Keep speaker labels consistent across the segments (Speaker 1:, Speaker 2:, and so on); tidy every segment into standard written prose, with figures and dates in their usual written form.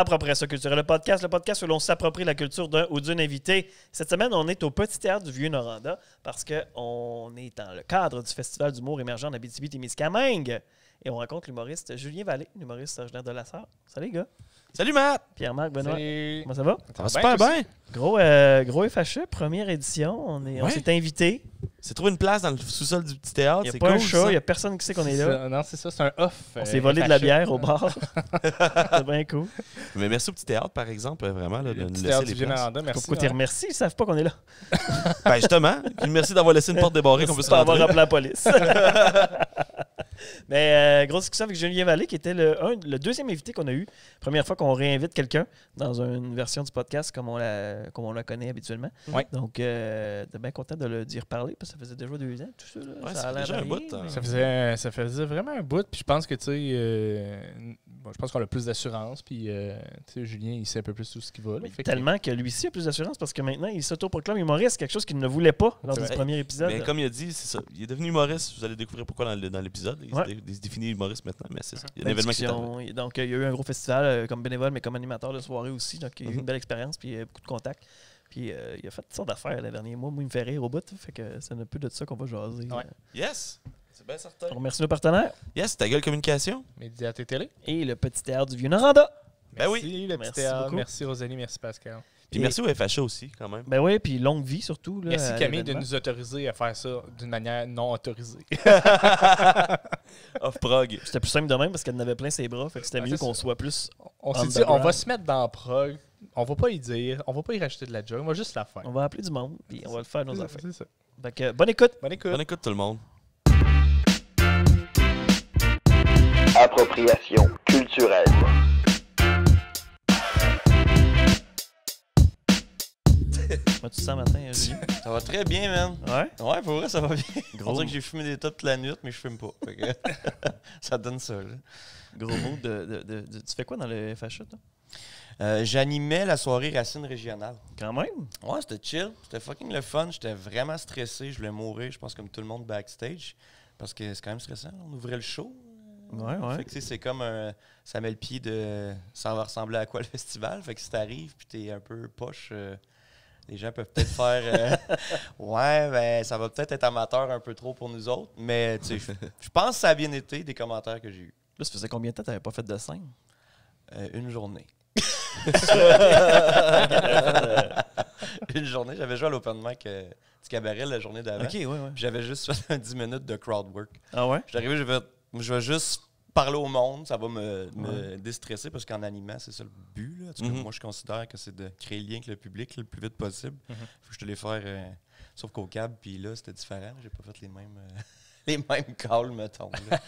Speaker 1: Appropriation culturelle, le podcast où l'on s'approprie la culture d'un ou d'une invité. Cette semaine, on est au Petit Théâtre du Vieux-Noranda parce qu'on est dans le cadre du Festival d'humour émergent en Abitibi-Témiscamingue. Et on rencontre l'humoriste Julien Vallée, l'humoriste originaire de La Sarre. Salut, les gars.
Speaker 2: Salut, Matt.
Speaker 1: Pierre-Marc, Benoît.
Speaker 3: Salut.
Speaker 1: Comment ça va?
Speaker 2: Ça va super bien.
Speaker 1: Gros FHE, première édition. On s'est invités.
Speaker 2: C'est trouvé une place dans le sous-sol du petit théâtre.
Speaker 1: Il n'y a
Speaker 2: C'est
Speaker 1: pas
Speaker 2: cool,
Speaker 1: un chat, il
Speaker 2: ça.
Speaker 1: n'y a personne qui sait qu'on est là.
Speaker 3: Non, c'est ça, c'est un off.
Speaker 1: On s'est volé de la bière au bar. C'est bien cool.
Speaker 2: Mais merci au petit théâtre, par exemple, vraiment, là, de nous
Speaker 3: Petit
Speaker 2: laisser
Speaker 3: théâtre
Speaker 2: les
Speaker 3: du
Speaker 2: places.
Speaker 3: Vieux-Noranda, merci.
Speaker 1: Pourquoi tu remercies? Ils ne savent pas qu'on est là.
Speaker 2: Ben justement, merci d'avoir laissé une porte débarrée qu'on peut se
Speaker 1: Pas avoir
Speaker 2: rentrer.
Speaker 1: appelé la police. Mais grosse discussion avec Julien Vallée, qui était le deuxième invité qu'on a eu. Première fois qu'on réinvite quelqu'un dans une version du podcast comme on la connaît habituellement.
Speaker 3: Ouais.
Speaker 1: Donc, t'es bien content d'y reparler, parce que ça faisait déjà 2 ans, tout ça. Là.
Speaker 2: Ouais,
Speaker 1: ça
Speaker 2: ça
Speaker 1: a
Speaker 2: fait
Speaker 1: l'air
Speaker 2: déjà un
Speaker 1: de
Speaker 2: bout,
Speaker 1: rien,
Speaker 2: hein.
Speaker 1: mais-
Speaker 3: Ça faisait vraiment un bout, puis je pense que, tu sais, je pense qu'on a plus d'assurance, puis, tu sais, Julien, il sait un peu plus tout ce qu'il va. Là,
Speaker 1: Mais
Speaker 3: fait que-
Speaker 1: tellement que lui-ci a plus d'assurance, parce que maintenant, il s'autoproclame humoriste, quelque chose qu'il ne voulait pas lors
Speaker 3: C'est
Speaker 1: du
Speaker 3: vrai.
Speaker 1: premier épisode.
Speaker 2: Mais comme il a dit, c'est ça. Il est devenu humoriste. Vous allez découvrir pourquoi dans l'épisode. Il se définit humoriste maintenant, mais c'est ça. Il y a un événement qui est arrivé.
Speaker 1: Donc, il y a eu un gros festival comme bénévole, mais comme animateur de soirée aussi. Donc, il y a eu une belle expérience, puis beaucoup de contacts. Puis, il a fait toutes sortes d'affaires les derniers mois. Moi, il me fait rire au bout. Fait que c'est un peu de ça qu'on va jaser.
Speaker 3: Ouais.
Speaker 2: Yes! C'est bien certain.
Speaker 1: On remercie nos partenaires
Speaker 2: Yes, ta gueule communication.
Speaker 3: Médiaté télé.
Speaker 1: et le Petit Théâtre du Vieux-Noranda.
Speaker 2: Ben oui.
Speaker 3: Merci, le
Speaker 1: Merci
Speaker 3: petit théâtre.
Speaker 1: beaucoup.
Speaker 3: Merci, Rosalie. Merci, Pascal.
Speaker 2: Puis
Speaker 1: Et-
Speaker 2: merci au FHA aussi, quand même.
Speaker 1: Ben oui, puis longue vie surtout. Là,
Speaker 3: Merci,
Speaker 1: à
Speaker 3: Camille, de
Speaker 1: l'événement.
Speaker 3: nous autoriser à faire ça d'une manière non autorisée.
Speaker 2: Off-prog.
Speaker 1: C'était plus simple de même parce qu'elle en avait plein ses bras. Fait que c'était
Speaker 3: Ouais,
Speaker 1: mieux
Speaker 3: c'est
Speaker 1: qu'on
Speaker 3: ça.
Speaker 1: soit plus.
Speaker 3: On s'est dit,
Speaker 1: Underground.
Speaker 3: on va se mettre dans prog. On va pas y dire. On va pas y rajouter de la joke. On va juste la faire.
Speaker 1: On va appeler du monde, puis on va le faire nos
Speaker 3: C'est ça,
Speaker 1: affaires.
Speaker 3: c'est ça.
Speaker 1: Fait que, bonne écoute.
Speaker 3: Bonne écoute.
Speaker 2: Bonne écoute, tout le monde.
Speaker 4: Appropriation culturelle.
Speaker 1: Comment tu te sens matin, Julien?
Speaker 5: Ça va très bien, man.
Speaker 1: Ouais?
Speaker 5: Ouais, pour vrai, ça va bien.
Speaker 1: Gros.
Speaker 5: On dirait que j'ai fumé des tas toute la nuit, mais je fume pas. Fait que ça donne ça, là.
Speaker 1: Gros mot tu fais quoi dans le FHE, toi?
Speaker 5: J'animais la soirée Racine régionale.
Speaker 1: Quand même?
Speaker 5: Ouais, c'était chill. C'était fucking le fun. J'étais vraiment stressé. Je voulais mourir, je pense, comme tout le monde backstage. Parce que c'est quand même stressant. On ouvrait le show.
Speaker 1: Ouais, ouais.
Speaker 5: Fait que, tu sais, c'est comme ça met le pied de. Ça va ressembler à quoi le festival? Fait que si t'arrives puis t'es un peu poche, les gens peuvent peut-être faire. Ouais, ben, ça va peut-être être amateur un peu trop pour nous autres. Mais, tu sais, je pense que ça a bien été des commentaires que j'ai eus.
Speaker 1: Là, ça faisait combien de temps que t'avais pas fait de scène?
Speaker 5: Une journée. Une journée. J'avais joué à l'open mic du cabaret la journée d'avant.
Speaker 1: Ok, ouais, ouais.
Speaker 5: Puis j'avais juste fait un 10 minutes de crowd work.
Speaker 1: Ah ouais?
Speaker 5: J'étais arrivé, je vais juste parler au monde, ça va me déstresser parce qu'en animant, c'est ça le but. Là. En tout cas, moi, je considère que c'est de créer le lien avec le public là, le plus vite possible. Faut que je te les faire, sauf qu'au câble, puis là, c'était différent. J'ai pas fait les mêmes, les mêmes calls, mettons. Là.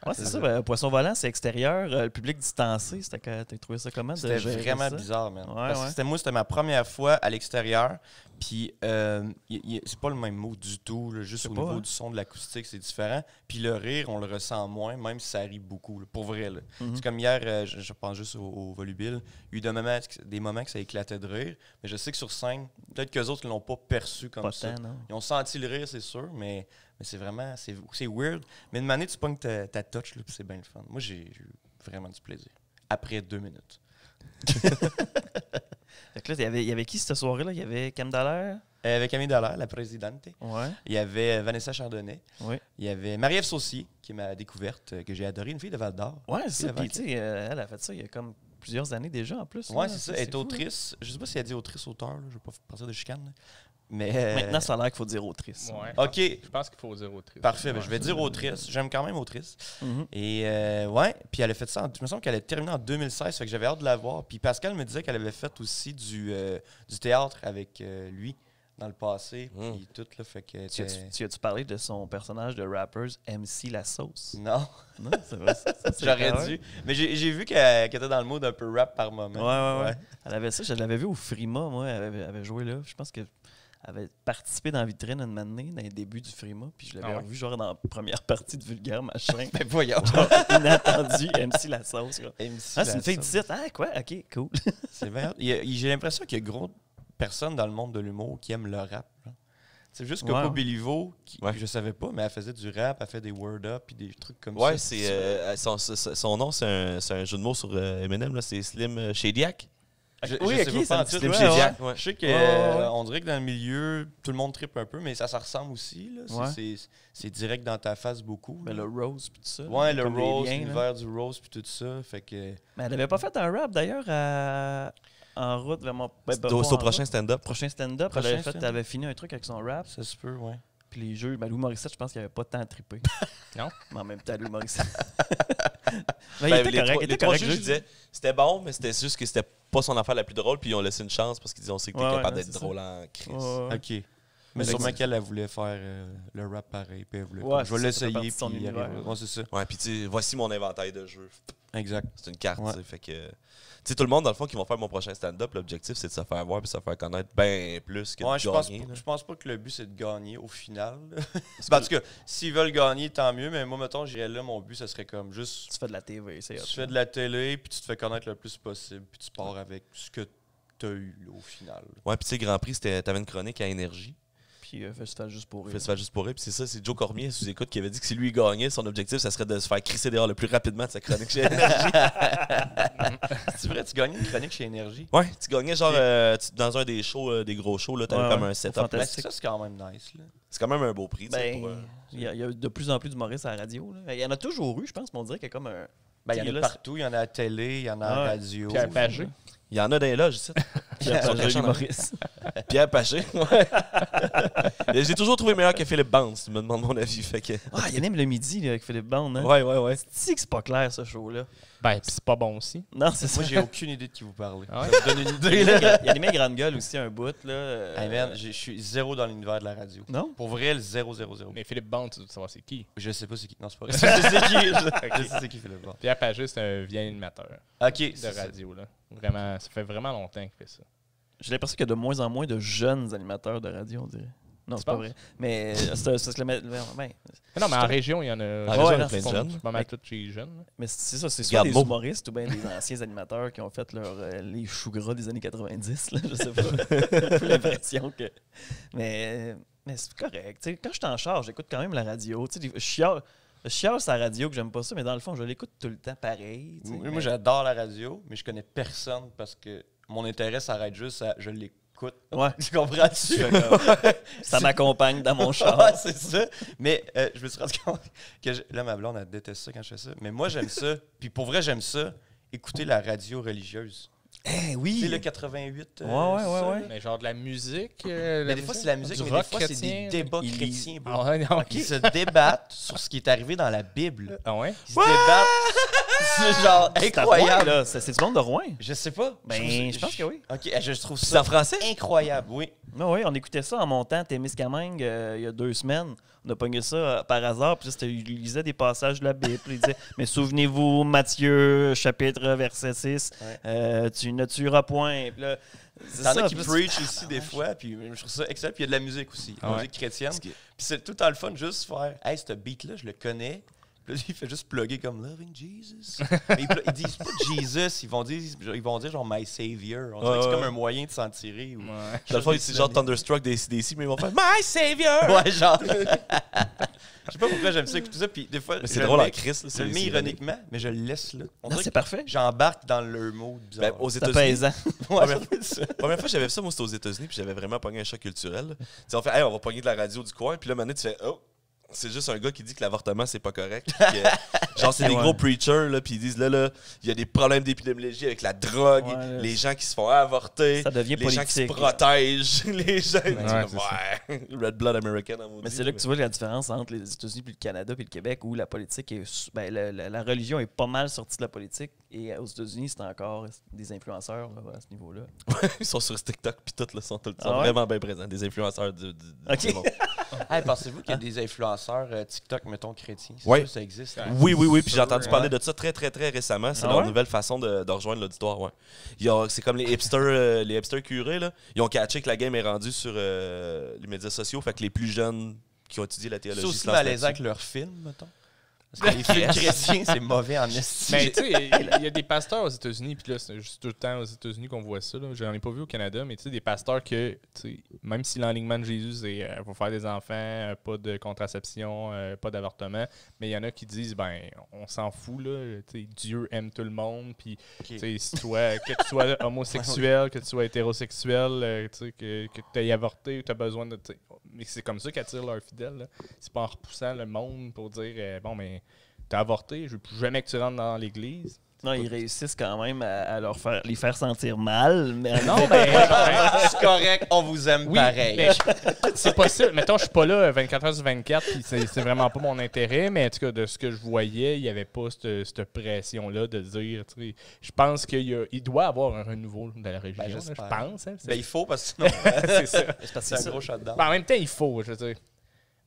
Speaker 1: Ouais, c'est ça. Poisson volant, c'est extérieur. Le public distancé. T'as trouvé ça comment? de
Speaker 5: C'était
Speaker 1: gérer
Speaker 5: vraiment
Speaker 1: ça?
Speaker 5: bizarre, man.
Speaker 1: Ouais,
Speaker 5: Parce
Speaker 1: ouais.
Speaker 5: que c'était ma première fois à l'extérieur. Puis, c'est pas le même mot du tout. Là, juste
Speaker 1: C'est
Speaker 5: au
Speaker 1: pas,
Speaker 5: niveau
Speaker 1: hein?
Speaker 5: du son, de l'acoustique, c'est différent. Puis le rire, on le ressent moins, même si ça rit beaucoup. Là, pour vrai. Là.
Speaker 1: Mhm.
Speaker 5: C'est comme hier, je pense juste au volubile. Il y a eu des moments que ça éclatait de rire. Mais je sais que sur scène, peut-être qu'eux autres ne l'ont pas perçu comme
Speaker 1: Pas
Speaker 5: ça.
Speaker 1: tant, non.
Speaker 5: Ils ont senti le rire, c'est sûr, mais c'est vraiment... C'est weird. Mais une manière, tu pognes ta touch, là, puis c'est bien le fun. Moi, j'ai eu vraiment du plaisir. Après 2 minutes.
Speaker 1: Fait que là, il y avait qui cette soirée-là? Il y avait Cam Dallaire?
Speaker 5: Avec Camille Dallaire, la présidente.
Speaker 1: Ouais.
Speaker 5: Il y avait Vanessa Chardonnay.
Speaker 1: Oui.
Speaker 5: Il y avait Marie-Ève Saucier, qui est ma découverte, que j'ai adorée, une fille de Val-d'Or.
Speaker 1: Ouais, c'est ça.
Speaker 5: Puis
Speaker 1: Puis, tu sais, elle a fait ça il y a comme plusieurs années déjà, en plus.
Speaker 5: Ouais,
Speaker 1: là.
Speaker 5: c'est ça. Elle est
Speaker 1: fou, là.
Speaker 5: autrice. Je sais pas si elle dit autrice-auteur, là. Je vais pas partir de chicane. Là. Mais.
Speaker 1: Maintenant, ça a l'air qu'il faut dire autrice.
Speaker 3: Ouais.
Speaker 5: OK.
Speaker 3: Je pense qu'il faut dire autrice.
Speaker 5: Parfait. Ben,
Speaker 3: Ouais.
Speaker 5: je vais dire autrice. J'aime quand même autrice.
Speaker 1: Mhm.
Speaker 5: Et ouais, puis elle a fait ça, je me semble qu'elle a terminé en 2016, fait que j'avais hâte de la voir. Puis Pascal me disait qu'elle avait fait aussi du théâtre avec lui dans le passé, puis tout, là, fait que...
Speaker 1: Tu as-tu parlé de son personnage de rappers MC La Sauce?
Speaker 5: Non,
Speaker 1: Non, c'est vrai. Ça, c'est
Speaker 5: j'aurais
Speaker 1: quand même-
Speaker 5: dû. Mais j'ai vu qu'elle était dans le mood un peu rap par moment.
Speaker 1: Ouais. Elle avait ça, je l'avais vu au Frima, moi. Elle avait joué là. Je pense qu'elle avait participé dans la vitrine une année, dans les débuts du Frima. Puis je l'avais
Speaker 3: Ah ouais.
Speaker 1: revu genre dans la première partie de Vulgaire Machin.
Speaker 5: Ben voyons.
Speaker 1: Genre, inattendu, MC La Sauce. Quoi.
Speaker 5: MC
Speaker 1: Ah, c'est une
Speaker 5: La
Speaker 1: fille
Speaker 5: Sauce.
Speaker 1: d'ici. Ah, quoi? OK, cool.
Speaker 5: C'est vrai. J'ai l'impression qu'il y a gros personnes dans le monde de l'humour qui aiment le rap. Là. C'est juste Coco
Speaker 1: Ouais.
Speaker 5: Béliveau,
Speaker 2: Ouais.
Speaker 5: je savais pas, mais elle faisait du rap, elle fait des word up puis des trucs comme
Speaker 2: Ouais,
Speaker 5: ça.
Speaker 2: c'est son nom, c'est un jeu de mots sur Eminem, là, c'est Slim Shadiac.
Speaker 5: Je
Speaker 1: Oui,
Speaker 5: sais
Speaker 1: ok,
Speaker 5: pas
Speaker 1: ça
Speaker 5: pantoute,
Speaker 1: me dit
Speaker 5: ouais,
Speaker 1: Slim
Speaker 5: ouais.
Speaker 2: Shadiac, ouais.
Speaker 5: Je sais que
Speaker 1: Ouais.
Speaker 5: on dirait que dans le milieu, tout le monde trippe un peu, mais ça ressemble aussi. Là.
Speaker 1: Ouais.
Speaker 5: C'est direct dans ta face beaucoup.
Speaker 1: Mais
Speaker 5: là.
Speaker 1: le Rose puis tout ça.
Speaker 5: Ouais, le
Speaker 1: comme les
Speaker 5: Rose,
Speaker 1: liens, là.
Speaker 5: l'univers du Rose puis tout ça. Fait que.
Speaker 1: Mais elle avait pas fait un rap d'ailleurs en route vers mon. Ben, pas
Speaker 2: C'est au
Speaker 1: en
Speaker 2: prochain
Speaker 1: route.
Speaker 2: stand-up.
Speaker 1: Prochain stand-up.
Speaker 5: Prochain
Speaker 1: Elle avait,
Speaker 5: stand-up.
Speaker 1: elle avait fini un truc avec son rap.
Speaker 5: Ça se peut, ouais.
Speaker 1: Puis les jeux, ben Louis Morissette, je pense qu'il avait pas tant trippé.
Speaker 3: Non?
Speaker 1: Mais en même temps, Louis Morissette. Mais il
Speaker 2: Ben,
Speaker 1: était
Speaker 2: les
Speaker 1: correct.
Speaker 2: trois-
Speaker 1: Il
Speaker 2: les
Speaker 1: était
Speaker 2: trois
Speaker 1: correct.
Speaker 2: juges
Speaker 1: juste-
Speaker 2: disaient c'était bon, mais c'était juste que c'était pas son affaire la plus drôle, puis ils ont laissé une chance parce qu'ils disaient on sait que t'es
Speaker 1: Ouais,
Speaker 2: capable
Speaker 1: ouais,
Speaker 2: d'être
Speaker 1: c'est
Speaker 2: drôle en crise.
Speaker 1: Ouais, ouais.
Speaker 5: OK. Mais
Speaker 1: Mais
Speaker 5: sûrement
Speaker 1: c'est-
Speaker 5: qu'elle elle voulait faire le rap pareil. Puis elle voulait
Speaker 1: Ouais,
Speaker 5: comme, je vais
Speaker 1: c'est ça, ça fait
Speaker 5: l'essayer.
Speaker 1: partie de son
Speaker 5: Puis
Speaker 1: univers.
Speaker 5: arriver. Ouais, c'est ça.
Speaker 2: Ouais, puis tu sais, voici mon inventaire de jeux.
Speaker 5: Exact.
Speaker 2: C'est une carte,
Speaker 5: Ouais.
Speaker 2: tu sais, fait que... Tu sais, tout le monde, dans le fond, qui vont faire mon prochain stand-up, l'objectif, c'est de se faire voir puis se faire connaître bien plus que
Speaker 5: Ouais,
Speaker 2: de
Speaker 5: je pense,
Speaker 2: gagner. là.
Speaker 5: je pense pas que le but c'est de gagner au final. Ben, en tout cas, s'ils veulent gagner, tant mieux. Mais moi, mettons, j'irais là, mon but, ça serait comme juste.
Speaker 1: Tu fais de la TV, c'est hot.
Speaker 5: Tu fais de la télé, puis tu te fais connaître le plus possible, puis tu pars avec ce que tu as eu là, au final.
Speaker 2: Ouais, puis tu sais, Grand Prix, t'avais une chronique à Énergie.
Speaker 1: Puis festival juste pour rire.
Speaker 2: Festival juste pour rire. Puis c'est ça, c'est Joe Cormier, sous écoute, qui avait dit que si lui il gagnait, son objectif, ça serait de se faire crisser dehors le plus rapidement de sa chronique chez Énergie.
Speaker 5: C'est vrai, tu gagnais une chronique chez Énergie.
Speaker 2: Ouais, tu gagnais genre dans un des shows, des gros shows, là, t'avais
Speaker 1: Ouais,
Speaker 2: comme
Speaker 1: ouais,
Speaker 2: un
Speaker 1: au
Speaker 2: setup.
Speaker 1: Fantastique.
Speaker 2: là.
Speaker 5: Ben, ça, c'est quand même nice. Là.
Speaker 2: C'est quand même un beau prix, tu sais,
Speaker 1: Ben,
Speaker 2: pour,
Speaker 1: il y a de plus en plus d'humoristes à la radio. Là. Il y en a toujours eu, je pense, mais on dirait qu'il y a comme un.
Speaker 5: Ben, il y en a
Speaker 1: Là,
Speaker 5: partout. Il y en a à la télé, il y en a à la
Speaker 1: Ouais.
Speaker 5: radio.
Speaker 3: Pierre Pagé.
Speaker 2: Il y en a dans les loges, ici.
Speaker 1: Pierre
Speaker 2: Ils sont
Speaker 1: Pagé,
Speaker 2: cachés en
Speaker 1: humoriste.
Speaker 2: Pierre Pagé, ouais. J'ai toujours trouvé meilleur que Philippe Bande, si tu me demandes mon avis. Fait que...
Speaker 1: Ah, il y en a même le midi là, avec Philippe Bande. Hein?
Speaker 2: Ouais.
Speaker 1: C'est que c'est pas clair, ce show-là.
Speaker 3: Ben, pis c'est pas bon aussi.
Speaker 1: Non, c'est ça.
Speaker 5: Moi, j'ai aucune idée de qui vous parlez.
Speaker 3: Ah ouais?
Speaker 5: Ça me donne une idée.
Speaker 1: Il
Speaker 5: Là.
Speaker 1: y a animé Grande Gueule aussi, un bout. Là,
Speaker 5: Hey man, je suis zéro dans l'univers de la radio.
Speaker 1: Non?
Speaker 5: Pour vrai, le 0.
Speaker 3: Mais Philippe Bande, tu dois savoir c'est qui.
Speaker 5: Je sais pas c'est qui. Non, c'est pas vrai. Je sais qui. Je sais c'est qui Philippe Bond.
Speaker 3: Pierre Pagé, c'est un vieil animateur
Speaker 5: Ok,
Speaker 3: de
Speaker 5: c'est ça.
Speaker 3: radio. Là. Vraiment, ça fait vraiment longtemps qu'il fait ça.
Speaker 1: J'ai l'impression qu'il y a de moins en moins de jeunes animateurs de radio, on dirait. Non, c'est pas
Speaker 3: penses?
Speaker 1: vrai. Mais c'est le. Ben,
Speaker 3: Mais non, mais en région, il y en a.
Speaker 2: En région, il y a
Speaker 1: non,
Speaker 2: plein de
Speaker 1: c'est
Speaker 2: jeunes.
Speaker 3: Pas mal tous chez les jeunes. là.
Speaker 1: mais c'est ça, c'est soit
Speaker 2: Regarde,
Speaker 1: des
Speaker 2: Mo.
Speaker 1: humoristes ou bien des anciens animateurs qui ont fait les choux gras des années 90, là, je sais pas. J'ai l'impression que. Mais c'est correct. Tu sais, quand je suis en charge, j'écoute quand même la radio. Tu sais, je chiale sur la radio que j'aime pas ça, mais dans le fond, je l'écoute tout le temps pareil. Tu sais.
Speaker 5: Moi, j'adore la radio, mais je connais personne parce que mon intérêt s'arrête juste à je l'écoute.
Speaker 1: Ouais.
Speaker 5: Tu comprends-tu?
Speaker 1: Ça m'accompagne dans mon char.
Speaker 5: Ouais, c'est ça. Mais je me suis rendu compte que là, ma blonde, elle déteste ça quand je fais ça. Mais moi, j'aime ça. Puis pour vrai, j'aime ça. Écouter la radio religieuse.
Speaker 1: Eh
Speaker 5: Tu
Speaker 1: oui!
Speaker 5: sais, le 88.
Speaker 1: Ouais.
Speaker 5: ça, là.
Speaker 3: Mais genre de la musique.
Speaker 5: Mais des fois, c'est la musique,
Speaker 3: Du
Speaker 5: mais
Speaker 3: rock
Speaker 5: des fois, c'est
Speaker 3: chrétien.
Speaker 5: des débats
Speaker 1: Il
Speaker 5: chrétiens. bro.
Speaker 3: Ah ouais, non, ok.
Speaker 5: Ils se débattent sur ce qui est arrivé dans la Bible.
Speaker 3: Ah ouais?
Speaker 5: Ils se débattent. C'est genre
Speaker 1: C'est à Rouen,
Speaker 5: incroyable.
Speaker 1: là. C'est du monde de Rouen.
Speaker 5: Je sais pas.
Speaker 1: Ben, je pense que oui.
Speaker 5: Ok, je trouve
Speaker 2: C'est
Speaker 5: ça
Speaker 2: en français?
Speaker 5: incroyable, oui.
Speaker 1: Oui, on écoutait ça en montant Témiscamingue il y a 2 semaines. On a pogné ça par hasard. Puis là, il lisait des passages de la Bible. Il disait mais souvenez-vous, Matthieu, chapitre, verset 6, tu ne tueras point. Puis là, c'est
Speaker 5: T'en as
Speaker 1: ça,
Speaker 5: qui
Speaker 1: puis là,
Speaker 5: preach ici des fois, puis je trouve ça excellent. Puis il y a de la musique aussi,
Speaker 3: Ah ouais.
Speaker 5: musique chrétienne.
Speaker 2: Parce que-
Speaker 5: Puis c'est tout le temps le fun juste faire hey, ce beat-là, je le connais. Puis là, il fait juste plugger comme Loving Jesus. Mais ils disent pas Jesus, ils vont dire genre My Savior. On dirait que c'est
Speaker 2: Ouais,
Speaker 5: comme
Speaker 2: ouais.
Speaker 5: un moyen de s'en tirer. Ou...
Speaker 3: Ouais.
Speaker 2: Dans le fond, c'est genre Thunderstruck des CDC, mais ils vont faire My Savior!
Speaker 5: Ouais, genre. Je sais pas pourquoi j'aime ça écouter ça. Puis des fois,
Speaker 2: Mais
Speaker 5: je
Speaker 2: c'est
Speaker 5: le
Speaker 2: drôle en
Speaker 5: mets-
Speaker 2: crise. là,
Speaker 5: je le mets
Speaker 2: c'est
Speaker 5: ironiquement, mais je le laisse là. On
Speaker 1: Non,
Speaker 5: dirait
Speaker 1: c'est
Speaker 5: que
Speaker 1: parfait.
Speaker 5: j'embarque dans leur mot bizarre.
Speaker 2: Ben, aux
Speaker 1: C'est
Speaker 2: États-Unis,
Speaker 1: apaisant.
Speaker 5: Ouais, ça fait ça.
Speaker 2: la première fois que j'avais fait ça, moi, c'était aux États-Unis, puis j'avais vraiment pogné un choc culturel. Tu sais, on fait, hey, on va pogner de la radio du coin, puis là, maintenant, tu fais, oh, c'est juste un gars qui dit que l'avortement, c'est pas correct. Puis que, genre, c'est des
Speaker 1: Ouais.
Speaker 2: gros preachers, là, puis ils disent, là, il y a des problèmes d'épidémiologie avec la drogue,
Speaker 1: Ouais, là,
Speaker 2: les gens qui se font avorter,
Speaker 1: Ça devient
Speaker 2: les gens qui se
Speaker 1: politique.
Speaker 2: protègent, les gens.
Speaker 3: Ouais,
Speaker 2: Ouais, Red Blood American, en maudit,
Speaker 1: Mais c'est là que tu vois la différence entre les États-Unis, puis le Canada, puis le Québec, où la politique est. Ben, la religion est pas mal sortie de la politique. Et aux États-Unis, c'est encore des influenceurs là, à ce niveau-là.
Speaker 2: Ils sont sur TikTok, puis tout, là, sont
Speaker 1: Ah ouais?
Speaker 2: vraiment bien présents, des influenceurs du
Speaker 1: Ok.
Speaker 2: monde.
Speaker 5: Hey, pensez-vous qu'il y a des influenceurs TikTok, mettons, chrétiens? C'est
Speaker 2: Ouais.
Speaker 5: sûr que ça existe. hein?
Speaker 2: Oui, puis j'ai
Speaker 3: Sûr,
Speaker 2: entendu
Speaker 3: ouais.
Speaker 2: parler de ça très, très, très récemment. C'est
Speaker 1: Ah
Speaker 2: leur
Speaker 1: ouais?
Speaker 2: nouvelle façon de rejoindre l'auditoire. Ouais. C'est comme les hipsters curés. Là. Ils ont catché que la game est rendue sur les médias sociaux. Fait que les plus jeunes qui ont étudié la
Speaker 5: C'est
Speaker 2: théologie
Speaker 5: aussi
Speaker 2: se lancent
Speaker 5: malaisant
Speaker 2: là-dessus.
Speaker 5: que leur film, mettons. Parce que les films chrétiens, c'est mauvais en esti.
Speaker 3: Mais tu sais, il y a des pasteurs aux États-Unis, puis là, c'est juste tout le temps aux États-Unis qu'on voit ça. J'en ai pas vu au Canada, mais tu sais, des pasteurs que, tu sais, même si l'enlignement de Jésus, c'est faut faire des enfants, pas de contraception, pas d'avortement, mais il y en a qui disent, ben, on s'en fout, là. Tu sais, Dieu aime tout le monde, puis tu sais, que tu sois homosexuel, que tu sois hétérosexuel, tu sais, que tu aies avorté ou tu as besoin de. Mais c'est comme ça qu'attirent leurs fidèles, là. C'est pas en repoussant le monde pour dire, bon, mais. T'as avorté, je veux plus jamais que tu rentres dans l'église.
Speaker 1: Non, ils réussissent quand même à les faire sentir mal. Mais
Speaker 3: Non, mais
Speaker 5: c'est correct, on vous aime pareil.
Speaker 3: Mais c'est possible. Mettons, je suis pas là 24 heures sur 24, puis c'est vraiment pas mon intérêt, mais en tout cas, de ce que je voyais, il n'y avait pas cette pression-là de dire, tu sais, je pense qu'il doit y avoir un renouveau de la religion, là, je pense. Hein,
Speaker 5: il faut, parce que sinon,
Speaker 3: c'est ça.
Speaker 5: C'est un gros shutdown.
Speaker 3: En même temps, il faut, je veux dire.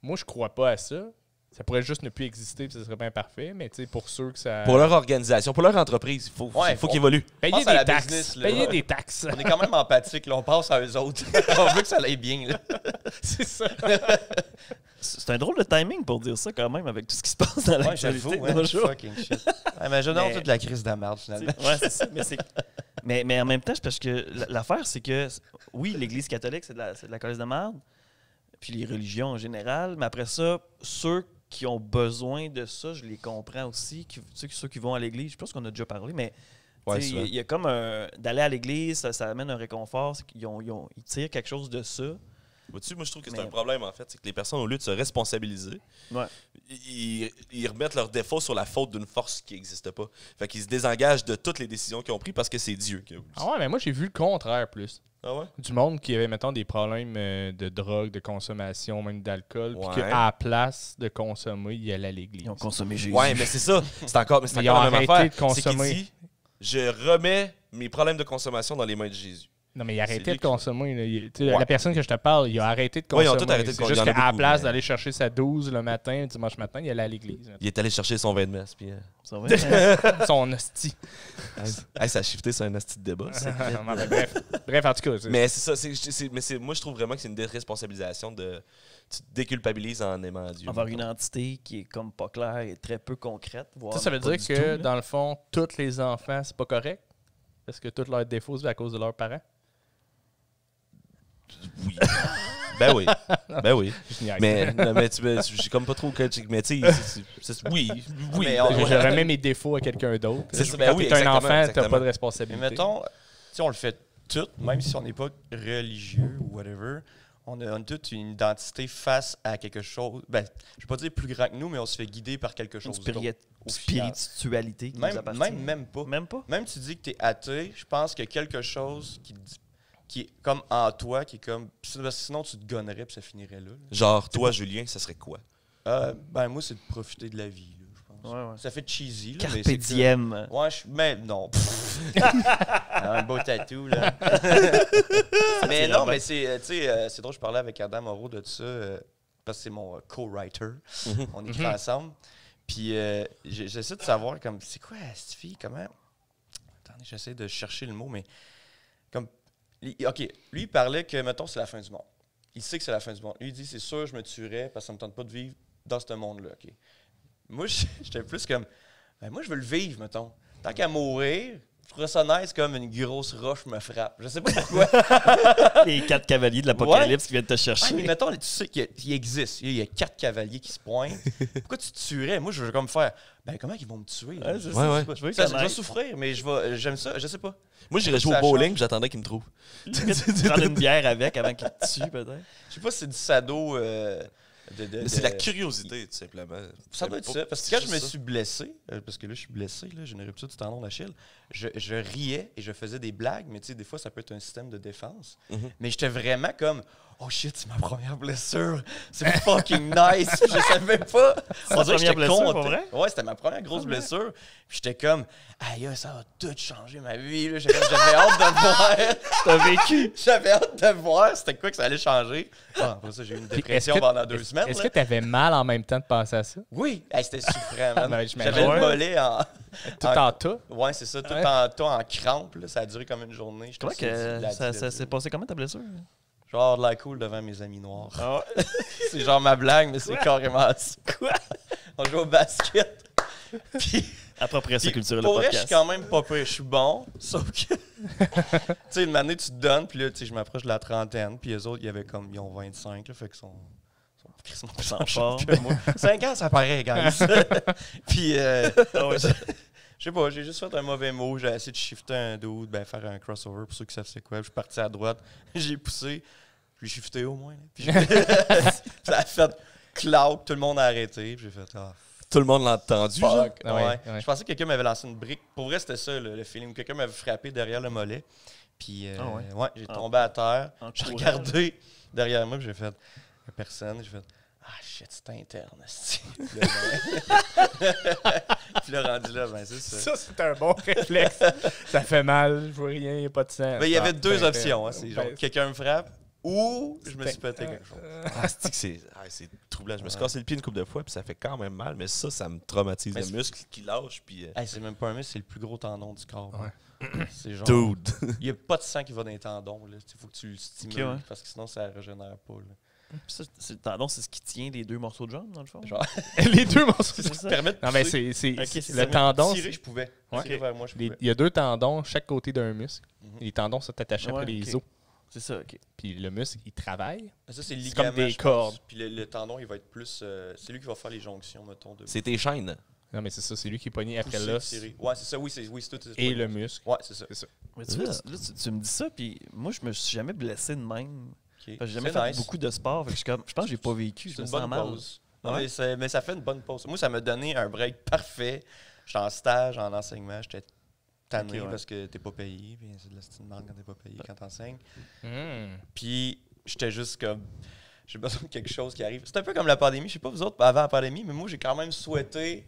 Speaker 3: Moi, je crois pas à ça. Ça pourrait juste ne plus exister, puis ça serait bien parfait, mais tu sais, pour ceux que ça...
Speaker 2: Pour leur organisation, pour leur entreprise, il faut qu'ils évoluent.
Speaker 3: Payer des taxes. Payer des taxes.
Speaker 5: On est quand même empathique, là, on pense à eux autres. On veut que ça aille bien, là.
Speaker 3: C'est ça.
Speaker 1: C'est un drôle de timing pour dire ça quand même, avec tout ce qui se passe dans l'actualité.
Speaker 5: Fucking shit. Imaginons toute la crise de la merde, finalement.
Speaker 1: Ouais, c'est ça. Mais en même temps, c'est parce que l'affaire, c'est que, oui, l'Église catholique, c'est de la cause de merde, puis les religions en général, mais après ça, ceux qui ont besoin de ça, je les comprends aussi. Ceux qui vont à l'église, je pense qu'on a déjà parlé, mais il y a comme d'aller à l'église, ça amène un réconfort. Ils tirent quelque chose de ça.
Speaker 2: Vois-tu, moi, je trouve que c'est un problème, en fait. C'est que les personnes, au lieu de se responsabiliser, ils remettent leurs défauts sur la faute d'une force qui n'existe pas. Fait qu'ils se désengagent de toutes les décisions qu'ils ont prises parce que c'est Dieu qui a voulu.
Speaker 3: Ah ouais, mais moi, j'ai vu le contraire plus.
Speaker 2: Ah ouais?
Speaker 3: Du monde qui avait, mettons, des problèmes de drogue, de consommation, même d'alcool, puis qu'à la place de consommer, ils allaient à l'église.
Speaker 1: Ils ont consommé Jésus.
Speaker 2: Ouais, mais c'est ça. C'est encore la même affaire. C'est qu'il dit, je remets mes problèmes de consommation dans les mains de Jésus.
Speaker 3: Non, mais il a arrêté de consommer. La personne que je te parle, il a arrêté de consommer.
Speaker 2: Oui, ils ont tout arrêté de consommer.
Speaker 3: C'est juste qu'à la place d'aller chercher sa 12 le matin, dimanche matin, il allait à l'église.
Speaker 2: Il est allé chercher son vin de messe. Puis,
Speaker 3: son hostie.
Speaker 2: Ça a shifté sur un hostie de débat.
Speaker 3: Bref, en tout cas.
Speaker 2: Mais c'est ça. Moi, je trouve vraiment que c'est une déresponsabilisation de. Tu te déculpabilises en aimant Dieu.
Speaker 1: Avoir une entité qui est comme pas claire et très peu concrète.
Speaker 3: Ça veut dire que, dans le fond, tous les enfants, c'est pas correct? Parce que tous leurs défauts, c'est à cause de leurs parents?
Speaker 2: Oui. Ben oui. Mais j'ai comme pas trop. Mais tu sais, oui.
Speaker 3: Je remets mes défauts à quelqu'un d'autre.
Speaker 2: Quand
Speaker 3: t'es un enfant, t'as pas de responsabilité.
Speaker 5: Mais mettons, si on le fait tout, même si on n'est pas religieux ou whatever, on a toute une identité face à quelque chose. Ben, je vais pas dire plus grand que nous, mais on se fait guider par quelque chose d'autre.
Speaker 1: Spiritualité qui nous appartient.
Speaker 5: Même pas.
Speaker 1: Même pas?
Speaker 5: Même tu dis que tu es athée, je pense qu'il y a quelque chose qui est comme en toi, qui est comme... Sinon, tu te gonnerais et ça finirait là.
Speaker 2: Genre, toi, Julien, ça serait quoi?
Speaker 5: Ben, moi, c'est de profiter de la vie, là, je pense.
Speaker 1: Ouais.
Speaker 5: Ça fait cheesy. Là,
Speaker 1: Carpe diem.
Speaker 5: Ouais, mais non. Un beau tatou, là. Mais non, mais c'est... tu sais, c'est drôle, je parlais avec Adam Moreau de ça, parce que c'est mon co-writer. On écrit ensemble. Puis j'essaie de savoir, comme, c'est quoi cette fille? Comment... Attendez, j'essaie de chercher le mot, mais... comme OK, lui, il parlait que, mettons, c'est la fin du monde. Il sait que c'est la fin du monde. Lui, il dit, c'est sûr, je me tuerais parce que ça me tente pas de vivre dans ce monde-là. OK. Moi, j'étais plus comme, ben, moi, je veux le vivre, mettons. Tant qu'à mourir, je trouverais ça nice comme une grosse roche me frappe. Je sais pas pourquoi.
Speaker 1: Les 4 cavaliers de l'Apocalypse qui viennent te chercher.
Speaker 5: Mais mettons, tu sais qu'il existe. Il y a 4 cavaliers qui se pointent. Pourquoi tu te tuerais? Moi, je veux comme faire, ben, comment ils vont me tuer? Je vais souffrir, mais j'aime ça, je sais pas.
Speaker 2: Moi, j'irais jouer au bowling et j'attendais qu'il me trouve.
Speaker 1: Prendre une bière avec avant qu'il te tue, peut-être.
Speaker 5: Je sais pas si c'est du sado.
Speaker 2: C'est la curiosité, tout simplement.
Speaker 5: Ça doit être ça. Parce que quand je me suis blessé, parce que là, je suis blessé, j'ai une rupture du tendon d'Achille, je riais et je faisais des blagues, mais tu sais, des fois, ça peut être un système de défense. Mais j'étais vraiment comme, oh shit, c'est ma première blessure. C'est fucking nice. Je savais pas.
Speaker 1: On dirait que j'étais con, pas vrai?
Speaker 5: Ouais, c'était ma première grosse blessure. Puis j'étais comme, aïe, ça va tout changer ma vie. Là. J'avais hâte de voir.
Speaker 1: T'as vécu.
Speaker 5: J'avais hâte de voir c'était quoi que ça allait changer. Après ça, j'ai eu une dépression pendant 2 semaines.
Speaker 3: Est-ce que tu avais mal en même temps de penser à ça?
Speaker 5: Oui. C'était souffrant, man.
Speaker 3: Ben,
Speaker 5: j'avais le mollet en...
Speaker 3: Tout en tas?
Speaker 5: Ouais, c'est ça. Tout en tas, en crampe. Là. Ça a duré comme une journée.
Speaker 1: Je crois que ça s'est passé comment ta blessure?
Speaker 5: Genre de la cool devant mes amis noirs. Ah ouais. C'est genre ma blague, mais c'est carrément ça.
Speaker 1: Quoi?
Speaker 5: On joue au basket. Puis,
Speaker 1: Approprier sa culture, le
Speaker 5: pour vrai, je
Speaker 1: podcast.
Speaker 5: suis quand même pas pire. Je suis bon, sauf que... tu sais, une année, tu te donnes, puis là, tu sais, je m'approche de la trentaine, puis eux autres, ils ont 25, là, fait qu'ils sont plus en forme que moi. 5 ans, ça paraît, guys. Puis, je sais pas, j'ai juste fait un mauvais mot. J'ai essayé de shifter un dude, faire un crossover pour ceux qui savent c'est quoi. Je suis parti à droite, j'ai poussé, puis j'ai shifté au moins. Là. Puis ça a fait cloud, tout le monde a arrêté, puis j'ai fait
Speaker 2: Tout le monde l'a entendu, genre.
Speaker 5: fuck. Ouais. Je pensais que quelqu'un m'avait lancé une brique. Pour vrai, c'était ça, le feeling. Quelqu'un m'avait frappé derrière le mollet. Puis, j'ai tombé à terre. J'ai regardé derrière moi, puis j'ai fait personne. J'ai fait shit, c'est interne. Puis là, rendu là, c'est ça.
Speaker 3: Ça, c'est un bon réflexe. Ça fait mal, je vois rien, il n'y a pas de sang.
Speaker 5: Il y avait deux options. C'est genre quelqu'un me frappe ou je me suis pété quelque chose.
Speaker 2: C'est troublant. Je me suis cassé le pied une couple de fois, puis ça fait quand même mal, mais ça me traumatise. Le muscle qui lâche, puis...
Speaker 5: c'est même pas un muscle, c'est le plus gros tendon du corps. C'est genre...
Speaker 2: Dude!
Speaker 5: Il n'y a pas de sang qui va dans les tendons. Il faut que tu le stimules, parce que sinon, ça ne régénère pas. Là.
Speaker 1: Ça, le tendon, c'est ce qui tient les deux morceaux de jambe, dans le fond?
Speaker 5: Genre...
Speaker 3: Les deux morceaux.
Speaker 5: C'est ça. Permet de
Speaker 3: non, mais
Speaker 5: pousser.
Speaker 3: c'est le tendon.
Speaker 5: Tirer, je pouvais. Tirer vers moi, je pouvais.
Speaker 3: Il y a deux tendons, chaque côté d'un muscle. Les tendons sont attachés après les os.
Speaker 1: C'est ça, OK.
Speaker 3: Puis le muscle, il travaille.
Speaker 5: Ça, c'est le
Speaker 3: C'est
Speaker 5: ligament,
Speaker 3: comme des
Speaker 5: je pense.
Speaker 3: cordes.
Speaker 5: Puis le tendon, il va être plus... c'est lui qui va faire les jonctions, mettons.
Speaker 2: C'est tes chaînes.
Speaker 3: Non, mais c'est ça, c'est lui qui est pogné après
Speaker 5: Pousser,
Speaker 3: l'os.
Speaker 5: tirer. Ouais, c'est ça, oui, c'est tout.
Speaker 3: Et le muscle.
Speaker 5: Ouais, c'est ça.
Speaker 1: Mais tu vois, là, tu me dis ça, puis moi, je me suis jamais blessé de même.
Speaker 5: Okay.
Speaker 1: J'ai jamais fait beaucoup de sport. Fait que je pense que j'ai pas vécu.
Speaker 5: C'est une bonne pause. Non,
Speaker 1: Ouais.
Speaker 5: mais ça fait une bonne pause. Moi, ça m'a donné un break parfait. J'étais en stage, en enseignement. J'étais tanné parce que t'es pas payé. Puis c'est de la style marque quand t'es pas payé, quand t'enseignes. Puis j'étais juste comme... J'ai besoin de quelque chose qui arrive. C'est un peu comme la pandémie. Je sais pas vous autres, avant la pandémie, mais moi, j'ai quand même souhaité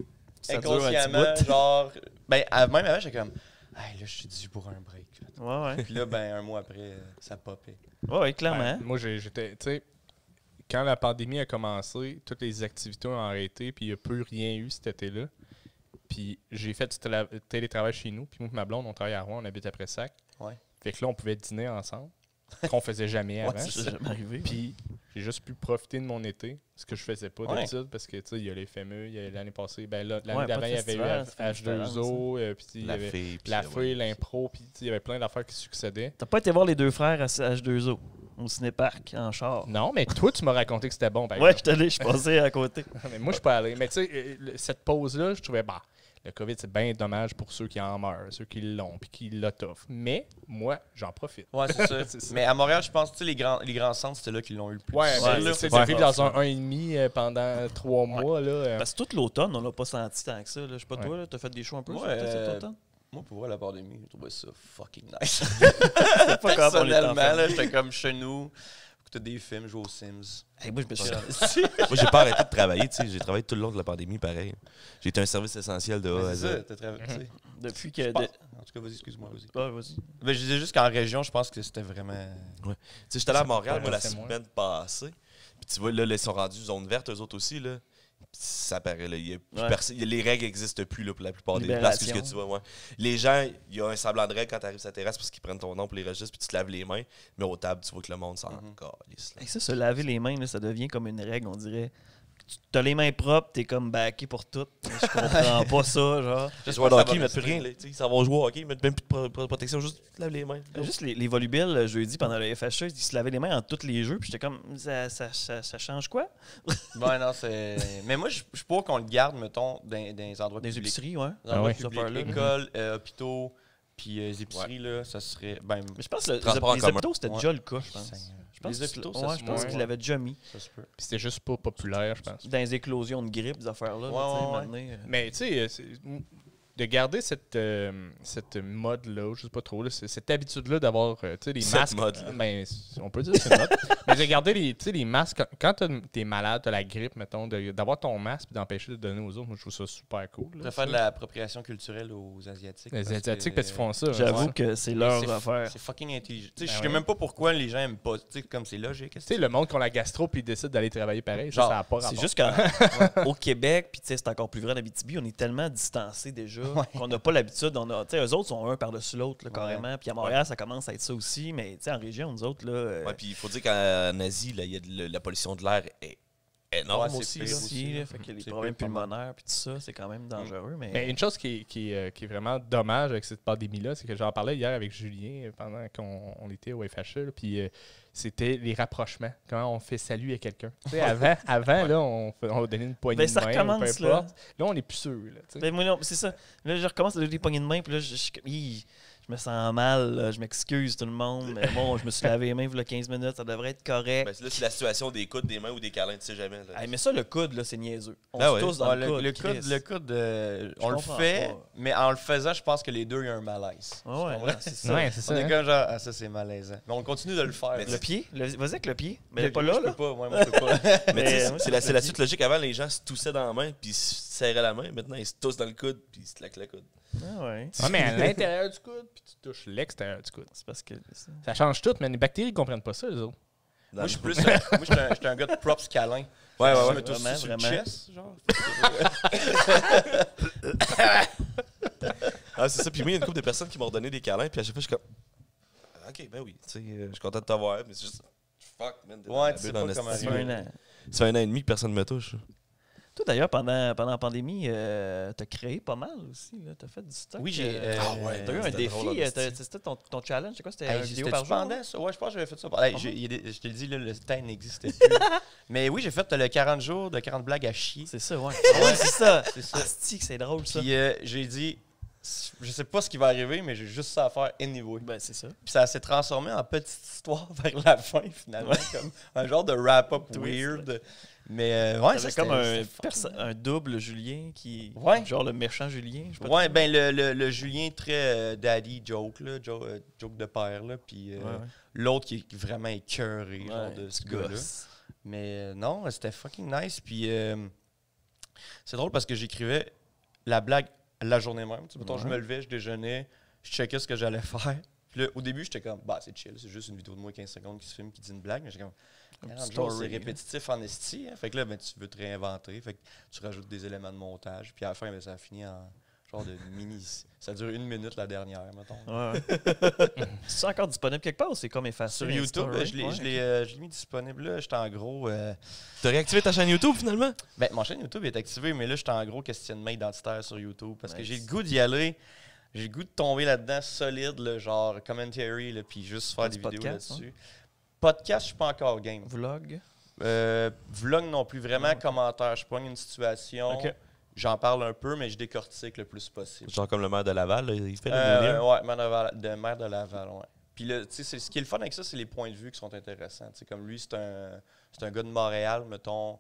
Speaker 5: inconsciemment, genre... même avant, j'étais comme... Hey, là, je suis dû pour un break.
Speaker 1: Ouais.
Speaker 5: Puis là, un mois après, ça popait.
Speaker 1: Ouais, clairement.
Speaker 3: Moi, j'étais... Tu sais, quand la pandémie a commencé, toutes les activités ont arrêté, puis il n'y a plus rien eu cet été-là. Puis j'ai fait du télétravail chez nous, puis moi et ma blonde, on travaille à Rouen, on habite à Pressac.
Speaker 5: Ouais.
Speaker 3: Fait que là, on pouvait dîner ensemble, qu'on faisait jamais avant.
Speaker 1: C'est jamais arrivé.
Speaker 3: Puis j'ai juste pu profiter de mon été, ce que je faisais pas
Speaker 5: Ouais.
Speaker 3: d'habitude, parce que tu sais, il y a les FME, il y a l'année passée, l'année
Speaker 1: Ouais,
Speaker 3: d'avant,
Speaker 1: pas
Speaker 3: il y
Speaker 1: de
Speaker 3: avait eu
Speaker 1: festival,
Speaker 3: H2O, puis il y avait la feuille, l'impro, puis il y avait plein d'affaires qui succédaient.
Speaker 1: T'as pas été voir les deux frères à H2O au cinéparc en char?
Speaker 3: Non, mais toi, tu m'as raconté que c'était bon. Par
Speaker 1: Ouais,
Speaker 3: exemple.
Speaker 1: je suis passé à côté.
Speaker 3: Mais moi, je suis pas allé. Mais tu sais, cette pause-là, je trouvais, le COVID, c'est bien dommage pour ceux qui en meurent, ceux qui l'ont, puis qui l'offrent. Mais moi, j'en profite.
Speaker 5: Ouais, c'est ça.
Speaker 3: C'est ça.
Speaker 5: Mais à Montréal, je pense que les grands centres, c'était là qu'ils l'ont eu le plus.
Speaker 3: Ouais,
Speaker 1: Ouais,
Speaker 3: mais
Speaker 1: c'est
Speaker 3: de vivre dans un 1,5 pendant 3 mois, là.
Speaker 1: Parce que tout l'automne, on l'a pas senti tant que ça. Là. Je sais pas toi, là, t'as fait des shows un peu
Speaker 5: Ouais,
Speaker 1: sur toi, cet automne?
Speaker 5: Moi, pour voir la pandémie, je trouvais ça fucking nice.
Speaker 1: Pas comme on
Speaker 5: Personnellement,
Speaker 1: l'est
Speaker 5: là, j'étais comme chez nous, écouter des films, jouer aux Sims.
Speaker 1: Hey, moi, je me suis
Speaker 2: Moi, j'ai pas arrêté de travailler, tu sais. J'ai travaillé tout le long de la pandémie, pareil. J'ai été un service essentiel de A à
Speaker 5: C'est ça,
Speaker 2: Z.
Speaker 5: t'as travaillé.
Speaker 1: Depuis que.
Speaker 5: En tout cas, vas-y, excuse-moi, vas-y.
Speaker 1: Ouais, vas-y.
Speaker 5: Mais je disais juste qu'en région, je pense que c'était vraiment.
Speaker 2: Tu sais, j'étais allé à Montréal,
Speaker 3: Ouais,
Speaker 2: moi, la
Speaker 3: c'est moins.
Speaker 2: semaine passée. Puis tu vois, là, ils sont rendus zone verte, eux autres aussi, là. Puis ça paraît, là. Il y a plus les règles n'existent plus, là, pour la plupart des places. Que tu vois, ouais. Les gens, il y a un semblant de règle quand tu arrives sur la terrasse parce qu'ils prennent ton nom pour les registres, puis tu te laves les mains. Mais aux tables, tu vois que le monde s'en calisse, là.
Speaker 1: Hey, ça, se laver les mains, là, ça devient comme une règle, on dirait. T'as les mains propres, t'es comme backé pour tout. Je comprends pas ça, genre.
Speaker 2: Les joueurs de hockey, ils mettent plus rien, là. Tu sais, ça va jouer au hockey, ils mettent même plus de protection, juste tu te laves les mains.
Speaker 1: Juste les volubiles, jeudi, pendant le FHE, ils se lavaient les mains en tous les jeux, puis j'étais comme, ça change quoi?
Speaker 5: Ouais, non, c'est. Mais moi, je suis pour qu'on le garde, mettons, dans les endroits
Speaker 1: Des
Speaker 5: publics.
Speaker 1: épiceries, ouais.
Speaker 5: Dans les endroits
Speaker 3: ouais.
Speaker 5: publics,
Speaker 1: Ces affaires-là.
Speaker 5: écoles, hôpitaux, puis les épiceries, là, ça serait. Ben,
Speaker 1: Mais je pense que
Speaker 2: Transport en
Speaker 1: les
Speaker 2: commun.
Speaker 1: hôpitaux, c'était déjà le cas, je pense. Je pense
Speaker 5: Les
Speaker 1: que
Speaker 5: hôpitaux,
Speaker 1: ouais,
Speaker 5: ça
Speaker 1: je pense
Speaker 5: se
Speaker 1: qu'ils
Speaker 5: peut.
Speaker 1: l'avaient déjà mis
Speaker 5: ça se peut.
Speaker 3: Puis c'était juste pas populaire, je pense.
Speaker 1: dans les éclosions de grippe, des affaires-là.
Speaker 5: Ouais,
Speaker 1: là, tu sais,
Speaker 5: ouais,
Speaker 1: un moment donné,
Speaker 3: Mais tu sais, de garder cette mode-là, je sais pas trop, là, cette habitude-là d'avoir les
Speaker 2: Cette
Speaker 3: masques.
Speaker 2: mode-là.
Speaker 3: Ben, on peut dire que c'est une mode. Mais de garder les masques, quand t'es malade, t'as la grippe, mettons, d'avoir ton masque et d'empêcher de donner aux autres, moi je trouve ça super cool.
Speaker 5: Je
Speaker 3: là,
Speaker 5: préfère
Speaker 3: ça.
Speaker 5: de l'appropriation culturelle aux Asiatiques.
Speaker 3: Les
Speaker 5: parce
Speaker 3: Asiatiques,
Speaker 5: que-
Speaker 3: parce qu'ils font ça.
Speaker 1: J'avoue
Speaker 3: ouais.
Speaker 1: que c'est
Speaker 5: Mais
Speaker 1: leur affaire.
Speaker 5: C'est fucking intelligent. Tu sais,
Speaker 3: Ben
Speaker 5: je sais
Speaker 3: ouais.
Speaker 5: même pas pourquoi les gens aiment pas. Tu sais, comme c'est logique.
Speaker 3: Tu sais, le monde qui ont la gastro puis ils décident d'aller travailler pareil,
Speaker 5: Genre,
Speaker 3: ça n'a pas rapport.
Speaker 1: C'est juste qu'au Québec, puis tu sais, c'est encore plus vrai en Abitibi, on est tellement distancés déjà qu'on n'a pas l'habitude. Tu sais, eux autres sont un par-dessus l'autre, là, carrément. Puis à Montréal, ça commence à être ça aussi. Mais tu sais, en région, nous autres, là.
Speaker 2: Ouais, puis il faut dire qu'en Asie, là, il y a la pollution de l'air est énorme
Speaker 5: Ouais,
Speaker 2: aussi.
Speaker 5: c'est
Speaker 2: là.
Speaker 5: pire
Speaker 1: Aussi, là, fait que les
Speaker 5: C'est
Speaker 1: problèmes
Speaker 5: pire, pas mal.
Speaker 1: pulmonaires puis tout ça, c'est quand même dangereux.
Speaker 3: Mais
Speaker 1: Mais
Speaker 3: une chose qui est vraiment dommage avec cette pandémie-là, c'est que j'en parlais hier avec Julien pendant qu'on était au FHE, là, puis c'était les rapprochements. Quand on fait salut à quelqu'un. Tu sais, avant là, on donnait une poignée
Speaker 1: Ben,
Speaker 3: de
Speaker 1: ça
Speaker 3: main,
Speaker 1: recommence,
Speaker 3: peu importe. Là, on n'est plus sûr. Là, tu sais.
Speaker 1: ben, moi, non, c'est ça. Là, je recommence à donner des poignées de main, puis là, je suis comme, je me sens mal, là, je m'excuse tout le monde, mais bon, je me suis lavé les mains il y a 15 minutes, ça devrait être correct.
Speaker 2: Ben, là, c'est la situation des coudes, des mains ou des câlins, tu sais jamais. Là.
Speaker 1: Hey, mais ça, le coude, là, c'est niaiseux. On
Speaker 2: Ah
Speaker 1: se
Speaker 2: ouais.
Speaker 1: tous dans
Speaker 5: Ouais,
Speaker 1: le coude.
Speaker 5: le coude, on le
Speaker 1: comprends
Speaker 5: fait,
Speaker 1: pas.
Speaker 5: mais en le faisant, je pense que les deux, il y a un malaise.
Speaker 1: Ah ouais, ouais, c'est ça.
Speaker 3: Ouais, c'est ça.
Speaker 5: On est
Speaker 3: hein.
Speaker 5: comme genre, ah, ça c'est malaisant. Mais on continue de le faire.
Speaker 2: Mais
Speaker 5: là.
Speaker 1: Le pied? Vas-y avec le pied. Mais
Speaker 5: Le-
Speaker 1: pas
Speaker 5: moi,
Speaker 1: là,
Speaker 5: je
Speaker 1: là.
Speaker 5: peux pas. Moi, je peux pas.
Speaker 2: Mais tu sais,
Speaker 1: moi,
Speaker 2: c'est la suite logique. Avant, les gens se toussaient dans la main, puis ils se serraient la main. Maintenant, ils se toussent dans le coude, puis ils se claquent le coude.
Speaker 1: Ah ouais.
Speaker 3: Ouais, mais à l'intérieur du coude, puis tu touches l'extérieur du coude.
Speaker 1: C'est parce que...
Speaker 3: Ça change tout, mais les bactéries ne comprennent pas ça, les autres.
Speaker 5: Moi, je suis plus. Moi, j'étais un gars de props câlin.
Speaker 2: Ouais,
Speaker 5: Je
Speaker 2: ouais.
Speaker 5: me touche
Speaker 1: Vraiment,
Speaker 5: sur le
Speaker 1: vraiment.
Speaker 5: chest, genre.
Speaker 2: Ah, c'est ça. Puis moi, il y a une couple de personnes qui m'ont donné des câlins, puis à chaque fois, je suis comme. Ah, ok, ben oui. Tu sais, je suis content de t'avoir, mais c'est juste. Fuck, man. t'es dans
Speaker 5: Ouais,
Speaker 2: la
Speaker 5: tu sais
Speaker 2: bulle
Speaker 5: pas
Speaker 2: en
Speaker 5: comment
Speaker 2: esti.
Speaker 1: Ça fait
Speaker 5: arriver.
Speaker 1: un an.
Speaker 2: Ça fait 1 an et demi que personne ne me touche.
Speaker 1: Toi, d'ailleurs, pendant la pandémie, t'as créé pas mal aussi. T'as fait du stock.
Speaker 5: Oui, j'ai.
Speaker 2: Ah ouais,
Speaker 1: T'as eu un
Speaker 2: c'était
Speaker 1: défi.
Speaker 2: drôle, en esti.
Speaker 1: C'était ton challenge. C'est quoi? C'était
Speaker 5: Hey,
Speaker 1: une vidéo
Speaker 5: c'était
Speaker 1: par jour?
Speaker 5: pendant ça? Ouais, je pense que j'avais fait ça. Hey, je te le dis, là, le temps n'existait plus. Mais oui, j'ai fait le 40 jours de 40 blagues à chier.
Speaker 1: C'est ça, ouais. Ouais, c'est ça.
Speaker 5: C'est ça.
Speaker 1: Asti, que c'est drôle, ça.
Speaker 5: Puis j'ai dit, je sais pas ce qui va arriver, mais j'ai juste ça à faire anyway.
Speaker 1: Ben, c'est ça.
Speaker 5: Puis ça s'est transformé en petite histoire vers la fin, finalement, comme un genre de wrap-up
Speaker 1: Twist,
Speaker 5: weird. Mais ouais,
Speaker 1: T'avais
Speaker 5: ça
Speaker 1: comme
Speaker 5: c'était
Speaker 1: un double Julien qui.
Speaker 5: Ouais.
Speaker 1: Genre le méchant Julien. Je sais pas
Speaker 5: Ouais,
Speaker 1: trop.
Speaker 5: ben le Julien très daddy joke, là, joke de père, là, puis
Speaker 1: Ouais.
Speaker 5: l'autre qui est vraiment écœuré, genre
Speaker 1: Ouais,
Speaker 5: de ce
Speaker 1: petit
Speaker 5: gars-là.
Speaker 1: gosse.
Speaker 5: Mais non, c'était fucking nice, puis c'est drôle parce que j'écrivais la blague la journée même. Tu sais, mettons, je
Speaker 1: Ouais.
Speaker 5: me levais, je déjeunais, je checkais ce que j'allais faire. Puis là, au début, j'étais comme, bah, c'est chill, c'est juste une vidéo de moi 15 secondes qui se filme, qui dit une blague. Mais j'étais comme, 40 jours, c'est
Speaker 1: story,
Speaker 5: répétitif en esti. Hein. Fait que là, ben, tu veux te réinventer. Fait que tu rajoutes des éléments de montage. Puis à la fin, ben, ça a fini en genre de mini. Ça dure 1 minute la dernière, mettons.
Speaker 1: Ouais. C'est encore disponible quelque part ou c'est comme effacé?
Speaker 5: Sur YouTube, je l'ai mis disponible là. J'étais en gros.
Speaker 2: T'as réactivé ta chaîne YouTube finalement?
Speaker 5: Ben, mon chaîne YouTube est activée, mais là, j'étais en gros questionnement identitaire sur YouTube parce que
Speaker 1: Nice.
Speaker 5: j'ai le goût d'y aller. J'ai le goût de tomber là-dedans solide, là, genre commentary, là, puis juste faire
Speaker 1: Du
Speaker 5: des vidéos
Speaker 1: podcast,
Speaker 5: là-dessus. Podcast, je suis pas encore game.
Speaker 1: Vlog.
Speaker 5: Vlog non plus, vraiment
Speaker 1: Ouais.
Speaker 5: commentaire. Je prends une situation,
Speaker 1: Ok.
Speaker 5: j'en parle un peu, mais je décortique le plus possible.
Speaker 2: Genre comme le maire de Laval, là, il fait le délire.
Speaker 5: Ouais, maire de Laval, ouais. Puis là, tu sais, ce qui est le fun avec ça, c'est les points de vue qui sont intéressants. Tu sais, comme lui, c'est un gars de Montréal, mettons.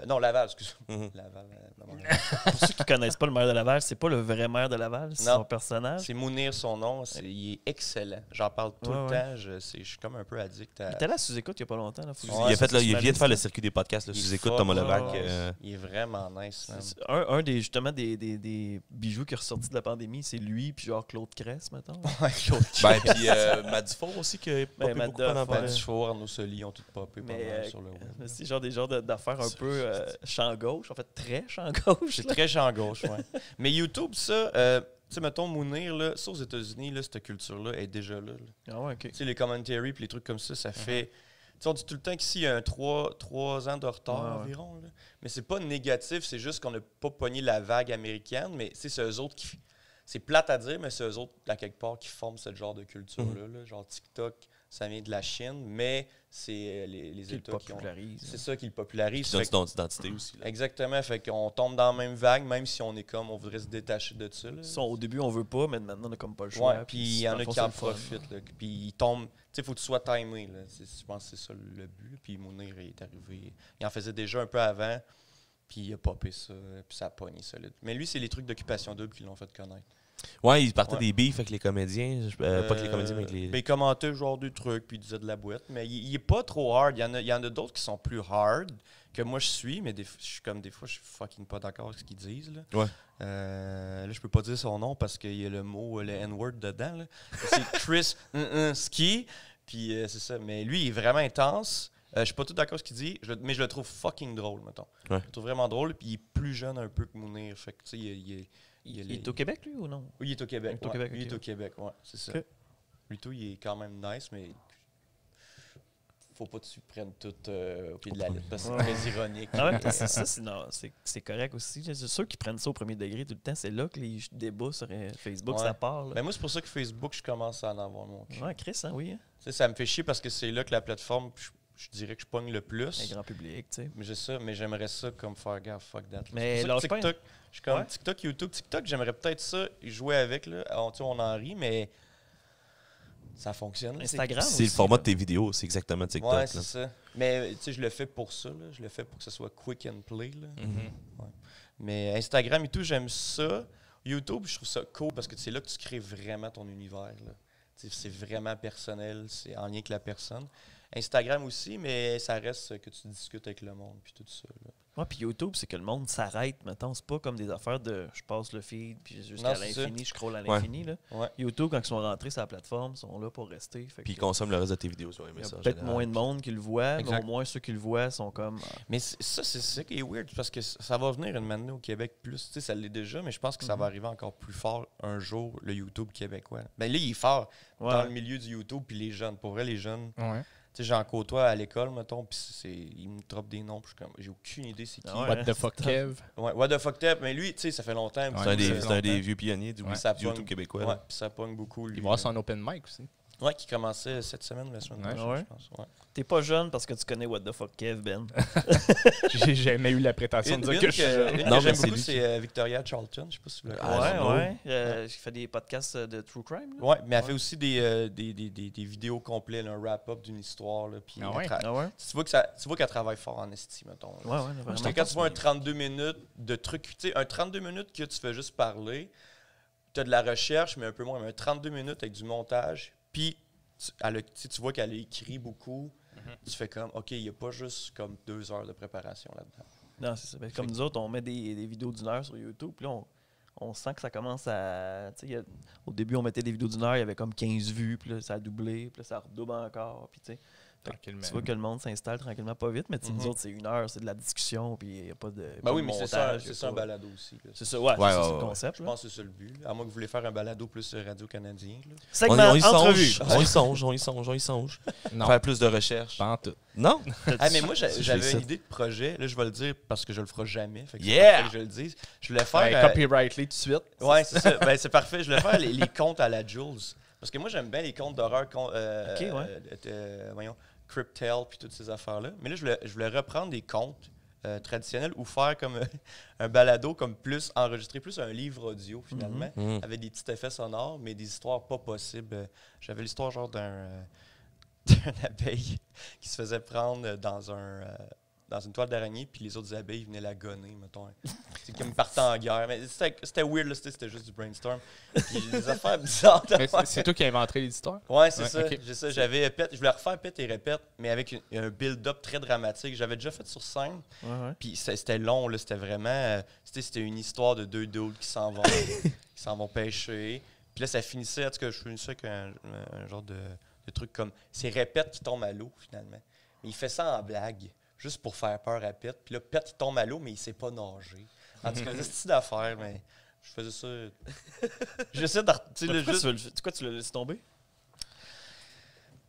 Speaker 5: Non, Laval, excuse-moi.
Speaker 2: Mhm.
Speaker 5: Laval, de Montréal.
Speaker 1: Pour ceux qui connaissent pas le maire de Laval, c'est pas le vrai maire de Laval, c'est
Speaker 5: Non.
Speaker 1: son personnage.
Speaker 5: C'est Mounir son nom, il est excellent. J'en parle tout
Speaker 1: Ouais,
Speaker 5: le
Speaker 1: ouais.
Speaker 5: temps, je suis comme un peu addict à...
Speaker 1: Il était là sous écoute il y a pas longtemps. Là. Faut que je
Speaker 5: Ouais,
Speaker 1: dise
Speaker 2: il, a fait, là, il
Speaker 1: ça,
Speaker 2: vient de faire le
Speaker 1: ça.
Speaker 2: circuit des podcasts, là,
Speaker 5: Il est
Speaker 2: sous-écoute,
Speaker 5: fort,
Speaker 2: Thomas
Speaker 5: ouais,
Speaker 2: Levac.
Speaker 5: ouais. Il est vraiment nice, man.
Speaker 1: C'est un des, justement, des bijoux qui est ressorti de la pandémie, c'est lui puis genre Claude Cress, mettons.
Speaker 5: Ouais, Claude
Speaker 2: Ben, puis Matt Dufour aussi, qui a popé
Speaker 1: Matt
Speaker 2: beaucoup pendant
Speaker 1: Duff,
Speaker 2: la
Speaker 1: ouais.
Speaker 5: Patty Four, Arnaud Soli ont tout popé pas
Speaker 1: Mais
Speaker 5: mal sur le web.
Speaker 1: c'est genre des genres d'affaires un peu champ gauche, en fait très champ gauche.
Speaker 5: C'est
Speaker 1: là.
Speaker 5: très champ gauche, ouais. Mais YouTube, ça, tu sais, mettons, Mounir, là, ça aux États-Unis, là, cette culture-là est déjà là.
Speaker 1: Ah ouais, ok.
Speaker 5: Tu sais, les commentaries puis les trucs comme ça fait... Tu sais, on dit tout le temps qu'ici, il y a un 3 ans de retard
Speaker 1: Ouais, ouais.
Speaker 5: environ. Là. Mais c'est pas négatif, c'est juste qu'on n'a pas pogné la vague américaine. Mais tu sais, c'est eux autres qui... C'est plate à dire, mais c'est eux autres, à quelque part, qui forment ce genre de culture-là. Là. Genre TikTok, ça vient de la Chine, mais c'est les
Speaker 1: Qui le
Speaker 5: États qui ont...
Speaker 1: popularise.
Speaker 5: C'est ça qui le popularise.
Speaker 2: Qui donne
Speaker 5: Fait que-
Speaker 2: son identité aussi. Là.
Speaker 5: Exactement, fait qu'on tombe dans la même vague, même si on est comme, on voudrait se détacher de ça. Là.
Speaker 1: Ça, au début, on veut pas, mais maintenant, on a comme pas le choix.
Speaker 5: Ouais, puis il y en
Speaker 1: dans
Speaker 5: a
Speaker 1: le fond,
Speaker 5: qui en
Speaker 1: c'est le fun.
Speaker 5: profitent. Là. Puis ils tombent. Tu sais, il faut que tu sois timé. Là. Je pense que c'est ça le but. Là. Puis Mounir est arrivé. Il en faisait déjà un peu avant. Puis il a popé ça. Puis ça a pogné solide. Mais lui, c'est les trucs d'occupation double qui l'ont fait connaître.
Speaker 2: Ouais, il partait
Speaker 5: Ouais.
Speaker 2: des beefs avec les comédiens. Pas que les comédiens, mais avec les.
Speaker 5: Ben, il commentait genre des trucs. Puis il disait de la boîte. Mais il est pas trop hard. Il y en a d'autres qui sont plus hard que moi je suis. Mais je suis comme des fois, je suis fucking pas d'accord avec ce qu'ils disent. Là.
Speaker 2: Ouais.
Speaker 5: Là, je peux pas dire son nom parce qu'il y a le mot, le N-word dedans. Là. C'est Chris Ski. Puis c'est ça. Mais lui, il est vraiment intense. Je suis pas tout d'accord avec ce qu'il dit, mais je le trouve fucking drôle, mettons.
Speaker 2: Ouais.
Speaker 5: Je le trouve vraiment drôle. Puis il est plus jeune un peu que Mounir. Fait que, tu sais,
Speaker 1: Il est au Québec, lui, ou non?
Speaker 5: Oui, il est au Québec.
Speaker 1: Il est au
Speaker 5: ouais.
Speaker 1: Québec,
Speaker 5: Lui, il
Speaker 1: ok.
Speaker 5: est au Québec, ouais, c'est ça.
Speaker 1: Ok.
Speaker 5: Lui, tout, il est quand même nice, mais faut pas que tu prennes tout au pied de la lettre parce que c'est très ironique.
Speaker 1: Ah ouais, c'est correct aussi. C'est ceux qui prennent ça au premier degré tout le temps, c'est là que les débats sur Facebook, ça part.
Speaker 5: Ben moi, c'est pour ça que Facebook, je commence à en avoir mon cul.
Speaker 1: Ouais, Chris, hein, oui.
Speaker 5: Hein. Ça me fait chier parce que c'est là que la plateforme, je dirais que je pogne le plus.
Speaker 1: Le grand public, tu sais.
Speaker 5: Mais j'aimerais ça comme faire gaffe, fuck that.
Speaker 1: Mais
Speaker 5: TikTok, je suis comme TikTok, YouTube. TikTok, j'aimerais peut-être ça, jouer avec. Là. On en rit, mais ça fonctionne.
Speaker 1: Instagram
Speaker 2: c'est le format de tes vidéos, c'est exactement TikTok.
Speaker 5: Ouais, c'est ça. Mais je le fais pour ça. Là. Je le fais pour que ce soit quick and play. Là. Ouais. Mais Instagram et tout, j'aime ça. YouTube, je trouve ça cool parce que c'est là que tu crées vraiment ton univers. Là. C'est vraiment personnel, c'est en lien avec la personne. Instagram aussi, mais ça reste que tu discutes avec le monde puis tout ça.
Speaker 1: Ouais, puis YouTube, c'est que le monde s'arrête, mettons. C'est pas comme des affaires de je passe le feed, puis jusqu'à l'infini, je scroll à l'infini. Là.
Speaker 5: Ouais.
Speaker 1: YouTube, quand ils sont rentrés sur la plateforme, ils sont là pour rester.
Speaker 2: Puis ils consomment le reste de tes vidéos sur les
Speaker 1: messages.
Speaker 2: messages.
Speaker 1: Il y a peut-être moins de monde qui le voit,
Speaker 5: exact.
Speaker 1: mais au moins ceux qui le voient sont comme...
Speaker 5: Mais ça, c'est ça qui est weird, parce que ça va venir une manière au Québec plus. Tu sais, ça l'est déjà, mais je pense que ça va arriver encore plus fort un jour, le YouTube québécois. Ben là, il est fort dans le milieu du YouTube, puis les jeunes. Pour vrai, les jeunes...
Speaker 3: Ouais.
Speaker 5: Tu sais, j'en côtoie à l'école, mettons, puis ils me dropent des noms, puis j'ai aucune idée c'est qui.
Speaker 3: What the fuck, Kev?
Speaker 5: Ouais, What the fuck, Kev. Mais lui, tu sais, ça fait longtemps.
Speaker 2: C'est un des vieux pionniers du YouTube québécois.
Speaker 5: Ouais, puis ça pogne beaucoup. Lui,
Speaker 3: il va avoir son open mic aussi.
Speaker 5: Ouais, qui commençait cette semaine ou la semaine dernière, je pense. Ouais.
Speaker 1: T'es pas jeune parce que tu connais What the fuck, Kev, Ben.
Speaker 3: J'ai jamais eu la prétention de dire que je suis jeune.
Speaker 5: Une que j'aime beaucoup, c'est Victoria Charlton. Je sais pas si vous la
Speaker 1: connaissez. Ouais. J'ai fait des podcasts de True Crime.
Speaker 5: Là. Ouais, mais elle fait aussi des vidéos complètes, un wrap-up d'une histoire. Là, puis tu vois qu'elle travaille fort en estime, mettons.
Speaker 1: Ouais,
Speaker 5: parce que quand tu vois un 32 minutes de trucs, tu sais, un 32 minutes que tu fais juste parler, tu as de la recherche, mais un peu moins, mais un 32 minutes avec du montage, puis tu vois qu'elle a écrit beaucoup. Tu fais comme, OK, il n'y a pas juste comme 2 heures de préparation là-dedans.
Speaker 1: Non, c'est ça. Comme nous autres, on met des vidéos d'1 heure sur YouTube, puis là, on sent que ça commence à... Au début, on mettait des vidéos d'1 heure, il y avait comme 15 vues, puis là, ça a doublé, puis là, ça redouble encore, puis tu sais... Tu vois que le monde s'installe tranquillement, pas vite, mais nous autres, c'est 1 heure, c'est de la discussion, puis il n'y a pas de
Speaker 5: oui, mais
Speaker 1: montage.
Speaker 5: C'est ça un balado aussi.
Speaker 1: C'est ça, c'est le concept.
Speaker 5: Je pense que c'est ça le but. À moins que vous voulez faire un balado plus Radio-Canadien.
Speaker 1: Segment entrevue.
Speaker 2: On y songe. Faire plus de recherches.
Speaker 3: Pas en tout.
Speaker 2: Non?
Speaker 5: Mais moi, j'avais une idée de projet. Là, je vais le dire parce que je le ferai jamais. Fait que que je le dise. Je voulais faire...
Speaker 3: Copyright-les tout de suite.
Speaker 5: Ouais, c'est ça. Ben, c'est parfait. Je voulais faire les contes à la Jules. Parce que moi, j'aime bien les contes d'horreur. Voyons. Cryptel puis toutes ces affaires-là. Mais là, je voulais reprendre des contes traditionnels ou faire comme un balado, comme plus enregistrer plus un livre audio, finalement, avec des petits effets sonores, mais des histoires pas possibles. J'avais l'histoire genre d'une abeille qui se faisait prendre dans une toile d'araignée, puis les autres abeilles venaient la gonner, mettons. C'est comme partant en guerre. Mais c'était weird, là, c'était juste du brainstorm. Puis des affaires bizarres.
Speaker 3: C'est toi qui as inventé l'histoire?
Speaker 5: Ouais, c'est ça. Okay. J'avais je voulais refaire Pète et répète, mais avec un build-up très dramatique. J'avais déjà fait sur scène. Puis c'était long, là. C'était vraiment... C'était une histoire de 2 dudes qui s'en vont pêcher. Puis là, ça finissait... En tout cas, je finissais avec un genre de truc comme... C'est répète qui tombe à l'eau, finalement. Mais il fait ça en blague. Juste pour faire peur à Pet. Puis là, Pet, il tombe à l'eau, mais il sait pas nager. En tout cas, c'est style d'affaire, mais je faisais ça. J'essaie de...
Speaker 1: Pourquoi tu l'as laissé tomber?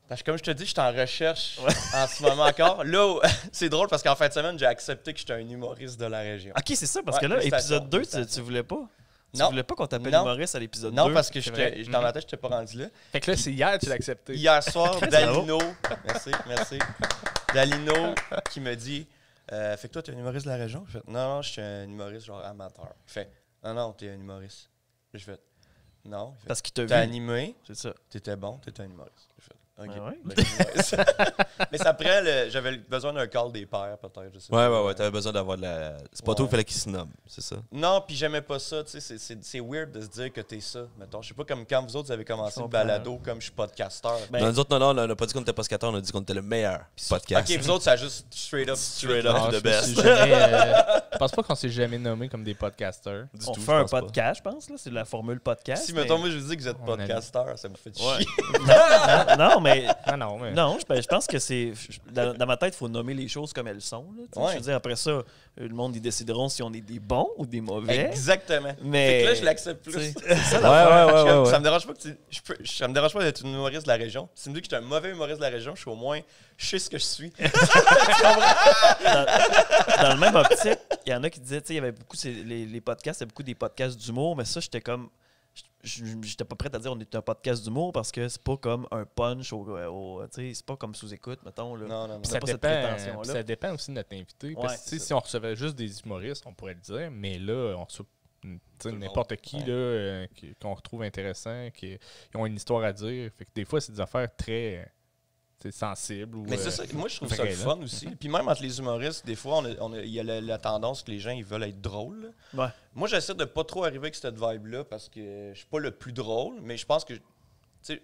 Speaker 5: Parce que comme je te dis, je suis en recherche en ce moment encore. Là, c'est drôle parce qu'en fin de semaine, j'ai accepté que j'étais un humoriste de la région.
Speaker 1: OK, c'est ça, parce que là, épisode 2, tu voulais pas? Tu voulais pas qu'on t'appelle humoriste à l'épisode 2?
Speaker 5: Non, parce que dans ma tête, je n'étais pas rendu là.
Speaker 3: Fait que là, c'est hier que tu l'as accepté.
Speaker 5: Hier soir, Dalino, merci. Dalino qui me dit fait que toi, tu es un humoriste de la région? Je fais non, je suis un humoriste genre amateur. Il fait non, tu es un humoriste. Je fais non.
Speaker 1: Parce qu'il t'a vu.
Speaker 5: T'as animé,
Speaker 1: c'est ça.
Speaker 5: T'étais bon, t'étais un humoriste. Je fais OK.
Speaker 1: Ouais.
Speaker 5: Mais ça prend j'avais besoin d'un call des pairs, peut-être. Je sais
Speaker 2: ouais, t'avais besoin d'avoir de la. C'est pas toi qu'il fallait qu'il se nomme, c'est ça?
Speaker 5: Non, puis j'aimais pas ça, tu sais, c'est weird de se dire que t'es ça. Mettons, je sais pas comme quand vous autres vous avez commencé le balado comme je suis podcasteur.
Speaker 2: Non, nous autres, non, on n'a pas dit qu'on était podcasteur, on a dit qu'on était le meilleur podcast.
Speaker 5: OK, vous autres, ça a juste straight up
Speaker 2: the best.
Speaker 3: Je pense pas qu'on s'est jamais nommé comme des podcasters.
Speaker 1: On fait un podcast, je pense, là, c'est la formule podcast.
Speaker 5: Si, mettons, moi je vous dis que vous êtes podcasteur, ça me fait chier.
Speaker 1: Non, mais...
Speaker 3: mais...
Speaker 1: Non, je pense que c'est... Dans ma tête, il faut nommer les choses comme elles sont. Là, je veux dire, après ça, le monde, ils décideront si on est des bons ou des mauvais.
Speaker 5: Exactement.
Speaker 1: Mais...
Speaker 5: Fait que là, je l'accepte plus.
Speaker 1: C'est ça, ouais.
Speaker 5: Ça me dérange pas ça me dérange pas d'être un humoriste de la région. Si tu me dis que je suis un mauvais humoriste de la région, je suis au moins... Je sais ce que je suis.
Speaker 1: Dans le même optique, il y en a qui disaient, tu sais, il y avait beaucoup, les podcasts, il y a beaucoup des podcasts d'humour, mais ça, j'étais comme... J'étais pas prêt à dire on est un podcast d'humour parce que c'est pas comme un punch c'est pas comme sous-écoute, mettons. Là.
Speaker 5: Non.
Speaker 3: Ça,
Speaker 1: pas
Speaker 3: dépend,
Speaker 1: cette
Speaker 3: ça dépend aussi de notre invité. Parce que si on recevait juste des humoristes, on pourrait le dire, mais là, on reçoit n'importe qui là, qu'on retrouve intéressant, qui ont une histoire à dire. Fait que des fois, c'est des affaires très sensibles.
Speaker 5: Mais c'est ça, moi je trouve ça le fun aussi. Puis même entre les humoristes, des fois, il y a la tendance que les gens ils veulent être drôles.
Speaker 1: Ouais.
Speaker 5: Moi, j'essaie de pas trop arriver avec cette vibe-là parce que je suis pas le plus drôle, mais je pense que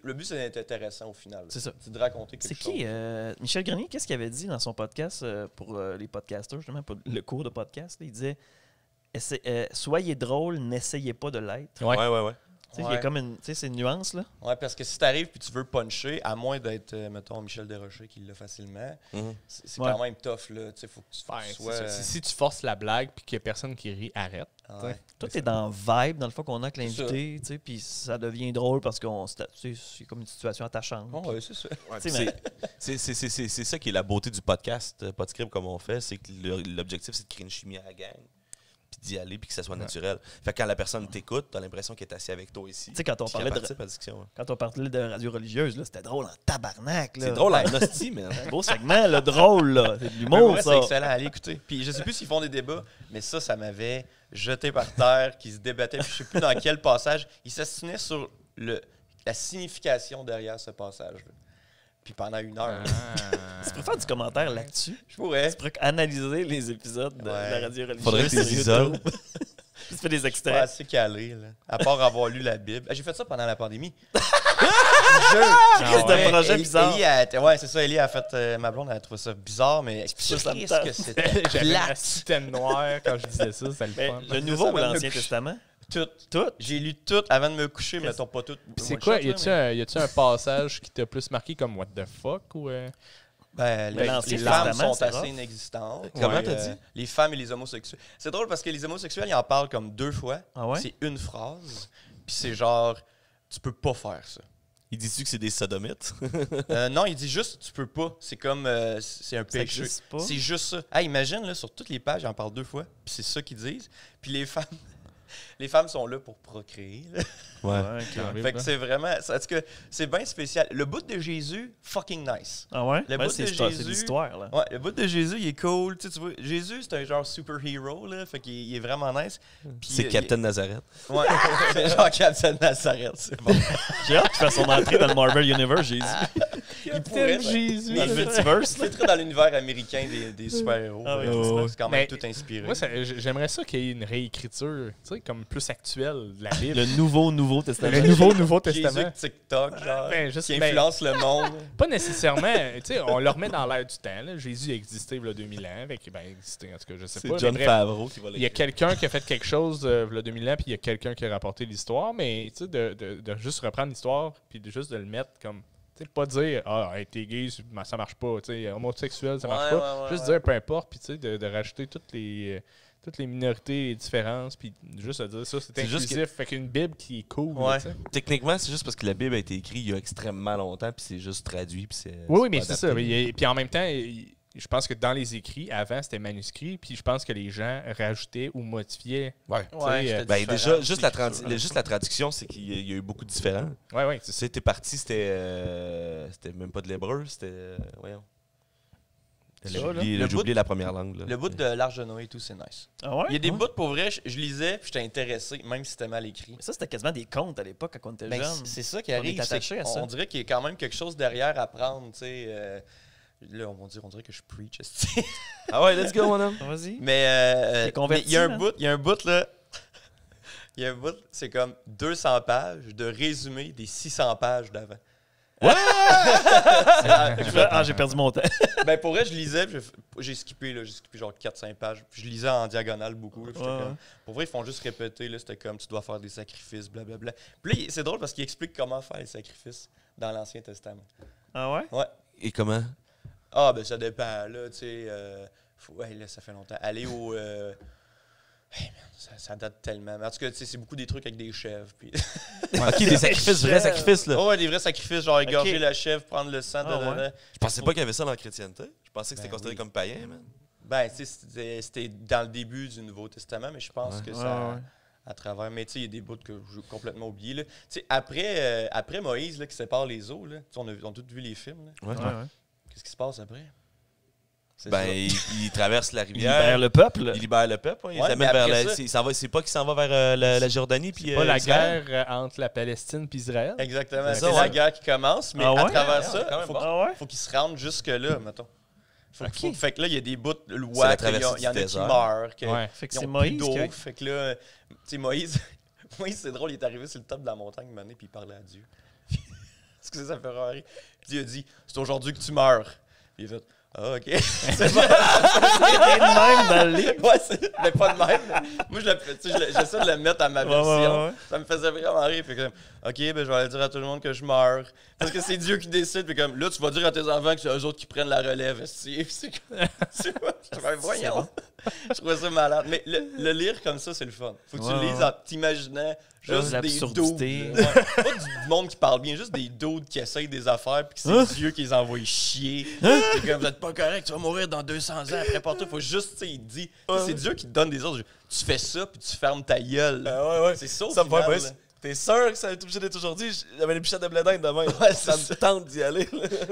Speaker 5: le but, c'est d'être intéressant au final.
Speaker 1: C'est ça.
Speaker 5: C'est de raconter quelque chose.
Speaker 1: C'est qui? Michel Grenier, qu'est-ce qu'il avait dit dans son podcast pour les podcasters, justement, pour le cours de podcast? Là, il disait soyez drôle, n'essayez pas de l'être.
Speaker 2: Ouais.
Speaker 1: Il y a comme c'est une nuance, là.
Speaker 5: Ouais, parce que si t'arrives puis tu veux puncher, à moins d'être, mettons, Michel Desrochers qui l'a facilement, c'est quand même tough, là. Faut que tu sois...
Speaker 3: Si tu forces la blague puis qu'il n'y a personne qui rit, arrête.
Speaker 1: Tout est dans vibe, dans le fond qu'on a avec l'invité, puis ça devient drôle parce que c'est comme une situation attachante.
Speaker 5: Ouais, c'est ça.
Speaker 2: C'est ça qui est la beauté du podcast, Podscript, comme on fait, c'est que l'objectif, c'est de créer une chimie à la gang. Puis d'y aller, puis que ça soit naturel. Fait que quand la personne t'écoute, t'as l'impression qu'elle est assise avec toi ici.
Speaker 1: Tu sais, quand on parlait de radio religieuse, c'était drôle en tabarnak. Là.
Speaker 2: C'est drôle en hostie, mais
Speaker 1: un beau segment, là, drôle, là. C'est de l'humour, ça.
Speaker 5: C'est excellent, allez écouter. Puis je sais plus s'ils font des débats, mais ça m'avait jeté par terre, qu'ils se débattaient, puis je sais plus dans quel passage. Ils s'astinaient sur la signification derrière ce passage-là. Puis pendant 1 heure.
Speaker 1: Tu pourrais faire du commentaire là-dessus?
Speaker 5: Je pourrais.
Speaker 1: Tu pourrais analyser les épides de la radio religieuse.
Speaker 2: Faudrait que tu les isoles.
Speaker 1: Tu fais des
Speaker 5: Pas
Speaker 1: extraits.
Speaker 5: assez calé, là. À part avoir lu la Bible. J'ai fait ça pendant la pandémie.
Speaker 1: C'est un projet bizarre.
Speaker 5: Ouais, c'est ça. Ellie a fait... ma blonde, elle a trouvé ça bizarre, mais qu'est-ce que c'était
Speaker 3: J'avais
Speaker 5: plate.
Speaker 3: la citaine noire quand je disais ça, c'est le fun.
Speaker 1: Le Nouveau ou l'Ancien Testament?
Speaker 5: Tout.
Speaker 1: Tout?
Speaker 5: J'ai lu tout avant de me coucher, mettons pas tout.
Speaker 3: C'est quoi? Y a-tu un passage qui t'a plus marqué comme what the fuck ou
Speaker 5: les femmes sont assez inexistantes.
Speaker 2: Comment t'as dit?
Speaker 5: Les femmes et les homosexuels. C'est drôle parce que les homosexuels, ils en parlent comme 2 fois.
Speaker 1: Ah ouais?
Speaker 5: C'est une phrase. Puis c'est genre, tu peux pas faire ça.
Speaker 2: Il dit-tu que c'est des sodomites?
Speaker 5: Non, il dit juste, tu peux pas. C'est comme, c'est un péché. C'est juste ça. Ah, imagine, là, sur toutes les pages, ils en parlent 2 fois. Puis c'est ça qu'ils disent. Puis les femmes sont là pour procréer. Là.
Speaker 2: Ouais.
Speaker 5: Fait que c'est vraiment... C'est bien spécial. Le bout de Jésus, fucking nice.
Speaker 1: Ah ouais?
Speaker 5: Le bout de
Speaker 1: c'est
Speaker 5: Jésus...
Speaker 1: l'histoire, là.
Speaker 5: Ouais, le bout de Jésus, il est cool. Tu vois, Jésus, c'est un genre super-héros, là. Fait qu'il est vraiment nice. Puis,
Speaker 2: c'est Captain Nazareth.
Speaker 5: Ouais, c'est genre Captain Nazareth, c'est bon.
Speaker 1: J'ai hâte qu'il fasse son entrée dans le Marvel Universe, Jésus.
Speaker 5: Il pourrait,
Speaker 3: Jésus.
Speaker 1: Dans le multiverse,
Speaker 5: c'est très dans l'univers américain des super-héros.
Speaker 1: Ah oui,
Speaker 5: c'est quand même tout inspiré.
Speaker 3: Moi, j'aimerais ça qu'il y ait une réécriture, tu sais, comme plus actuelle de la Bible.
Speaker 1: Le Nouveau Testament.
Speaker 3: Le Nouveau Testament.
Speaker 5: Jésus TikTok, genre,
Speaker 3: juste,
Speaker 5: qui influence le monde.
Speaker 3: Pas nécessairement. Tu sais, on le remet dans l'air du temps. Là. Jésus a existé il y a 2000 ans. Existé, en tout cas, je sais pas.
Speaker 2: C'est John Favreau qui va
Speaker 3: il y a quelqu'un qui a fait quelque chose il y a 2000 ans, puis il y a quelqu'un qui a rapporté l'histoire. Mais tu sais, de juste reprendre l'histoire, puis juste de le mettre comme... Tu sais, pas dire « Ah, hey, t'es gay, ça marche pas. » Tu sais, homosexuel, ça marche pas. Juste dire peu importe, puis tu sais, de rajouter toutes les minorités et différences, puis juste de dire ça, c'est inclusif. Fait qu'une Bible qui est cool.
Speaker 5: Ouais.
Speaker 3: Là,
Speaker 2: techniquement, c'est juste parce que la Bible a été écrite il y a extrêmement longtemps, puis c'est juste traduit. Puis
Speaker 3: oui, mais c'est ça. Puis en même temps, je pense que dans les écrits, avant, c'était manuscrit, puis je pense que les gens rajoutaient ou modifiaient.
Speaker 2: Déjà, juste la traduction, c'est qu'il y a eu beaucoup de différents.
Speaker 3: Oui.
Speaker 2: C'était parti, c'était même pas de l'hébreu, c'était... voyons. J'ai oublié la première langue. Là.
Speaker 5: Le bout de l'Arche de Noé et tout, c'est nice.
Speaker 1: Ah ouais?
Speaker 5: Il y a des bouts, pour vrai, je lisais puis j'étais intéressé, même si c'était mal écrit.
Speaker 1: Mais ça, c'était quasiment des contes à l'époque quand on était jeune.
Speaker 5: C'est ça qui arrive. On dirait qu'il y a quand même quelque chose derrière à prendre, tu sais. Là, on dirait que je preach.
Speaker 2: Ah ouais, let's go, mon homme.
Speaker 1: Vas-y.
Speaker 5: Mais il y a un bout, là. Il y a un bout, c'est comme 200 pages de résumé des 600 pages d'avant.
Speaker 1: J'ai perdu mon temps.
Speaker 5: Ben pour vrai, je lisais, j'ai skippé genre 4-5 pages. Puis je lisais en diagonale beaucoup. Là, comme, pour vrai, ils font juste répéter. Là, c'était comme tu dois faire des sacrifices, blablabla. Puis là, c'est drôle parce qu'ils expliquent comment faire les sacrifices dans l'Ancien Testament.
Speaker 1: Ah ouais?
Speaker 5: Ouais.
Speaker 2: Et comment?
Speaker 5: Ah, ben ça dépend, là, tu sais. Ouais, là, ça fait longtemps. Aller au... Hey, man, ça date tellement. Mais en tout cas, tu sais, c'est beaucoup des trucs avec des chèvres. Puis...
Speaker 2: Ok, des sacrifices, vrais sacrifices, là.
Speaker 5: Oh, ouais, des vrais sacrifices, genre égorger la chèvre, prendre le sang.
Speaker 1: Ouais.
Speaker 2: Je pensais pas qu'il y avait ça dans la chrétienté. Je pensais que c'était considéré comme païen, man.
Speaker 5: Ben, tu sais, c'était dans le début du Nouveau Testament, mais je pense que ça... À travers. Mais tu sais, il y a des bouts que j'ai complètement oubliés. Tu sais, après Moïse, là, qui sépare les eaux, là, on a tous vu les films. Là.
Speaker 2: Ouais.
Speaker 5: Qu'est-ce qui se passe après?
Speaker 2: Ben, il traverse la
Speaker 1: Il
Speaker 2: rivière.
Speaker 1: libère le peuple.
Speaker 2: Il libère le peuple. Il
Speaker 5: Ouais,
Speaker 2: amène vers
Speaker 5: ça...
Speaker 2: c'est pas qu'il s'en va vers la Jordanie. Puis,
Speaker 3: pas la
Speaker 2: Israël.
Speaker 3: guerre entre la Palestine et Israël.
Speaker 5: Exactement.
Speaker 2: C'est
Speaker 5: C'est
Speaker 2: ça,
Speaker 5: la guerre qui commence, mais à travers ça, il faut qu'il se rende jusque-là, mettons. Fait que là, il y a des bouts, il y en a qui meurent.
Speaker 1: Fait que c'est Moïse.
Speaker 5: Fait que là, tu sais, Moïse, c'est drôle, il est arrivé sur le top de la montagne une année, puis il parlait à Dieu. Excusez, ça me fait rire. Dieu a dit, c'est aujourd'hui que tu meurs. Puis il a fait, ah, ok. C'est bon.
Speaker 1: de même dans le livre.
Speaker 5: Ouais, mais pas de même. Moi, j'essaie de le mettre à ma version. Ça me faisait vraiment rire. Fait que, ok, ben, je vais aller dire à tout le monde que je meurs. Parce que c'est Dieu qui décide. Puis comme, là, tu vas dire à tes enfants que c'est eux autres qui prennent la relève. C'est quoi? Voyons. Je trouvais ça malade. Mais le lire comme ça, c'est le fun. Faut que tu le lises en t'imaginant juste des dudes. Pas du monde qui parle bien, juste des dudes qui essayent des affaires puis que c'est Dieu qui les envoie chier. C'est comme, vous êtes pas correct, tu vas mourir dans 200 ans. Prépare-toi. Faut juste, tu sais, il dit. C'est Dieu qui te donne des ordres. Tu fais ça puis tu fermes ta gueule.
Speaker 2: Ouais.
Speaker 5: C'est ça,
Speaker 2: ça me fait t'es sûr que ça va être obligé d'être aujourd'hui? J'avais les pichettes de blé d'Inde demain. Ça me tente d'y aller.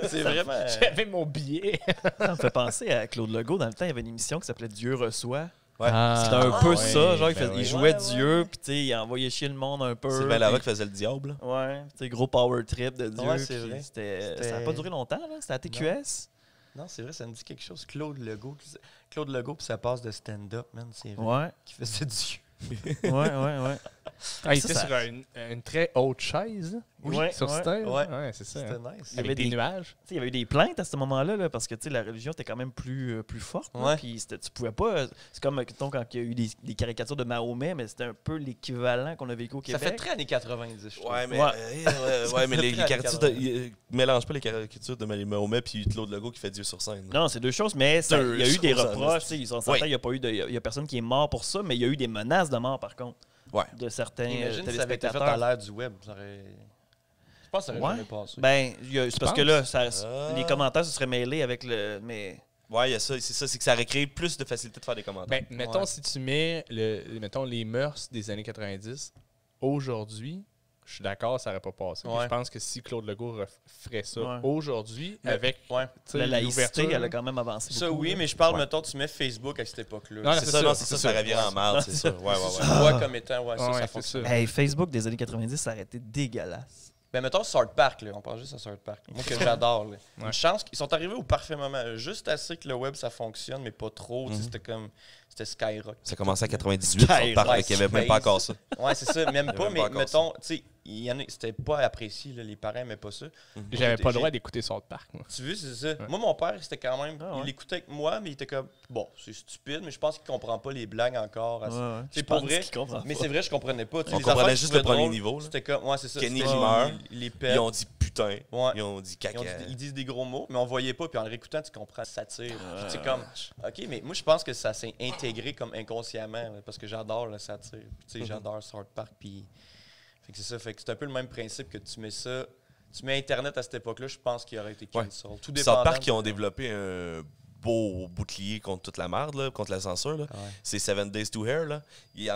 Speaker 5: C'est vraiment...
Speaker 3: J'avais mon billet.
Speaker 1: Ça me fait penser à Claude Legault. Dans le temps, il y avait une émission qui s'appelait Dieu reçoit.
Speaker 2: Ouais.
Speaker 1: C'était un peu ça. Genre,
Speaker 3: ben
Speaker 1: il jouait Dieu, puis il envoyait chier le monde un peu.
Speaker 2: Sylvain Larocque faisait le diable.
Speaker 1: Ouais, gros power trip de Dieu.
Speaker 5: Ouais, c'est vrai.
Speaker 1: Ça n'a pas duré longtemps, là. C'était à TQS.
Speaker 5: Non, c'est vrai, ça me dit quelque chose. Claude Legault, puis ça passe de stand-up, man. C'est vrai.
Speaker 1: Ouais.
Speaker 5: Qui faisait Dieu.
Speaker 1: Ouais.
Speaker 3: Il était sur une très haute chaise.
Speaker 1: Oui,
Speaker 3: sur scène.
Speaker 5: Ouais,
Speaker 3: c'est ça.
Speaker 5: C'était nice.
Speaker 1: Il y avait
Speaker 3: Avec des nuages.
Speaker 1: Il y avait eu des plaintes à ce moment-là, là, parce que la religion était quand même plus forte.
Speaker 5: Ouais.
Speaker 1: Puis tu pouvais pas. C'est comme quand il y a eu des caricatures de Mahomet, mais c'était un peu l'équivalent qu'on a vécu au Québec.
Speaker 5: Ça fait très années 90, je trouve.
Speaker 2: Ouais, mais les caricatures. Mélange pas les caricatures de Mahomet puis Claude Legault qui fait Dieu sur scène.
Speaker 1: Non, c'est deux choses, mais il y a eu des reproches. Il y a personne qui est mort pour ça, mais il y a eu des menaces de mort, par contre.
Speaker 2: Ouais.
Speaker 1: De certains
Speaker 5: Imagine si ça avait été fait à l'ère du web. Je pense que ça aurait jamais passé.
Speaker 1: Ben, c'est parce que là, les commentaires se seraient mêlés avec le... Mais...
Speaker 2: Ouais, c'est ça, c'est que ça aurait créé plus de facilité de faire des commentaires.
Speaker 3: Ben, mettons, si tu mets mettons, les mœurs des années 90, aujourd'hui, je suis d'accord, ça n'aurait pas passé. Je pense que si Claude Legault ferait ça aujourd'hui, avec
Speaker 1: la laïcité, elle a quand même avancé
Speaker 5: ça,
Speaker 1: beaucoup.
Speaker 5: Oui, mais je parle, mettons, tu mets Facebook à cette époque-là.
Speaker 2: Non, c'est ça revient en marde, c'est ça. Ouais.
Speaker 5: Tu vois comme étant, ça fonctionne.
Speaker 1: Hey, Facebook des années 90, ça aurait été dégueulasse.
Speaker 5: Ben, mettons South Park, là. On parle juste à South Park. Moi, que j'adore, là. Une chance qu'ils sont arrivés au parfait moment. Juste assez que le web, ça fonctionne, mais pas trop. C'était Skyrock.
Speaker 2: Ça commençait à 98, South Park, il n'y avait même pas encore ça.
Speaker 5: Ouais, c'est ça. Même pas, mais mettons, tu sais, c'était pas apprécié, là, les parents n'aimaient pas ça.
Speaker 3: J'avais pas le droit d'écouter South Park. Moi.
Speaker 5: Tu vois, c'est ça. Moi, mon père, c'était quand même. Il écoutait avec moi, mais il était comme. Bon, c'est stupide, mais je pense qu'il comprend pas les blagues encore. C'est pas vrai. Mais c'est vrai, je comprenais pas.
Speaker 2: On comprenait juste le premier niveau.
Speaker 5: C'était comme. Ouais, c'est ça.
Speaker 2: Kenny qui meurt.
Speaker 5: Les
Speaker 2: ils ont dit putain. Ils ont dit caca.
Speaker 5: Ils disent des gros mots, mais on voyait pas. Puis en le réécoutant, tu comprends satire. C'est comme. OK, mais moi, je pense que ça s'est intégré comme inconsciemment, parce que j'adore le satire. Tu sais, j'adore South Park. Puis. Fait que c'est ça. Fait que c'est un peu le même principe que tu mets ça. Tu mets Internet à cette époque-là, je pense qu'il aurait été cancel. Tout dépendant.
Speaker 2: South Park, qui ont développé un beau bouclier contre toute la merde, là, contre la censure. Là. C'est 7 Days to Hair. Là. Ils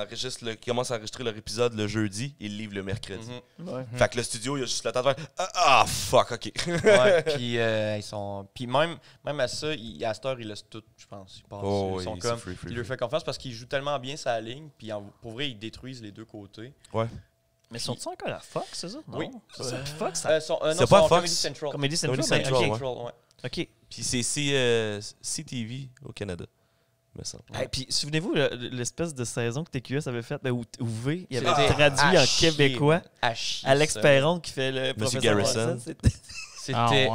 Speaker 2: commencent à enregistrer leur épisode le jeudi, ils le livrent le mercredi. Fait que le studio, il a juste le temps de faire fuck, ok.
Speaker 5: Puis ils sont. Puis même à ça, à cette heure, ils laissent tout, je pense. Ils sont comme. Ils leur font confiance parce qu'ils jouent tellement bien sa ligne, puis pour vrai, ils détruisent les deux côtés.
Speaker 1: Ouais. Mais sont-ils encore à Fox, c'est ça? Non.
Speaker 5: Oui.
Speaker 1: Fox,
Speaker 2: c'est pas Fox.
Speaker 1: Comedy Central.
Speaker 2: Ouais.
Speaker 1: OK.
Speaker 2: Puis c'est CTV au Canada, me semble.
Speaker 1: Hey, puis souvenez-vous, l'espèce de saison que TQS avait faite, où V, il avait traduit en québécois Alex Perron qui fait le
Speaker 2: Monsieur
Speaker 1: professeur
Speaker 2: Garrison.
Speaker 5: C'était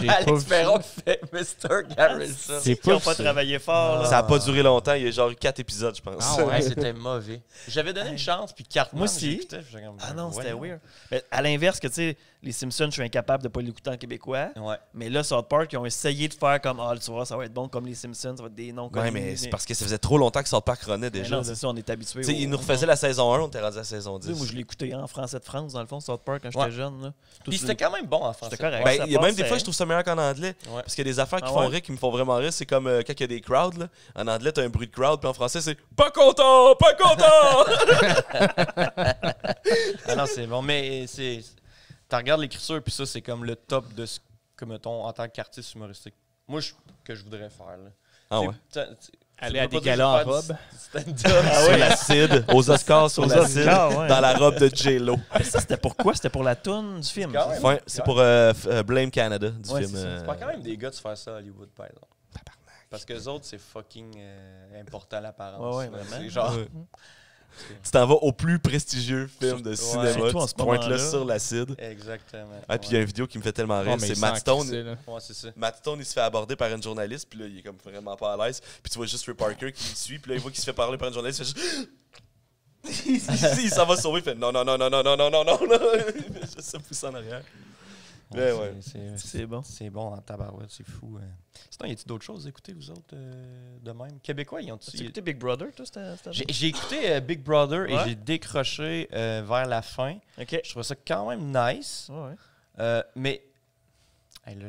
Speaker 3: Alex
Speaker 5: Perron qui fait Mr. Garrison.
Speaker 1: Ils n'ont pas travaillé fort.
Speaker 2: Ça n'a pas duré longtemps. Il y a genre 4 épisodes, je pense.
Speaker 5: C'était mauvais. J'avais donné une chance, puis Cartman,
Speaker 1: moi aussi. Non, c'était weird. Mais à l'inverse, que tu sais, Les Simpsons, je suis incapable de ne pas l'écouter en québécois.
Speaker 5: Ouais.
Speaker 1: Mais là, South Park, ils ont essayé de faire comme tu vois, ça va être bon comme les Simpsons, ça va être des noms comme
Speaker 2: Ouais, mais c'est parce que ça faisait trop longtemps que South Park renaît déjà.
Speaker 1: non, c'est ça, on est habitué.
Speaker 2: Ils nous refaisaient la saison 1, on était rendu à la saison 10.
Speaker 1: Moi, je l'écoutais en français de France, dans le fond, South Park, quand j'étais jeune. Là.
Speaker 5: Puis c'était quand même bon en français.
Speaker 1: C'était correct.
Speaker 2: Ben, il y a même des fois, je trouve ça meilleur qu'en anglais.
Speaker 5: Ouais.
Speaker 2: Parce qu'il y a des affaires qui font rire, qui me font vraiment rire. C'est comme quand il y a des crowds. Là. En anglais, t'as un bruit de crowd, puis en français, c'est « Pas content! Pas content! »
Speaker 5: Ah non, c'est bon. Mais tu regardes l'écriture, puis ça, c'est comme le top de ce que, mettons, en tant qu'artiste humoristique. Moi, que je voudrais faire. Là.
Speaker 2: Ah ouais.
Speaker 3: Aller à des galas en robe.
Speaker 2: Sur l'acide, aux Oscars sur l'acide,
Speaker 1: ouais.
Speaker 2: dans la robe de J-Lo.
Speaker 1: Ça, c'était pourquoi? C'était pour la toune du film.
Speaker 2: C'est pour Blame Canada du film.
Speaker 5: C'est pas quand même des gars de se faire ça à Hollywood, par exemple. Parce que les autres, c'est fucking important l'apparence.
Speaker 1: Ouais, vraiment.
Speaker 5: C'est genre.
Speaker 2: Ouais. Tu t'en vas au plus prestigieux film de cinéma,
Speaker 1: surtout en
Speaker 2: tu
Speaker 1: ce
Speaker 2: te pointes
Speaker 1: moment-là.
Speaker 2: là sur l'acide.
Speaker 5: Exactement.
Speaker 2: Ah, puis il y a une vidéo qui me fait tellement rire,
Speaker 3: mais
Speaker 2: c'est
Speaker 3: il
Speaker 2: Matt
Speaker 3: s'en
Speaker 2: Stone.
Speaker 3: crissait, là.
Speaker 5: Ouais, c'est ça.
Speaker 2: Matt Stone, il se fait aborder par une journaliste, puis là, il est comme vraiment pas à l'aise. Puis tu vois juste Ray Parker qui le suit, puis là, il voit qu'il se fait parler par une journaliste, il fait juste... il s'en va sauver, il fait non, non, non, non, non, non, non, non, non, je sais pousse en arrière. Ouais.
Speaker 1: C'est bon.
Speaker 5: C'est bon en tabarouette, c'est fou. Sinon, y a-t-il d'autres choses à écouter, vous autres, de même? Québécois, ils ont
Speaker 1: As-tu écouté Big Brother, toi, cette année?
Speaker 5: J'ai écouté Big Brother
Speaker 1: Ouais.
Speaker 5: et j'ai décroché vers la fin.
Speaker 1: OK.
Speaker 5: Je trouvais ça quand même nice.
Speaker 1: Ouais.
Speaker 5: Mais hey, là,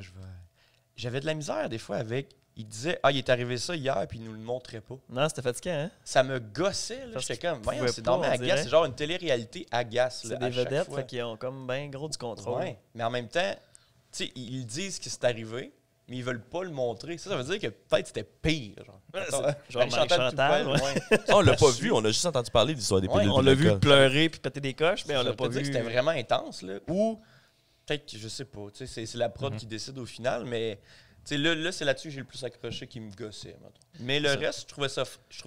Speaker 5: j'avais de la misère des fois avec. Il disait il est arrivé ça hier, puis il nous le montrait pas.
Speaker 1: Non, c'était fatigant, hein?
Speaker 5: Ça me gossait. Là.
Speaker 1: Parce
Speaker 5: J'étais
Speaker 1: qu'ils
Speaker 5: comme, voyons,
Speaker 1: pouvaient
Speaker 5: c'est
Speaker 1: pas,
Speaker 5: dans
Speaker 1: on
Speaker 5: agace.
Speaker 1: dirait.
Speaker 5: C'est genre une télé-réalité agace.
Speaker 1: C'est
Speaker 5: là,
Speaker 1: des
Speaker 5: à chaque
Speaker 1: vedettes,
Speaker 5: fois.
Speaker 1: fait qu'ils ont comme bien gros du contrôle.
Speaker 5: Ouais. Mais en même temps, tu sais, ils disent que c'est arrivé, mais ils veulent pas le montrer. Ça veut dire que peut-être c'était pire. Genre,
Speaker 1: Genre Marie-Chantal, ouais.
Speaker 2: On l'a pas vu, on a juste entendu parler de l'histoire des pilules.
Speaker 1: On l'a vu pleurer puis péter des coches, mais on l'a
Speaker 5: Ça
Speaker 1: pas
Speaker 5: veut dire
Speaker 1: vu.
Speaker 5: que c'était vraiment intense. Là. Ou peut-être que, je sais pas, tu sais, c'est la prod qui décide au final, mais tu sais, là c'est là-dessus que j'ai le plus accroché qui me gossait. Mettons. Mais le reste, je trouvais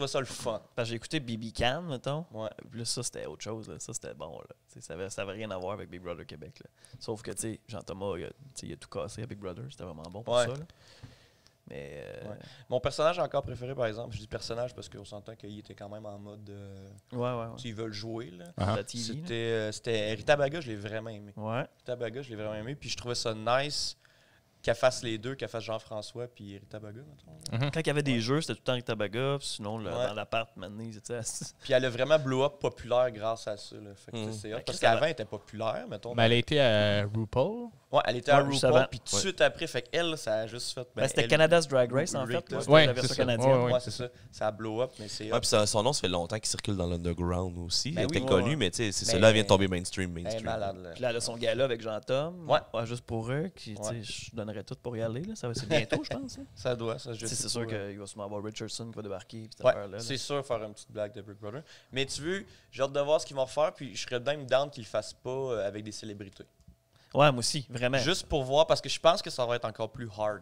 Speaker 5: ça le fun.
Speaker 1: Parce que j'ai écouté BB Can, mettons.
Speaker 5: Ouais.
Speaker 1: Puis là, ça, c'était autre chose. Là. Ça, c'était bon. Là. Ça avait rien à voir avec Big Brother Québec. Là. Sauf que, tu sais, Jean-Thomas, il a tout cassé à Big Brother. C'était vraiment bon pour ça. Là. Mais.
Speaker 5: Ouais. Mon personnage encore préféré, par exemple, je dis personnage parce qu'on s'entend qu'il était quand même en mode.
Speaker 1: Ouais.
Speaker 5: S'ils veulent jouer. Là.
Speaker 3: Ah.
Speaker 1: La TV.
Speaker 5: C'était Rita Baga, je l'ai vraiment aimé.
Speaker 1: Ouais.
Speaker 5: Rita Baga, je l'ai vraiment aimé. Puis je trouvais ça nice qu'elle fasse les deux, qu'elle fasse Jean-François puis Rita Baga. Mettons.
Speaker 1: Quand il y avait des jeux, c'était tout le temps avec Tabaga. Puis sinon, là,
Speaker 5: Ouais.
Speaker 1: dans l'appart, maintenant, ils étaient assis.
Speaker 5: Puis elle a vraiment blow up populaire grâce à ça. Là. Fait que, c'est hot. Parce qu'avant, elle était populaire, mettons.
Speaker 3: Mais elle a été à RuPaul.
Speaker 5: Ouais, elle était à
Speaker 1: Ouais, juste
Speaker 5: RuPaul,
Speaker 1: avant.
Speaker 5: puis tout de suite après, fait qu'elle, ça a juste fait.
Speaker 1: Ben, c'était
Speaker 5: elle-
Speaker 1: Canada's Drag Race, en
Speaker 5: Rick,
Speaker 1: fait. Là,
Speaker 5: là.
Speaker 1: c'était
Speaker 3: Ouais,
Speaker 1: la
Speaker 3: c'est
Speaker 1: version
Speaker 3: ça.
Speaker 1: canadienne.
Speaker 3: Ouais,
Speaker 5: Ouais, c'est ça. Ça a blow up, mais c'est.
Speaker 2: Ouais, puis son nom, ça fait longtemps qu'il circule dans l'underground aussi.
Speaker 5: Ben
Speaker 2: Il
Speaker 5: oui,
Speaker 2: était
Speaker 5: ouais,
Speaker 2: connu,
Speaker 1: ouais.
Speaker 2: mais tu sais, c'est
Speaker 5: Ben,
Speaker 2: celui-là vient de tomber mainstream.
Speaker 5: Elle est malade, là.
Speaker 1: Puis là, elle a son gala avec Jean-Tom.
Speaker 5: Ouais.
Speaker 1: Juste pour eux. Qui, tu sais,
Speaker 5: Ouais.
Speaker 1: je donnerais tout pour y aller. Là. Ça va c'est bientôt, je pense. Là.
Speaker 5: Ça doit, ça, je
Speaker 1: Tu sais,
Speaker 5: sais
Speaker 1: c'est sûr
Speaker 5: pas.
Speaker 1: qu'il va sûrement avoir Richardson qui va débarquer. Puis cette
Speaker 5: Ouais,
Speaker 1: affaire-là, là.
Speaker 5: c'est sûr faire une petite blague de Big Brother. Mais tu veux, j'ai hâte de voir ce qu'ils vont faire, puis je serais même down qu'ils le fassent pas avec des célébrités.
Speaker 1: Ouais, moi aussi, vraiment.
Speaker 5: Juste pour voir, parce que je pense que ça va être encore plus hard.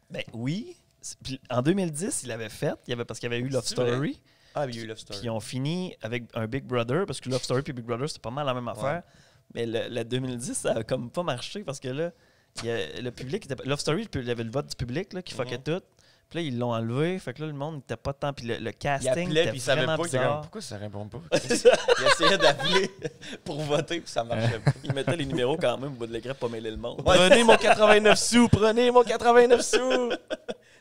Speaker 1: Ben oui. Puis en 2010, il l'avait fait. Parce qu'il y avait eu Love
Speaker 5: C'est vrai?
Speaker 1: Story.
Speaker 5: Ah, il y a eu Love Story.
Speaker 1: Puis ils ont fini avec un Big Brother, parce que Love Story et Big Brother, c'était pas mal la même affaire. Mais le 2010, ça a comme pas marché parce que là, le public était. Love Story, il y avait le vote du public là, qui fuckait tout. Puis là, ils l'ont enlevé. Fait que là, le monde n'était pas tant. Puis le
Speaker 5: Il
Speaker 1: casting
Speaker 5: appelait,
Speaker 1: était
Speaker 5: puis il savait
Speaker 1: vraiment
Speaker 5: pas. Il était comme,
Speaker 1: bizarre.
Speaker 5: pourquoi ça répond pas? Il essayait d'appeler pour voter, puis ça marchait pas.
Speaker 1: Ils mettaient les numéros quand même au bout de l'écran pour pas mêler le monde.
Speaker 2: Prenez mon 89 sous, prenez mon 89 sous.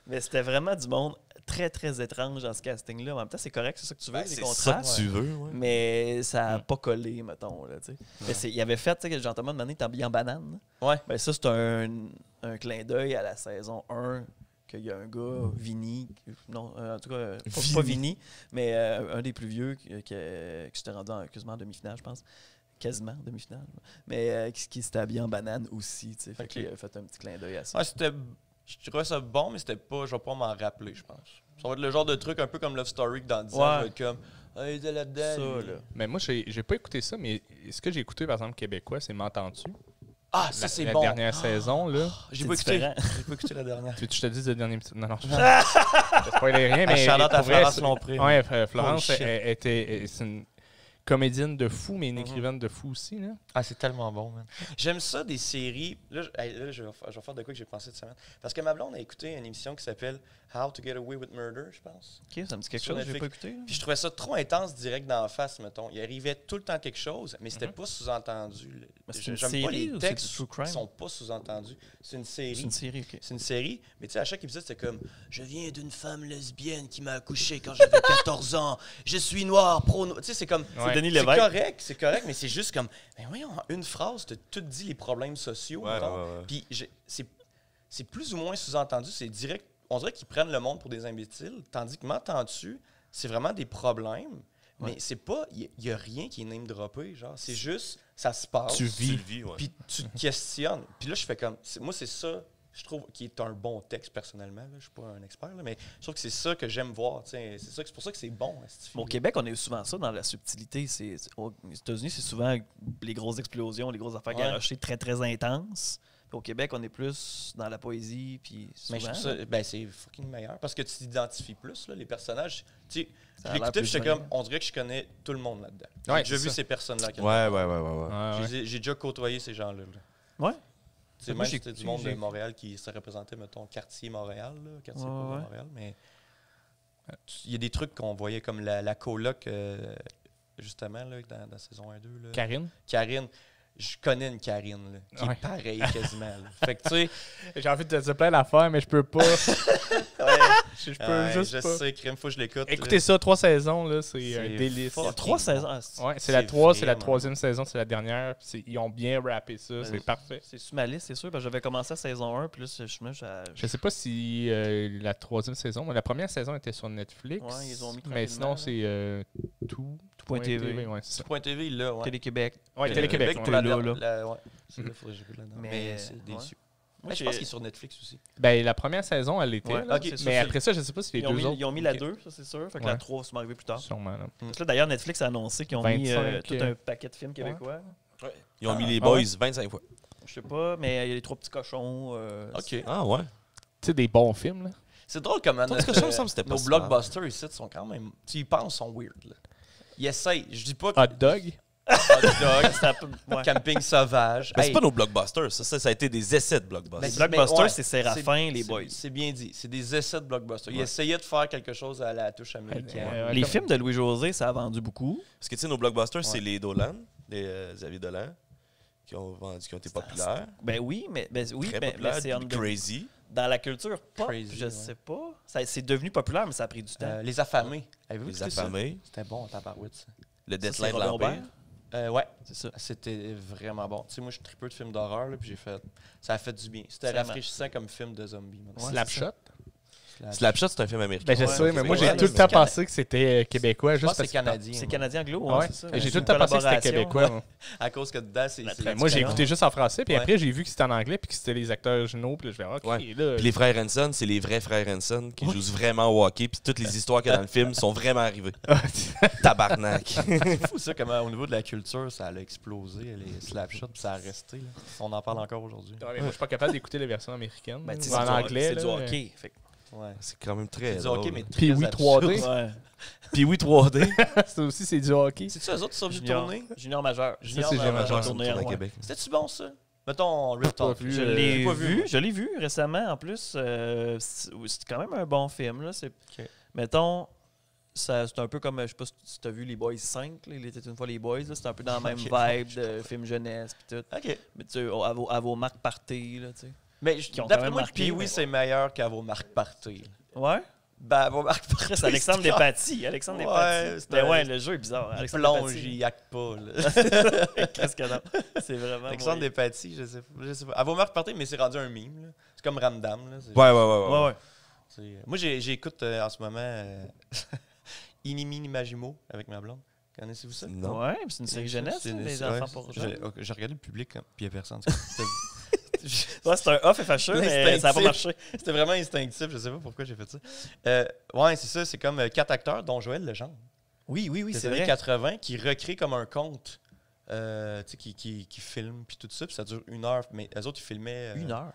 Speaker 1: Mais c'était vraiment du monde très, très étrange dans ce casting-là. En même temps, c'est correct, c'est ça que tu veux, les
Speaker 2: C'est
Speaker 1: contrats.
Speaker 2: ça que tu veux, ouais.
Speaker 1: Mais ça n'a pas collé, mettons. Là, tu sais. Mais il avait fait, tu sais, que Jean-Thomas de était habillé en banane.
Speaker 5: Ouais.
Speaker 1: Ben, ça, c'est un clin d'œil à la saison 1 qu'il y a un gars, Vinny, non, en tout cas, pas Vinny, mais un des plus vieux qui s'était rendu quasiment en demi-finale, je pense. Quasiment en demi-finale. Mais qui s'était habillé en banane aussi. Tu sais. Fait qu'il a fait un petit clin d'œil à ça.
Speaker 5: Ouais, je trouvais ça bon, mais c'était pas. Je vais pas m'en rappeler, je pense. Ça va être le genre de truc un peu comme Love Story que dans 10 ans,
Speaker 1: Ouais.
Speaker 5: je vais être comme. Ah, il était là-dedans.
Speaker 1: Ça,
Speaker 5: lui.
Speaker 1: là.
Speaker 3: Mais moi, j'ai pas écouté ça, mais ce que j'ai écouté, par exemple, québécois, c'est M'entends-tu?
Speaker 5: Ah, ça, c'est
Speaker 3: La
Speaker 5: bon.
Speaker 3: dernière saison, là.
Speaker 5: J'ai
Speaker 1: C'est
Speaker 5: pas écouté.
Speaker 1: différent.
Speaker 5: J'ai pas écouté la dernière.
Speaker 3: Tu veux que je te dise le dernier petit. Non, je spoilerai rien, mais.
Speaker 5: Charlotte à
Speaker 3: pour vrai,
Speaker 5: Florence Lompré.
Speaker 3: Ouais, Florence,
Speaker 5: Holy shit.
Speaker 3: elle était. C'est une comédienne de fou, mais une écrivaine de fou aussi. Là.
Speaker 5: Ah, c'est tellement bon, man. J'aime ça, des séries. Là, je vais faire de quoi que j'ai pensé cette semaine. Parce que ma blonde a écouté une émission qui s'appelle How to Get Away with Murder, je pense.
Speaker 1: OK, ça me dit quelque
Speaker 5: Sur
Speaker 1: chose, j'ai
Speaker 5: Netflix.
Speaker 1: pas écouté.
Speaker 5: Puis je trouvais ça trop intense, direct d'en face, mettons. Il arrivait tout le temps quelque chose, mais c'était pas sous-entendu.
Speaker 1: Mais c'est une
Speaker 5: J'aime pas
Speaker 1: série
Speaker 5: les
Speaker 1: ou c'est
Speaker 5: textes
Speaker 1: du true crime?
Speaker 5: qui sont pas sous-entendus. C'est une série.
Speaker 1: C'est une série, OK.
Speaker 5: C'est une série, mais tu sais, à chaque épisode, c'est comme « Je viens d'une femme lesbienne qui m'a accouché quand j'avais 14 ans. Je suis noir, pro-noir. » Tu sais, c'est comme...
Speaker 1: C'est Denis
Speaker 5: C'est
Speaker 1: Lévesque.
Speaker 5: c'est correct, mais c'est juste comme... Ben voyons, en une phrase, tu as tout dit les problèmes sociaux. mettons. Puis c'est plus ou moins sous-entendu, c'est direct. On dirait qu'ils prennent le monde pour des imbéciles, tandis que m'entends-tu, c'est vraiment des problèmes, mais c'est pas... Il n'y a rien qui est name-droppé, genre. C'est juste, ça se passe.
Speaker 3: Tu vis.
Speaker 5: Puis tu te questionnes. Puis là, je fais comme... Moi, c'est ça, je trouve, qui est un bon texte, personnellement. Là. Je suis pas un expert, là, mais je trouve que c'est ça que j'aime voir. C'est pour ça que c'est bon.
Speaker 1: Au Québec, on est souvent ça dans la subtilité. Aux États-Unis, c'est souvent les grosses explosions, les grosses affaires garochées très, très intenses. Puis au Québec, on est plus dans la poésie. Puis souvent,
Speaker 5: mais je trouve ça, ben, c'est fucking meilleur parce que tu t'identifies plus, là, les personnages. Tu sais,
Speaker 1: Ça a
Speaker 5: je
Speaker 1: l'air
Speaker 5: l'écoutais,
Speaker 1: plus
Speaker 5: j'étais
Speaker 1: vrai.
Speaker 5: comme, on dirait que je connais tout le monde là-dedans.
Speaker 3: Ouais,
Speaker 5: J'ai déjà
Speaker 3: c'est
Speaker 5: vu
Speaker 3: ça.
Speaker 5: ces personnes-là.
Speaker 2: Ouais.
Speaker 5: J'ai déjà côtoyé ces gens-là. Là.
Speaker 1: Ouais.
Speaker 5: Tu sais,
Speaker 1: Moi,
Speaker 5: même
Speaker 1: j'ai-
Speaker 5: c'était du monde de
Speaker 1: j'ai-
Speaker 5: Montréal qui se représentait, mettons, quartier Montréal, là, quartier
Speaker 1: Ouais,
Speaker 5: pauvre
Speaker 1: ouais.
Speaker 5: Montréal, mais il y a des trucs qu'on voyait comme la coloc, justement, là, dans saison 1-2. Là.
Speaker 3: Karine.
Speaker 5: Karine, je connais une Karine, là, qui
Speaker 3: Ouais.
Speaker 5: est pareille quasiment. Là. Fait que, tu sais,
Speaker 3: J'ai envie de te dire plein d'affaires, mais je peux pas. je peux juste
Speaker 5: je
Speaker 3: pas.
Speaker 5: sais, crime, faut que je l'écoute.
Speaker 3: Écoutez ça, 3 saisons, là, c'est un
Speaker 5: C'est
Speaker 3: délice.
Speaker 5: fucking
Speaker 1: Il y a 3
Speaker 5: bon.
Speaker 1: saisons. Ah, c'est-
Speaker 3: Ouais, c'est
Speaker 5: C'est
Speaker 3: la 3, c'est la
Speaker 5: vraiment
Speaker 3: troisième saison, c'est la dernière. Ils ont bien rappé ça, c'est parfait.
Speaker 1: C'est sur ma liste, c'est sûr. Parce que j'avais commencé à saison 1, puis là,
Speaker 3: Je sais pas si la troisième saison, mais la première saison était sur Netflix.
Speaker 1: Ouais, ils ont mis
Speaker 3: mais
Speaker 1: tranquillement,
Speaker 3: sinon, c'est tout.
Speaker 1: Tout.tv.
Speaker 3: Ouais, c'est ça.
Speaker 5: Point TV, là, ouais.
Speaker 1: Télé-Québec.
Speaker 3: Ouais, Télé-Québec.
Speaker 5: pour
Speaker 3: ouais.
Speaker 5: la,
Speaker 1: là,
Speaker 5: ouais. C'est là, faudrait que j'écoute là-dedans.
Speaker 1: Mais,
Speaker 5: Mais c'est
Speaker 1: ouais.
Speaker 5: déçu.
Speaker 1: Moi,
Speaker 5: Je pense qu'il est sur Netflix aussi.
Speaker 3: Ben, la première saison, elle était.
Speaker 1: Ouais,
Speaker 3: là,
Speaker 5: ok,
Speaker 1: c'est ça,
Speaker 3: mais
Speaker 1: c'est-
Speaker 3: après ça, je sais pas si les
Speaker 1: Ils ont
Speaker 3: deux
Speaker 1: mis,
Speaker 3: autres.
Speaker 1: ils ont mis la
Speaker 5: Ok.
Speaker 1: 2, ça c'est sûr. Fait que
Speaker 3: Ouais.
Speaker 1: la 3 va m'arriver plus tard.
Speaker 3: Sûrement, là.
Speaker 1: Parce que là, d'ailleurs, Netflix a annoncé qu'ils ont mis
Speaker 3: 25,
Speaker 1: tout un paquet de films québécois.
Speaker 2: Ils ont mis
Speaker 3: Ah,
Speaker 2: les
Speaker 3: ah
Speaker 2: boys
Speaker 3: ouais?
Speaker 2: 25 fois.
Speaker 1: Je sais pas, mais il y a les 3 petits cochons.
Speaker 5: OK.
Speaker 2: Ah ouais?
Speaker 3: Tu sais, des bons films, là.
Speaker 5: C'est drôle comment
Speaker 2: Tandis que ça me semble que c'était pas
Speaker 5: nos
Speaker 2: si mal.
Speaker 5: blockbusters ici sont quand même... Tu y penses, sont weird. Là. Ils essayent. Je dis pas que...
Speaker 3: Hot Dog.
Speaker 5: Hot Dog,
Speaker 1: C'est un peu- ouais.
Speaker 5: Camping sauvage.
Speaker 2: Mais c'est
Speaker 5: Hey,
Speaker 2: pas nos blockbusters. Ça a été des essais de blockbusters.
Speaker 1: Les blockbusters,
Speaker 5: ouais,
Speaker 1: c'est Séraphin, les
Speaker 5: c'est-
Speaker 1: boys.
Speaker 5: C'est bien dit. C'est des essais de blockbusters. Ils
Speaker 2: Ouais.
Speaker 5: essayaient de faire quelque chose à la touche américaine.
Speaker 3: Ouais,
Speaker 1: Les
Speaker 3: comme-
Speaker 1: films de Louis-José, ça a vendu beaucoup.
Speaker 2: Parce que tu sais, nos blockbusters,
Speaker 5: Ouais.
Speaker 2: c'est les Dolan, les Xavier Dolan, qui ont été populaires.
Speaker 1: Ben oui, mais
Speaker 2: Très
Speaker 1: mais
Speaker 2: populaires.
Speaker 1: c'est
Speaker 2: Crazy.
Speaker 1: dans la culture pop,
Speaker 5: Crazy,
Speaker 1: je
Speaker 5: ouais.
Speaker 1: sais pas. C'est devenu populaire, mais ça a pris du temps.
Speaker 5: Les affamés. Avez-vous
Speaker 2: Les
Speaker 5: écouté ça?
Speaker 2: affamés.
Speaker 5: C'était bon, tabarouette, ça.
Speaker 2: Le
Speaker 1: Ça,
Speaker 2: Deathline
Speaker 1: c'est Robert
Speaker 2: L'Empire.
Speaker 1: Aubert?
Speaker 5: Ouais,
Speaker 1: C'est ça.
Speaker 5: c'était vraiment bon. Tu sais, moi, je suis tripeux de films d'horreur, là, puis j'ai fait... Ça a fait du bien. C'était
Speaker 1: Ça
Speaker 5: rafraîchissant comme film de zombie. maintenant.
Speaker 1: Ouais,
Speaker 3: Slapshot.
Speaker 2: Slapshot, c'est un film américain.
Speaker 3: Ben, je
Speaker 1: Ouais,
Speaker 3: sais,
Speaker 1: ok,
Speaker 3: mais
Speaker 1: c'est
Speaker 3: moi,
Speaker 1: vrai,
Speaker 3: j'ai
Speaker 1: là,
Speaker 3: tout le
Speaker 1: c'est
Speaker 3: temps
Speaker 5: Cana-
Speaker 3: pensé que c'était québécois.
Speaker 5: Je pense
Speaker 3: Juste
Speaker 5: que c'est
Speaker 3: parce que.
Speaker 5: canadien.
Speaker 1: C'est
Speaker 5: moi.
Speaker 1: canadien anglo,
Speaker 3: Ouais,
Speaker 1: c'est ça.
Speaker 3: j'ai
Speaker 1: C'est
Speaker 3: tout le
Speaker 1: une
Speaker 3: temps pensé que c'était
Speaker 1: collaboration.
Speaker 3: québécois. moi.
Speaker 5: À cause que dedans, c'est...
Speaker 1: La
Speaker 3: Moi, j'ai
Speaker 1: Canon.
Speaker 3: écouté juste en français, puis
Speaker 5: Ouais.
Speaker 3: après, j'ai vu que c'était en anglais, puis que c'était les acteurs originaux, puis là, je vais OK,
Speaker 2: Ouais.
Speaker 3: là.
Speaker 2: Puis les frères Hanson, c'est les vrais frères Hanson qui jouent vraiment au hockey. Puis toutes les histoires qu'il y a dans le film sont vraiment arrivées. Tabarnak.
Speaker 5: C'est fou, ça, comment au niveau de la culture, ça a explosé, les slapshots, puis ça a resté. Là. On en parle encore aujourd'hui.
Speaker 3: Ouais, mais moi, je suis pas capable d'écouter les versions américaines.
Speaker 1: Ben, tu sais,
Speaker 3: ou en
Speaker 1: c'est du-
Speaker 3: anglais.
Speaker 1: c'est du
Speaker 3: là.
Speaker 1: hockey. Fait que-
Speaker 5: Ouais.
Speaker 2: C'est quand même très
Speaker 5: C'est du
Speaker 2: drôle.
Speaker 5: hockey, mais
Speaker 3: Puis
Speaker 5: très
Speaker 3: oui,
Speaker 5: absurde.
Speaker 3: 3D.
Speaker 1: Ouais.
Speaker 2: Puis oui, 3D.
Speaker 3: Ça aussi, c'est du hockey.
Speaker 5: C'est-tu eux autres qui sont venus
Speaker 1: Junior,
Speaker 5: tourner?
Speaker 1: junior majeur.
Speaker 3: c'est junior majeur,
Speaker 1: tourné
Speaker 2: tourné
Speaker 1: à
Speaker 2: à Québec.
Speaker 5: C'était-tu bon, ça? Mettons, Real
Speaker 3: Pas
Speaker 5: Talk.
Speaker 3: vu,
Speaker 1: Je
Speaker 3: Euh,
Speaker 1: l'ai
Speaker 5: j'ai pas vu,
Speaker 1: vu,
Speaker 5: moi.
Speaker 1: je l'ai vu récemment en plus. C'est quand même un bon film. Là.
Speaker 5: Ok.
Speaker 1: Mettons, c'est un peu comme, je sais pas si tu as vu Les Boys 5, là, il était une fois Les Boys, là, c'est un peu dans la même
Speaker 5: Ok.
Speaker 1: vibe de film jeunesse pis tout.
Speaker 5: OK.
Speaker 1: Mais tu sais, à vos marques party, là, tu sais.
Speaker 5: Mais
Speaker 1: Qui ont quand
Speaker 5: d'après
Speaker 1: même
Speaker 5: moi,
Speaker 1: marqué,
Speaker 5: Pee-Wee,
Speaker 1: mais
Speaker 5: c'est meilleur qu'à vos marques party.
Speaker 1: Ouais?
Speaker 5: Ben, à vos marques party.
Speaker 1: C'est Alexandre Despatie. Alexandre
Speaker 5: Ouais,
Speaker 1: Despatie.
Speaker 5: c'est
Speaker 1: Mais
Speaker 5: un-
Speaker 1: ouais, le jeu est bizarre. Alexandre
Speaker 5: Plonge,
Speaker 1: Despatie.
Speaker 5: il yaque pas. Là.
Speaker 1: Qu'est-ce que non? C'est vraiment.
Speaker 5: Alexandre
Speaker 1: moyen.
Speaker 5: Despatie, je sais pas. À vos marques party, mais c'est rendu un meme. Là. C'est comme Ramdam. Là. C'est-
Speaker 2: Ouais.
Speaker 1: Ouais.
Speaker 5: Moi, j'écoute en ce moment Inimini Majimo avec ma blonde. Connaissez-vous ça?
Speaker 2: Non.
Speaker 1: Ouais, mais c'est une série jeunesse,
Speaker 5: C'est
Speaker 1: ça,
Speaker 5: une-
Speaker 1: les
Speaker 5: ouais,
Speaker 1: enfants pour jeunes.
Speaker 5: J'ai regardé le public, hein, puis il n'y a personne.
Speaker 1: Ouais, c'est un off et fâcheux, mais ça n'a pas marché.
Speaker 5: C'était vraiment instinctif, je sais pas pourquoi j'ai fait ça. Ouais, c'est ça, c'est comme 4 acteurs, dont Joël Legendre.
Speaker 1: Oui,
Speaker 5: Des
Speaker 1: c'est
Speaker 5: années
Speaker 1: vrai.
Speaker 5: 80, qui recréent comme un conte, tu sais, qui filment, puis tout ça, puis ça dure 1 heure. Mais eux autres, ils filmaient...
Speaker 1: 1 heure.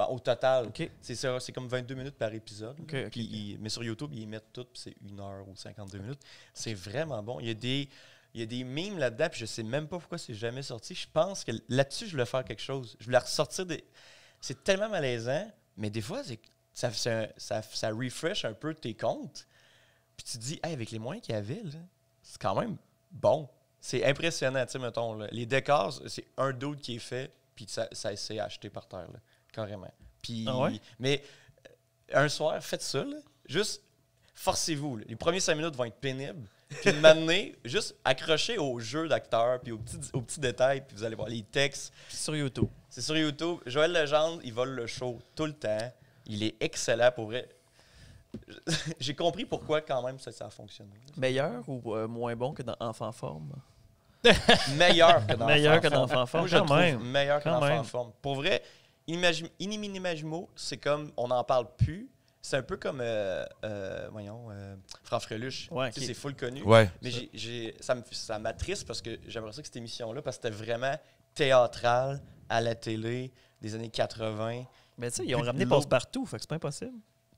Speaker 5: Au total.
Speaker 1: OK.
Speaker 5: C'est ça, c'est comme 22 minutes par épisode.
Speaker 1: OK,
Speaker 5: Puis mais sur YouTube, ils mettent tout, puis c'est 1 heure ou 52 minutes. C'est vraiment bon. Il y Il y a des memes là-dedans, puis je sais même pas pourquoi c'est jamais sorti. Je pense que là-dessus, je voulais faire quelque chose. Je voulais ressortir des... C'est tellement malaisant, mais des fois, ça refresh un peu tes comptes. Puis tu te dis, hey, avec les moyens qu'il y avait, là, c'est quand même bon. C'est impressionnant, tu sais, mettons. Là. Les décors, c'est un dude qui est fait, puis ça s'est acheté par terre, là, carrément. Puis, mais un soir, faites ça, là, juste forcez-vous. Là. Les premiers 5 minutes vont être pénibles. Puis de m'amener, juste accrocher au jeu d'acteur, puis aux petits détails, puis vous allez voir les textes.
Speaker 1: Puis sur YouTube.
Speaker 5: C'est sur YouTube. Joël Legendre, il vole le show tout le temps. Il est excellent pour vrai. J'ai compris pourquoi quand même ça a fonctionné.
Speaker 1: Meilleur ou moins bon que dans Enfant Forme?
Speaker 5: Meilleur que dans
Speaker 1: Meilleur que dans
Speaker 5: Enfant
Speaker 1: Enfant Forme,
Speaker 5: Moi, je le
Speaker 1: quand
Speaker 5: trouve
Speaker 1: même.
Speaker 5: meilleur que
Speaker 1: Quand
Speaker 5: dans
Speaker 1: même.
Speaker 5: Enfant Forme. Pour vrai, Inimagimo, c'est comme, on n'en parle plus. C'est un peu comme, Franfreluche.
Speaker 1: Ouais,
Speaker 5: Tu sais, c'est full connu.
Speaker 2: Ouais.
Speaker 5: Mais ça m'attriste parce que j'aimerais ça que cette émission-là, parce que c'était vraiment théâtral à la télé des années 80.
Speaker 1: Mais tu sais, ils ont
Speaker 5: Puis
Speaker 1: ramené
Speaker 5: l'autre-
Speaker 1: Passe-Partout, fait que c'est pas impossible.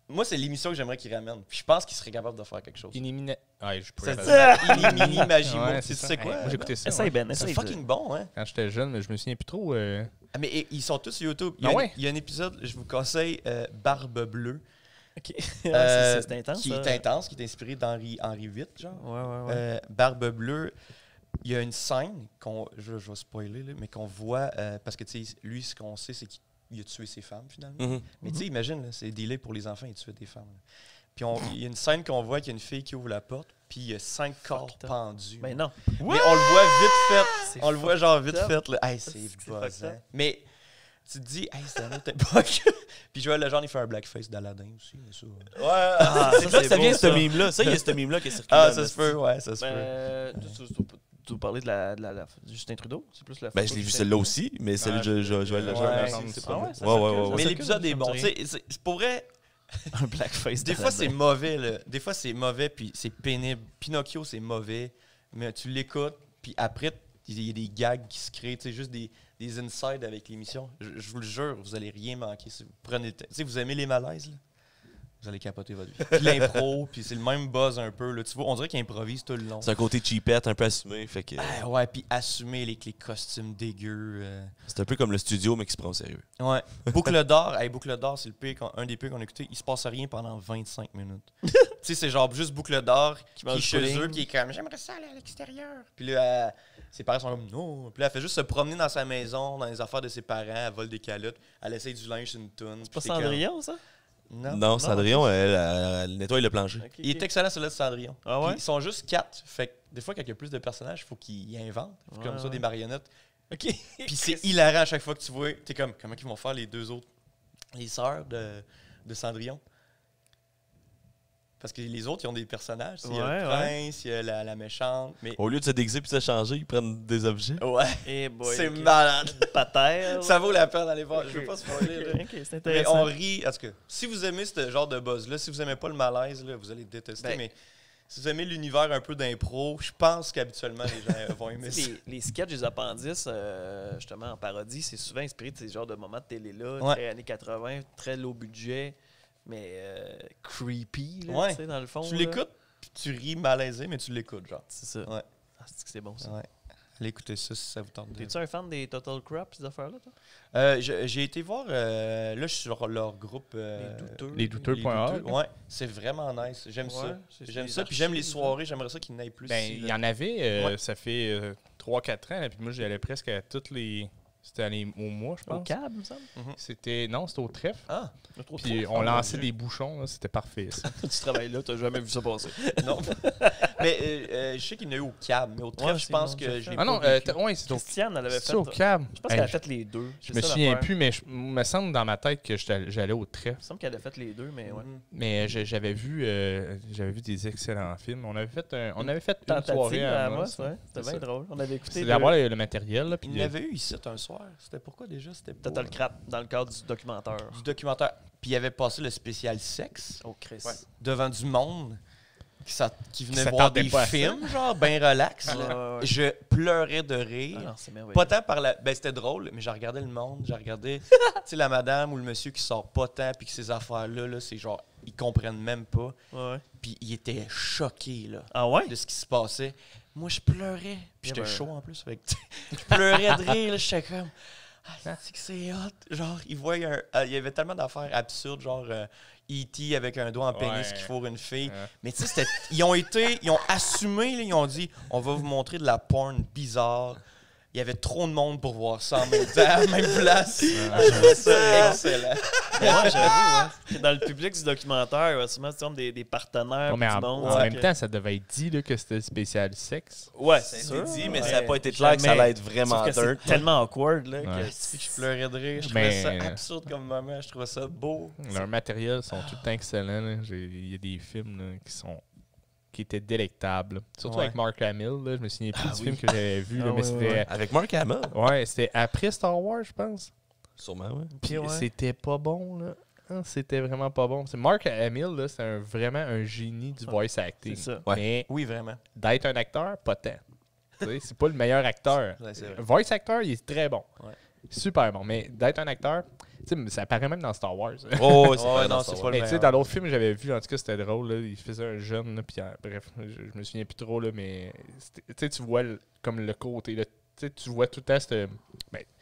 Speaker 5: Moi, c'est l'émission que j'aimerais qu'ils ramènent. Puis je pense qu'ils seraient capables de faire quelque chose.
Speaker 3: Je pourrais
Speaker 5: Ça se
Speaker 3: faire ça.
Speaker 5: dit Inimagimo.
Speaker 3: Ouais,
Speaker 5: Tu
Speaker 3: c'est
Speaker 5: sais
Speaker 3: ça.
Speaker 5: quoi?
Speaker 3: Moi, j'écoutais ça.
Speaker 1: Essaye,
Speaker 3: ouais.
Speaker 1: Ben,
Speaker 5: C'est
Speaker 1: essaye.
Speaker 5: fucking bon, hein?
Speaker 3: Quand j'étais jeune, mais je me souviens plus trop.
Speaker 5: Ah, mais ils sont tous sur YouTube. Il y a un épisode, je vous conseille, Barbe Bleue.
Speaker 1: OK. C'est intense,
Speaker 5: Qui
Speaker 1: ça.
Speaker 5: est intense, qui est inspiré d'Henri VIII, genre.
Speaker 1: Ouais.
Speaker 5: Barbe Bleue, il y a une scène, je vais spoiler, là, mais qu'on voit, parce que tu sais, lui, ce qu'on sait, c'est qu'il a tué ses femmes, finalement.
Speaker 2: Mhm.
Speaker 5: Mais tu sais, imagine, là, c'est délai pour les enfants, il tue des femmes. Là. Puis il y a une scène qu'on voit qu'il y a une fille qui ouvre la porte, puis il y a 5 corps
Speaker 1: Fucked up.
Speaker 5: pendus.
Speaker 1: Mais non.
Speaker 5: Mais on le voit vite fait.
Speaker 1: C'est
Speaker 5: On le voit genre vite
Speaker 1: fucked up.
Speaker 5: fait. Là. Hey, c'est
Speaker 1: C'est
Speaker 5: buzzant.
Speaker 1: fucked up.
Speaker 5: Mais tu te dis, hey, c'est une autre époque. Puis Joël Legendre, il fait un blackface d'Aladin aussi. Mais ça,
Speaker 1: Ah,
Speaker 2: C'est là que ça
Speaker 1: beau,
Speaker 2: vient, ce meme-là. Ça, il y a ce meme-là qui est circulé.
Speaker 5: Ah, ça se peut, ouais, ça se peut.
Speaker 1: Tu veux parler de Justin Trudeau? C'est plus la
Speaker 2: Ben,
Speaker 1: photo
Speaker 2: je l'ai
Speaker 1: de
Speaker 2: vu
Speaker 1: Justin
Speaker 2: celle-là
Speaker 1: Trudeau.
Speaker 2: aussi, mais celle de Joël Legendre,
Speaker 5: Ouais,
Speaker 2: il me semble, c'est
Speaker 1: Ah
Speaker 2: pas
Speaker 1: ouais,
Speaker 2: moi.
Speaker 1: ça
Speaker 2: Ouais,
Speaker 1: circule,
Speaker 2: ouais,
Speaker 1: ça
Speaker 2: ouais.
Speaker 5: Mais
Speaker 1: circule,
Speaker 5: l'épisode
Speaker 1: ça
Speaker 5: est
Speaker 1: me
Speaker 5: bon.
Speaker 1: dit
Speaker 5: Tu
Speaker 1: rien.
Speaker 5: sais, c'est pour vrai,
Speaker 1: Un blackface.
Speaker 5: des fois, c'est
Speaker 1: d'Aladin.
Speaker 5: mauvais. Là. Des fois, c'est mauvais, puis c'est pénible. Pinocchio, c'est mauvais. Mais tu l'écoutes, puis après, il y a des gags qui se créent. Tu sais, juste des insides avec l'émission. Je vous le jure, vous allez rien manquer. Si vous prenez le temps. Tu sais, vous aimez les malaises, là? Vous allez capoter votre vie. Puis l'impro, puis c'est le même buzz un peu. Là. Tu vois, on dirait qu'il improvise tout le long.
Speaker 2: C'est un côté cheapette, un peu assumé. Fait que
Speaker 5: Ah, ouais, puis assumer les costumes dégueux.
Speaker 2: c'est un peu comme le studio, mais qui se prend au sérieux.
Speaker 5: Ouais. Boucle d'or, Boucle d'or, c'est un des pires qu'on a écouté. Il se passe rien pendant 25 minutes. Tu sais, c'est genre juste Boucle d'or qui est
Speaker 1: mange
Speaker 5: chez
Speaker 1: pudding.
Speaker 5: eux, qui est comme j'aimerais ça aller à l'extérieur. Puis là, ses parents sont comme non. Puis là, elle fait juste se promener dans sa maison, dans les affaires de ses parents, elle vole des calottes, elle essaye du linge sur une toune.
Speaker 1: C'est pas Cendrillon, ça?
Speaker 2: Non, Cendrillon, elle nettoie le plancher.
Speaker 1: Ok,
Speaker 5: Il est excellent celui-là de Cendrillon.
Speaker 1: Ah ouais?
Speaker 5: Puis ils sont juste 4. Fait que des fois, quand il y a plus de personnages, il faut qu'ils inventent. Il faut comme ça des marionnettes.
Speaker 1: OK.
Speaker 5: Puis c'est hilarant à chaque fois que tu vois. T'es comme, comment ils vont faire les deux autres, les sœurs de Cendrillon? Parce que les autres, ils ont des personnages. Il y a
Speaker 1: Ouais,
Speaker 5: le prince, il y a la méchante. Mais
Speaker 2: Au lieu de se déguiser puis de se changer, ils prennent des objets.
Speaker 5: ouais,
Speaker 1: Eh boy,
Speaker 5: c'est
Speaker 1: ok.
Speaker 5: malade.
Speaker 1: Patère.
Speaker 5: Ça vaut la peine d'aller voir. Je veux pas spoiler. là.
Speaker 1: OK, c'est
Speaker 5: Mais
Speaker 1: intéressant.
Speaker 5: on rit. En tout cas, si vous aimez ce genre de buzz-là, si vous aimez pas le malaise, là, vous allez le détester.
Speaker 1: Ben-
Speaker 5: mais si vous aimez l'univers un peu d'impro, je pense qu'habituellement, les gens vont aimer
Speaker 1: Tu
Speaker 5: ça.
Speaker 1: sais, les sketchs des appendices, justement en parodie, c'est souvent inspiré de ces genres de moments de télé-là,
Speaker 5: Ouais.
Speaker 1: très années 80, très low budget, mais creepy, là,
Speaker 5: Ouais.
Speaker 1: tu sais, dans le fond.
Speaker 5: Tu
Speaker 1: là.
Speaker 5: l'écoutes, puis tu ris malaisé, mais tu l'écoutes, genre.
Speaker 1: C'est ça.
Speaker 5: Ouais.
Speaker 1: Ah, c'est que c'est bon, ça.
Speaker 5: Ouais. Allez écouter ça si ça vous tente.
Speaker 1: T'es-tu un fan des Total Crap, ces affaires-là, toi?
Speaker 5: J'ai été voir, là, je suis sur leur groupe.
Speaker 3: Les douteux.org.
Speaker 5: Ouais, c'est vraiment nice. J'aime
Speaker 1: Ouais,
Speaker 5: ça.
Speaker 1: c'est
Speaker 5: J'aime
Speaker 1: des
Speaker 5: ça, puis j'aime les
Speaker 1: archives,
Speaker 5: soirées. J'aimerais ça qu'il y en ait plus.
Speaker 3: Ben,
Speaker 5: ici,
Speaker 3: il
Speaker 5: là.
Speaker 3: y en avait,
Speaker 5: Ouais.
Speaker 3: ça fait 3-4 ans, là, puis moi j'y allais presque à toutes les. C'était au mois, je
Speaker 1: Au
Speaker 3: pense.
Speaker 1: cab, il me semble.
Speaker 3: C'était au trèfle.
Speaker 5: Ah,
Speaker 3: Puis on lançait des bouchons, là, c'était parfait. Ça.
Speaker 1: Tu travailles là, t'as jamais vu ça passer.
Speaker 5: non. Mais je sais qu'il y en a eu au cab, mais au trèfle,
Speaker 1: Ouais,
Speaker 5: je
Speaker 1: c'est
Speaker 5: pense
Speaker 1: bon,
Speaker 5: que
Speaker 1: ça
Speaker 5: je
Speaker 1: fait.
Speaker 5: l'ai
Speaker 3: Ah non,
Speaker 5: pas vécu.
Speaker 3: ouais, c'est au,
Speaker 1: Christiane, elle avait
Speaker 3: c'est
Speaker 1: fait.
Speaker 3: au cab.
Speaker 1: Je pense qu'elle a fait les deux.
Speaker 3: Je me souviens plus, mais il me semble dans ma tête que j'allais au trèfle.
Speaker 1: Il me semble qu'elle a fait les deux, mais ouais.
Speaker 5: Mhm.
Speaker 3: Mais j'avais vu des excellents films. On avait fait une
Speaker 1: Tentative
Speaker 3: soirée à
Speaker 1: à
Speaker 3: Amos.
Speaker 1: Amos, ouais. C'était
Speaker 3: C'est
Speaker 1: bien
Speaker 3: ça.
Speaker 1: drôle. On avait écouté
Speaker 3: C'est d'abord le matériel. Là, puis
Speaker 5: Il y en avait eu ici un soir. C'était pourquoi déjà? C'était pour,
Speaker 1: Total Crap dans le cadre du documentaire.
Speaker 5: du documentaire. Puis il avait passé le spécial sexe
Speaker 1: Oh, Chris.
Speaker 5: devant du monde qui venait
Speaker 3: Qui
Speaker 5: voir
Speaker 3: s'attendait
Speaker 5: des
Speaker 3: pas à ça.
Speaker 5: films, genre, bien relax.
Speaker 1: Ouais,
Speaker 5: là.
Speaker 1: ouais, ouais.
Speaker 5: Je pleurais de rire.
Speaker 1: Ah non, c'est merveilleux.
Speaker 5: Pas tant par la. Ben, c'était drôle, mais j'ai regardé le monde, j'ai regardé, tu sais, la madame ou le monsieur qui sort pas tant, puis que ces affaires-là, là, c'est genre, ils comprennent même pas.
Speaker 1: Ouais, ouais.
Speaker 5: Puis ils étaient choqués, là,
Speaker 1: Ah ouais?
Speaker 5: de ce qui se passait. moi, je pleurais. Puis j'étais chaud en plus. Fait que, je pleurais de rire. J'étais comme, c'est que c'est hot. Genre, il y avait tellement d'affaires absurdes, genre E.T. avec un doigt en pénis qui fourre une fille. Mais tu sais, ils ont assumé, là, ils ont dit, on va vous montrer de la porn bizarre. Il y avait trop de monde pour voir ça en même temps, à la même place. Je trouvais ça excellent.
Speaker 1: Moi, j'avoue, dans le public du documentaire, il y a souvent des partenaires.
Speaker 3: Mais
Speaker 1: du
Speaker 3: en
Speaker 1: monde,
Speaker 3: même temps, ça devait être dit là, que c'était spécial sexe.
Speaker 1: Ouais,
Speaker 2: Ça
Speaker 1: c'est
Speaker 2: a été
Speaker 1: sûr.
Speaker 2: dit, mais ça n'a pas été clair que ça allait être vraiment
Speaker 1: Sauf que
Speaker 2: dirt.
Speaker 1: c'est tellement awkward là,
Speaker 3: Ouais.
Speaker 1: que
Speaker 5: Je pleurais de rire. Je trouvais ça absurde comme moment. Je trouvais ça beau.
Speaker 3: Leurs matériels sont tout le temps excellents. Là. Il y a des films là, qui étaient délectables. Surtout avec Mark Hamill. Là. Je me souviens plus du film que j'avais vu. Là, mais c'était...
Speaker 2: Avec Mark Hamill?
Speaker 3: Ouais, c'était après Star Wars, je pense.
Speaker 2: Sûrement, oui.
Speaker 1: Puis,
Speaker 3: C'était pas bon, là. Ah, c'était vraiment pas bon. Mark Hamill, là, c'est vraiment un génie du voice acting.
Speaker 1: C'est ça.
Speaker 2: Ouais.
Speaker 3: Mais
Speaker 5: Oui, vraiment.
Speaker 3: d'être un acteur, pas tant. Tu sais, c'est pas le meilleur acteur.
Speaker 5: Ouais, c'est vrai.
Speaker 3: Voice actor, il est très bon.
Speaker 5: Ouais.
Speaker 3: Super bon. Mais d'être un acteur, tu sais, ça apparaît même dans Star Wars.
Speaker 2: Oh, c'est pas
Speaker 5: non,
Speaker 2: dans
Speaker 5: c'est
Speaker 2: Star
Speaker 5: pas
Speaker 2: Wars.
Speaker 5: le
Speaker 3: Mais tu sais,
Speaker 5: meilleur.
Speaker 3: dans l'autre film que j'avais vu, en tout cas, c'était drôle. Là, il faisait un jeune, là, puis bref, je me souviens plus trop, là, mais tu sais, tu vois comme le côté. Là, tu vois tout le temps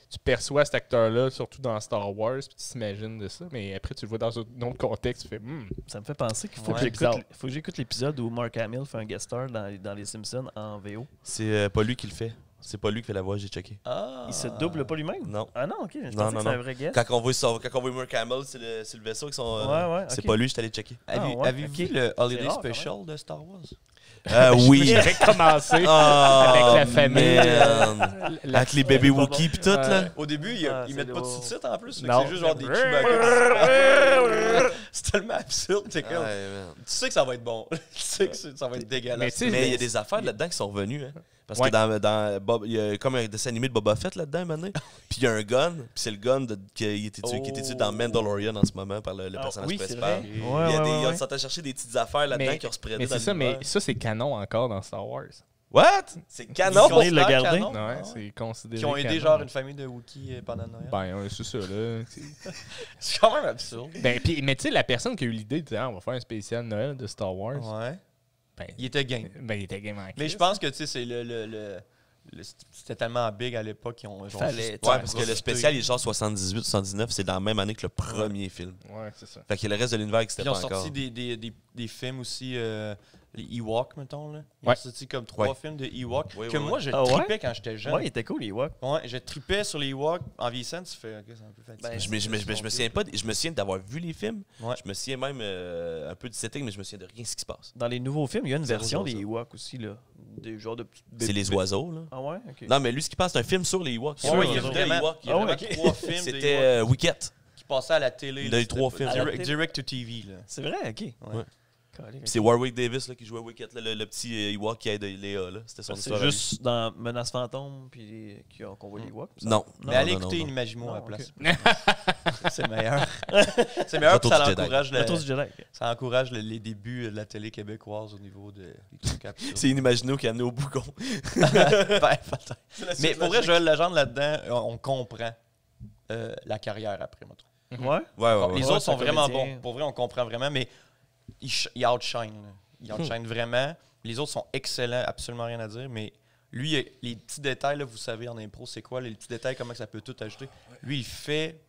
Speaker 3: tu perçois cet acteur-là, surtout dans Star Wars, puis tu t'imagines de ça, mais après, tu le vois dans un autre contexte, tu fais
Speaker 1: Ça me fait penser qu'il faut
Speaker 5: Ouais.
Speaker 1: que j'écoute l'épisode où Mark Hamill fait un guest star dans Les Simpsons en VO.
Speaker 2: C'est pas lui qui le fait. C'est pas lui qui fait la voix, j'ai checké.
Speaker 5: Ah.
Speaker 1: Il se double pas lui-même?
Speaker 2: Non.
Speaker 1: Ah non, ok. Je
Speaker 2: Non,
Speaker 1: pensais
Speaker 2: non,
Speaker 1: que c'était un
Speaker 2: non.
Speaker 1: vrai guest.
Speaker 2: Quand on voit Mark Hamill, c'est le vaisseau qui sont.
Speaker 1: Ouais,
Speaker 2: c'est
Speaker 1: ok.
Speaker 2: pas lui, je suis allé checker.
Speaker 5: Avez-vous vu le Holiday
Speaker 1: rare, quand
Speaker 5: Special de Star Wars?
Speaker 2: Oui.
Speaker 3: j'avais commencé
Speaker 2: Ah,
Speaker 3: avec la famille.
Speaker 2: man. Avec les bébés Wookiee pis tout, là.
Speaker 5: Au début,
Speaker 1: Ah,
Speaker 5: ils
Speaker 1: c'est
Speaker 5: mettent pas de
Speaker 1: drôle.
Speaker 5: sous-titres en plus. fait que
Speaker 3: Non.
Speaker 5: C'est juste genre des Chewbacca. C'est tellement absurde. T'es comme,
Speaker 2: Ouais, man.
Speaker 5: tu sais que ça va être bon. Tu sais que ça va être dégueulasse.
Speaker 3: Mais tu sais,
Speaker 2: Mais il y a des affaires là-dedans qui sont revenues, hein. Parce
Speaker 3: Ouais.
Speaker 2: que il y a comme un dessin animé de Boba Fett là-dedans, maintenant. Puis il y a un gun, puis c'est le gun qui est utilisé dans Mandalorian en ce moment par le personnage
Speaker 1: oui, c'est
Speaker 2: principal.
Speaker 1: vrai.
Speaker 2: Il y
Speaker 1: Ouais,
Speaker 2: a des,
Speaker 1: ouais,
Speaker 2: ils
Speaker 1: ouais.
Speaker 2: sont allés chercher des petites affaires là-dedans
Speaker 3: Mais-
Speaker 2: qui ont spreadé
Speaker 3: Mais
Speaker 2: dans
Speaker 3: c'est ça,
Speaker 2: l'univers.
Speaker 3: mais ça, c'est canon encore dans Star Wars.
Speaker 2: What? C'est canon!
Speaker 1: Ils le garder.
Speaker 5: canon.
Speaker 3: Ouais, c'est considéré.
Speaker 5: Qui ont aidé
Speaker 3: canon.
Speaker 5: genre une famille de Wookiees pendant Noël.
Speaker 3: Ben, ouais, c'est ça, là.
Speaker 5: C'est quand même absurde.
Speaker 3: Ben, mais tu sais, la personne qui a eu l'idée de dire, on va faire un spécial Noël de Star Wars,
Speaker 5: Ouais.
Speaker 3: ben,
Speaker 5: Il était game.
Speaker 3: il était game en
Speaker 5: Mais
Speaker 3: crise.
Speaker 5: je pense que, tu sais, c'est c'était tellement big à l'époque qu'ils ont.
Speaker 1: Fallait-
Speaker 2: Ouais, parce que le spécial, il est genre 78-79, c'est dans la même année que le premier film.
Speaker 3: Ouais, c'est ça.
Speaker 2: Fait que le reste de l'univers n'existait
Speaker 5: Ils ont
Speaker 2: pas encore.
Speaker 5: sorti des films aussi, les Ewoks, mettons. Là. Ils
Speaker 3: Ouais.
Speaker 5: ont sorti comme 3 films de Ewoks.
Speaker 2: Oui,
Speaker 5: que
Speaker 2: oui,
Speaker 5: moi,
Speaker 2: oui.
Speaker 5: je
Speaker 1: Ah ouais?
Speaker 5: tripais quand j'étais jeune.
Speaker 1: Ouais, il était cool, les Ewoks.
Speaker 5: Ouais, je tripais sur les Ewoks. En vieillissant, tu fais, ok, c'est un peu fatigué.
Speaker 1: Ben,
Speaker 2: Je me souviens pas, je me souviens d'avoir vu les films.
Speaker 5: Ouais.
Speaker 2: Je me souviens même un peu du setting, mais je me souviens de rien de ce qui se passe.
Speaker 1: Dans les nouveaux films, il y a une
Speaker 2: Zéro
Speaker 1: version
Speaker 2: chose,
Speaker 1: des
Speaker 2: ça.
Speaker 1: Ewoks aussi, là. Des genres de petits
Speaker 2: C'est les
Speaker 1: bébés.
Speaker 2: oiseaux, là.
Speaker 1: Ah ouais? Ok.
Speaker 2: Non, mais lui, ce qui passe, c'est un film sur les Ewoks.
Speaker 5: Ouais,
Speaker 2: Sur
Speaker 5: ouais, il y a
Speaker 2: les
Speaker 5: vraiment,
Speaker 2: Ewoks.
Speaker 5: il y a
Speaker 1: Ah ouais,
Speaker 5: vraiment
Speaker 1: ok.
Speaker 5: 3 films de
Speaker 2: C'était
Speaker 5: Ewoks
Speaker 2: Wicket.
Speaker 5: qui passaient à la télé.
Speaker 2: Il y a
Speaker 5: là,
Speaker 2: eu 3
Speaker 5: c'était
Speaker 2: films.
Speaker 5: Direct to TV. Là.
Speaker 1: C'est vrai? Ok.
Speaker 5: Ouais.
Speaker 1: Calé,
Speaker 2: Puis c'est Warwick Davis là, qui jouait Wicket, là, le petit Ewok qui aide Léa. Là. C'était son
Speaker 1: C'est
Speaker 2: histoire. à lui.
Speaker 1: juste dans Menace Fantôme puis qu'on voit les Ewoks. ça?
Speaker 2: Non.
Speaker 5: Mais allez
Speaker 2: non,
Speaker 5: écouter
Speaker 2: non, non.
Speaker 5: Inimagimo à la
Speaker 1: Non,
Speaker 5: place.
Speaker 1: ok.
Speaker 5: C'est meilleur. C'est meilleur
Speaker 2: Retour
Speaker 5: puis ça
Speaker 2: du Jedi.
Speaker 5: encourage,
Speaker 1: Retour du Jedi.
Speaker 5: ça encourage les débuts de la télé québécoise au niveau des trucs absurdes.
Speaker 2: C'est Inimagino qui a amené au bougon.
Speaker 5: Ben, peut-être. Mais pour vrai, Joël Legendre là-dedans, on comprend la carrière après, moi.
Speaker 1: Ouais?
Speaker 2: Ouais.
Speaker 5: Les
Speaker 1: Ouais,
Speaker 5: autres
Speaker 1: c'est
Speaker 5: sont
Speaker 1: un
Speaker 5: vraiment
Speaker 1: comédien.
Speaker 5: bons. Pour vrai, on comprend vraiment, mais il outshine. Là. Il outshine vraiment. Les autres sont excellents, absolument rien à dire, mais lui, les petits détails, là, vous savez en impro, c'est quoi, les petits détails, comment ça peut tout ajouter. Lui, il fait,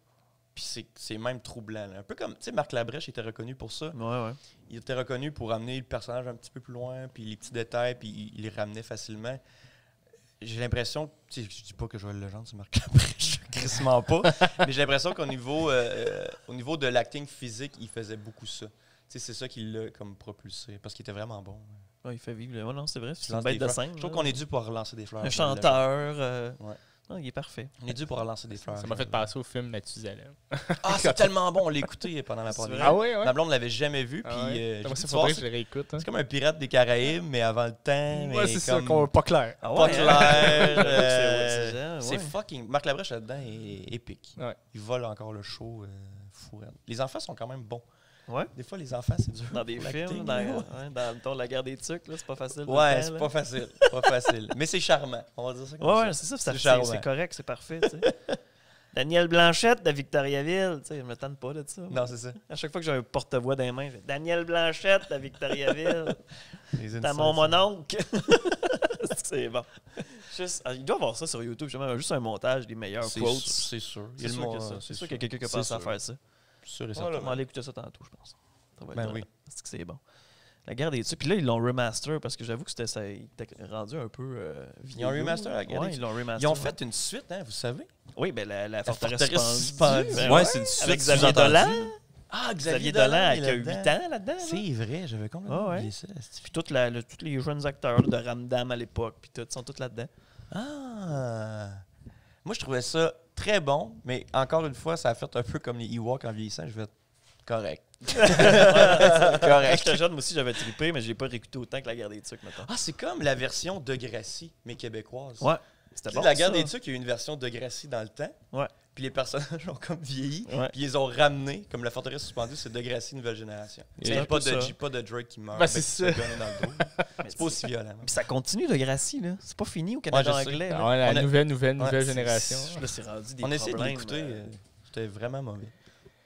Speaker 5: puis c'est même troublant. Là. Un peu comme, tu sais, Marc Labrèche était reconnu pour ça.
Speaker 1: Ouais.
Speaker 5: Il était reconnu pour amener le personnage un petit peu plus loin, puis les petits détails, puis il les ramenait facilement. J'ai l'impression, tu sais, je dis pas que Joël Legendre, c'est Marc Labrèche, crissement pas, mais j'ai l'impression qu'au niveau, au niveau de l'acting physique, il faisait beaucoup ça. Tu sais, c'est ça qui l'a comme propulsé, parce qu'il était vraiment bon.
Speaker 1: Ouais, il fait vivre. Ouais, non, c'est vrai. C'est
Speaker 5: Lance
Speaker 1: une bête
Speaker 5: des
Speaker 1: de
Speaker 5: fleurs.
Speaker 1: scène.
Speaker 5: Je trouve
Speaker 1: là.
Speaker 5: qu'on est dû pour relancer des fleurs.
Speaker 1: Un
Speaker 5: Joël Legendre.
Speaker 1: chanteur.
Speaker 5: Ouais.
Speaker 1: Non, il est parfait.
Speaker 5: On est dû pour relancer des fleurs.
Speaker 3: Ça m'a fait passer au film Mathusalem.
Speaker 5: Ah, c'est tellement bon, on l'a écouté pendant la pandémie.
Speaker 3: Ah ouais, ouais.
Speaker 5: Ma blonde ne l'avait jamais vu, puis
Speaker 3: Ah ouais.
Speaker 5: j'ai
Speaker 3: Moi,
Speaker 5: dit,
Speaker 3: ça
Speaker 5: tu vois,
Speaker 3: faudrait que je le réécoute. Hein.
Speaker 5: c'est comme un pirate des Caraïbes, mais avant le temps.
Speaker 3: Ouais,
Speaker 5: mais
Speaker 3: c'est ça,
Speaker 5: comme
Speaker 3: pas clair.
Speaker 1: Ah
Speaker 5: pas
Speaker 1: ouais,
Speaker 5: clair.
Speaker 1: c'est
Speaker 5: C'est
Speaker 1: ouais.
Speaker 5: fucking. Marc Labrèche là-dedans est épique.
Speaker 3: Ouais.
Speaker 5: Il vole encore le show fou raide. Les enfants sont quand même bons.
Speaker 1: Ouais.
Speaker 5: Des fois, les enfants, c'est dur.
Speaker 1: Dans des
Speaker 5: pour
Speaker 1: films,
Speaker 5: l'acting,
Speaker 1: dans,
Speaker 5: là.
Speaker 1: dans le ton de la guerre des tucs, là, c'est pas facile. tout le
Speaker 5: Ouais,
Speaker 1: temps,
Speaker 5: c'est
Speaker 1: là.
Speaker 5: pas facile. Pas facile. Mais c'est charmant. On va dire ça comme
Speaker 1: Ouais,
Speaker 5: ça.
Speaker 1: ouais, c'est ça.
Speaker 5: C'est charmant.
Speaker 1: C'est correct, c'est parfait. Tu sais. Daniel Blanchette de Victoriaville. Tu sais, je me tente pas de ça.
Speaker 5: Non, c'est ça.
Speaker 1: À chaque fois que j'ai un porte-voix dans les mains, je fais Daniel Blanchette de Victoriaville.
Speaker 5: Les
Speaker 1: T'as
Speaker 5: insides,
Speaker 1: mon
Speaker 5: ça.
Speaker 1: mononcle. C'est bon. Il doit avoir ça sur YouTube, juste un montage des meilleurs quotes.
Speaker 5: C'est sûr.
Speaker 1: C'est sûr qu'il y a quelqu'un qui a pensé à faire ça.
Speaker 5: Sûr et
Speaker 1: On va aller écouter ça tantôt, je pense. Ça va être
Speaker 5: oui.
Speaker 1: C'est bon. La guerre des tucs. Puis là, ils l'ont remaster parce que j'avoue que il était rendu un peu vieillot.
Speaker 5: Ils ont remaster la guerre des
Speaker 1: tucs. Ils l'ont remaster.
Speaker 5: Ils ont fait une suite, hein, vous savez?
Speaker 1: Oui, ben la forteresse
Speaker 5: suspendue.
Speaker 1: suspendue.
Speaker 2: C'est une suite.
Speaker 1: Avec Xavier Dolan.
Speaker 5: Ah,
Speaker 1: Xavier Dolan qui a 8 ans là-dedans.
Speaker 5: C'est vrai, j'avais complètement oublié ça.
Speaker 1: Puis tous les jeunes acteurs de Ramdam à l'époque, puis tout, sont tous là-dedans.
Speaker 5: Ah! Moi, je trouvais ça très bon, mais encore une fois, ça a fait un peu comme les Ewoks en vieillissant. Je vais être correct.
Speaker 1: Correct. Quand j'étais jeune, moi aussi, j'avais trippé, mais je l'ai pas réécouté autant que la guerre des tucs, maintenant.
Speaker 5: Ah, c'est comme la version de Gracie, mais québécoise.
Speaker 1: Ouais. C'était bon.
Speaker 5: La guerre des tucs, il y a eu une version de Gracie dans le temps.
Speaker 1: Ouais.
Speaker 5: Puis les personnages ont comme vieilli.
Speaker 1: Ouais.
Speaker 5: Puis ils les ont ramenés, comme la forteresse suspendue, c'est de Gracie nouvelle génération.
Speaker 1: C'est
Speaker 5: pas de Drake qui meurt.
Speaker 3: Ben, c'est ça.
Speaker 5: Dans le dos. C'est pas aussi violent.
Speaker 1: Puis ça continue, de Gracie, là. C'est pas fini au Canada
Speaker 5: Ouais, je sais.
Speaker 1: anglais.
Speaker 3: Ah ouais, la nouvelle
Speaker 5: Ouais,
Speaker 3: génération.
Speaker 1: Là, c'est rendu des
Speaker 5: On essaie de
Speaker 1: problèmes.
Speaker 5: l'écouter. C'était vraiment mauvais.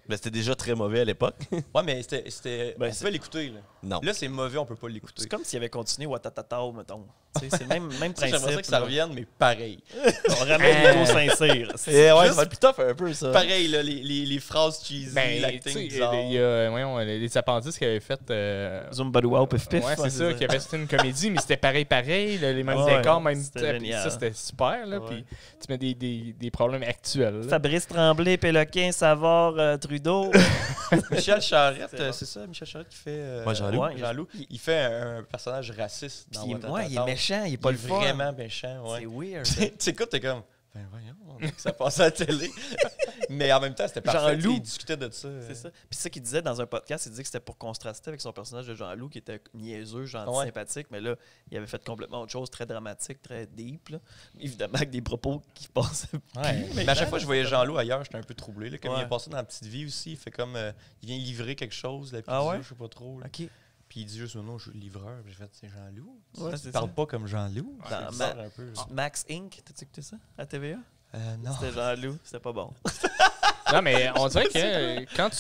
Speaker 2: Mais c'était déjà très mauvais à l'époque.
Speaker 5: Ouais, mais c'était
Speaker 1: Ben,
Speaker 5: on pouvait l'écouter. Là,
Speaker 2: Non.
Speaker 5: là c'est mauvais, on peut pas l'écouter.
Speaker 1: C'est comme s'il avait continué Watatatao, mettons. C'est le même principe.
Speaker 5: J'aimerais ça que ça
Speaker 1: là.
Speaker 5: revienne, mais pareil.
Speaker 1: On ramène Hugo Saint-Cyr.
Speaker 2: Ouais,
Speaker 5: Juste-
Speaker 2: ça va être plus tough un peu, ça.
Speaker 5: Pareil, là, les phrases cheesy,
Speaker 3: Ben, tu
Speaker 5: l'acting
Speaker 3: sais,
Speaker 5: bizarre.
Speaker 3: il y a les appendices qui avaient fait.
Speaker 1: Zumba Wow, Pif Pif.
Speaker 3: Ouais, c'est ça, qui avait fait une comédie, mais c'était pareil, là, les mêmes
Speaker 1: Ouais,
Speaker 3: décors, même.
Speaker 1: c'était
Speaker 3: Puis
Speaker 1: génial.
Speaker 3: ça, c'était super, là.
Speaker 5: Ouais.
Speaker 3: Puis tu mets des problèmes actuels. là.
Speaker 1: Fabrice Tremblay, Péloquin, Savard, Trudeau.
Speaker 5: Michel Charette,
Speaker 1: C'est bon.
Speaker 5: c'est ça, Michel Charette qui fait.
Speaker 2: Ouais, Jean-Loup.
Speaker 5: Ouais, Jean-Loup. Il fait un personnage raciste dans
Speaker 1: Puis,
Speaker 5: Watatata.
Speaker 1: ouais, il est méchant, il est pas
Speaker 5: Il
Speaker 1: le
Speaker 5: est
Speaker 1: fun.
Speaker 5: vraiment méchant, ouais.
Speaker 1: C'est weird.
Speaker 5: Tu écoutes, t'es comme. Ben voyons, on dirait que ça passe à la télé. Mais en même temps, c'était parfait.
Speaker 1: Jean-Loup.
Speaker 5: Il discutait de ça.
Speaker 1: C'est ça. Puis c'est ça qu'il disait dans un podcast, il disait que c'était pour contraster avec son personnage de Jean-Loup qui était niaiseux, gentil,
Speaker 5: Ouais.
Speaker 1: sympathique, mais là, il avait fait complètement autre chose, très dramatique, très deep. Là. Évidemment avec des propos qui passaient
Speaker 5: Ouais. Mais à chaque fois que je voyais Jean-Loup ailleurs, j'étais un peu troublé. Là. Comme
Speaker 1: Ouais.
Speaker 5: il est passé dans la petite vie aussi, il fait comme. Il vient livrer quelque chose, la pizza,
Speaker 1: Ah ouais?
Speaker 5: je sais pas trop. Là.
Speaker 1: OK.
Speaker 5: Puis il dit juste, non, je suis livreur. Puis j'ai fait, c'est Jean-Loup.
Speaker 1: Ouais,
Speaker 5: Tu
Speaker 1: c'est
Speaker 5: parles
Speaker 1: ça.
Speaker 5: pas comme Jean-Loup.
Speaker 1: Dans
Speaker 5: C'est bizarre un peu.
Speaker 1: Max Inc., t'as-tu écouté ça à TVA?
Speaker 5: Non.
Speaker 1: C'était Jean-Loup, c'était pas bon.
Speaker 3: Non, mais on dirait que quand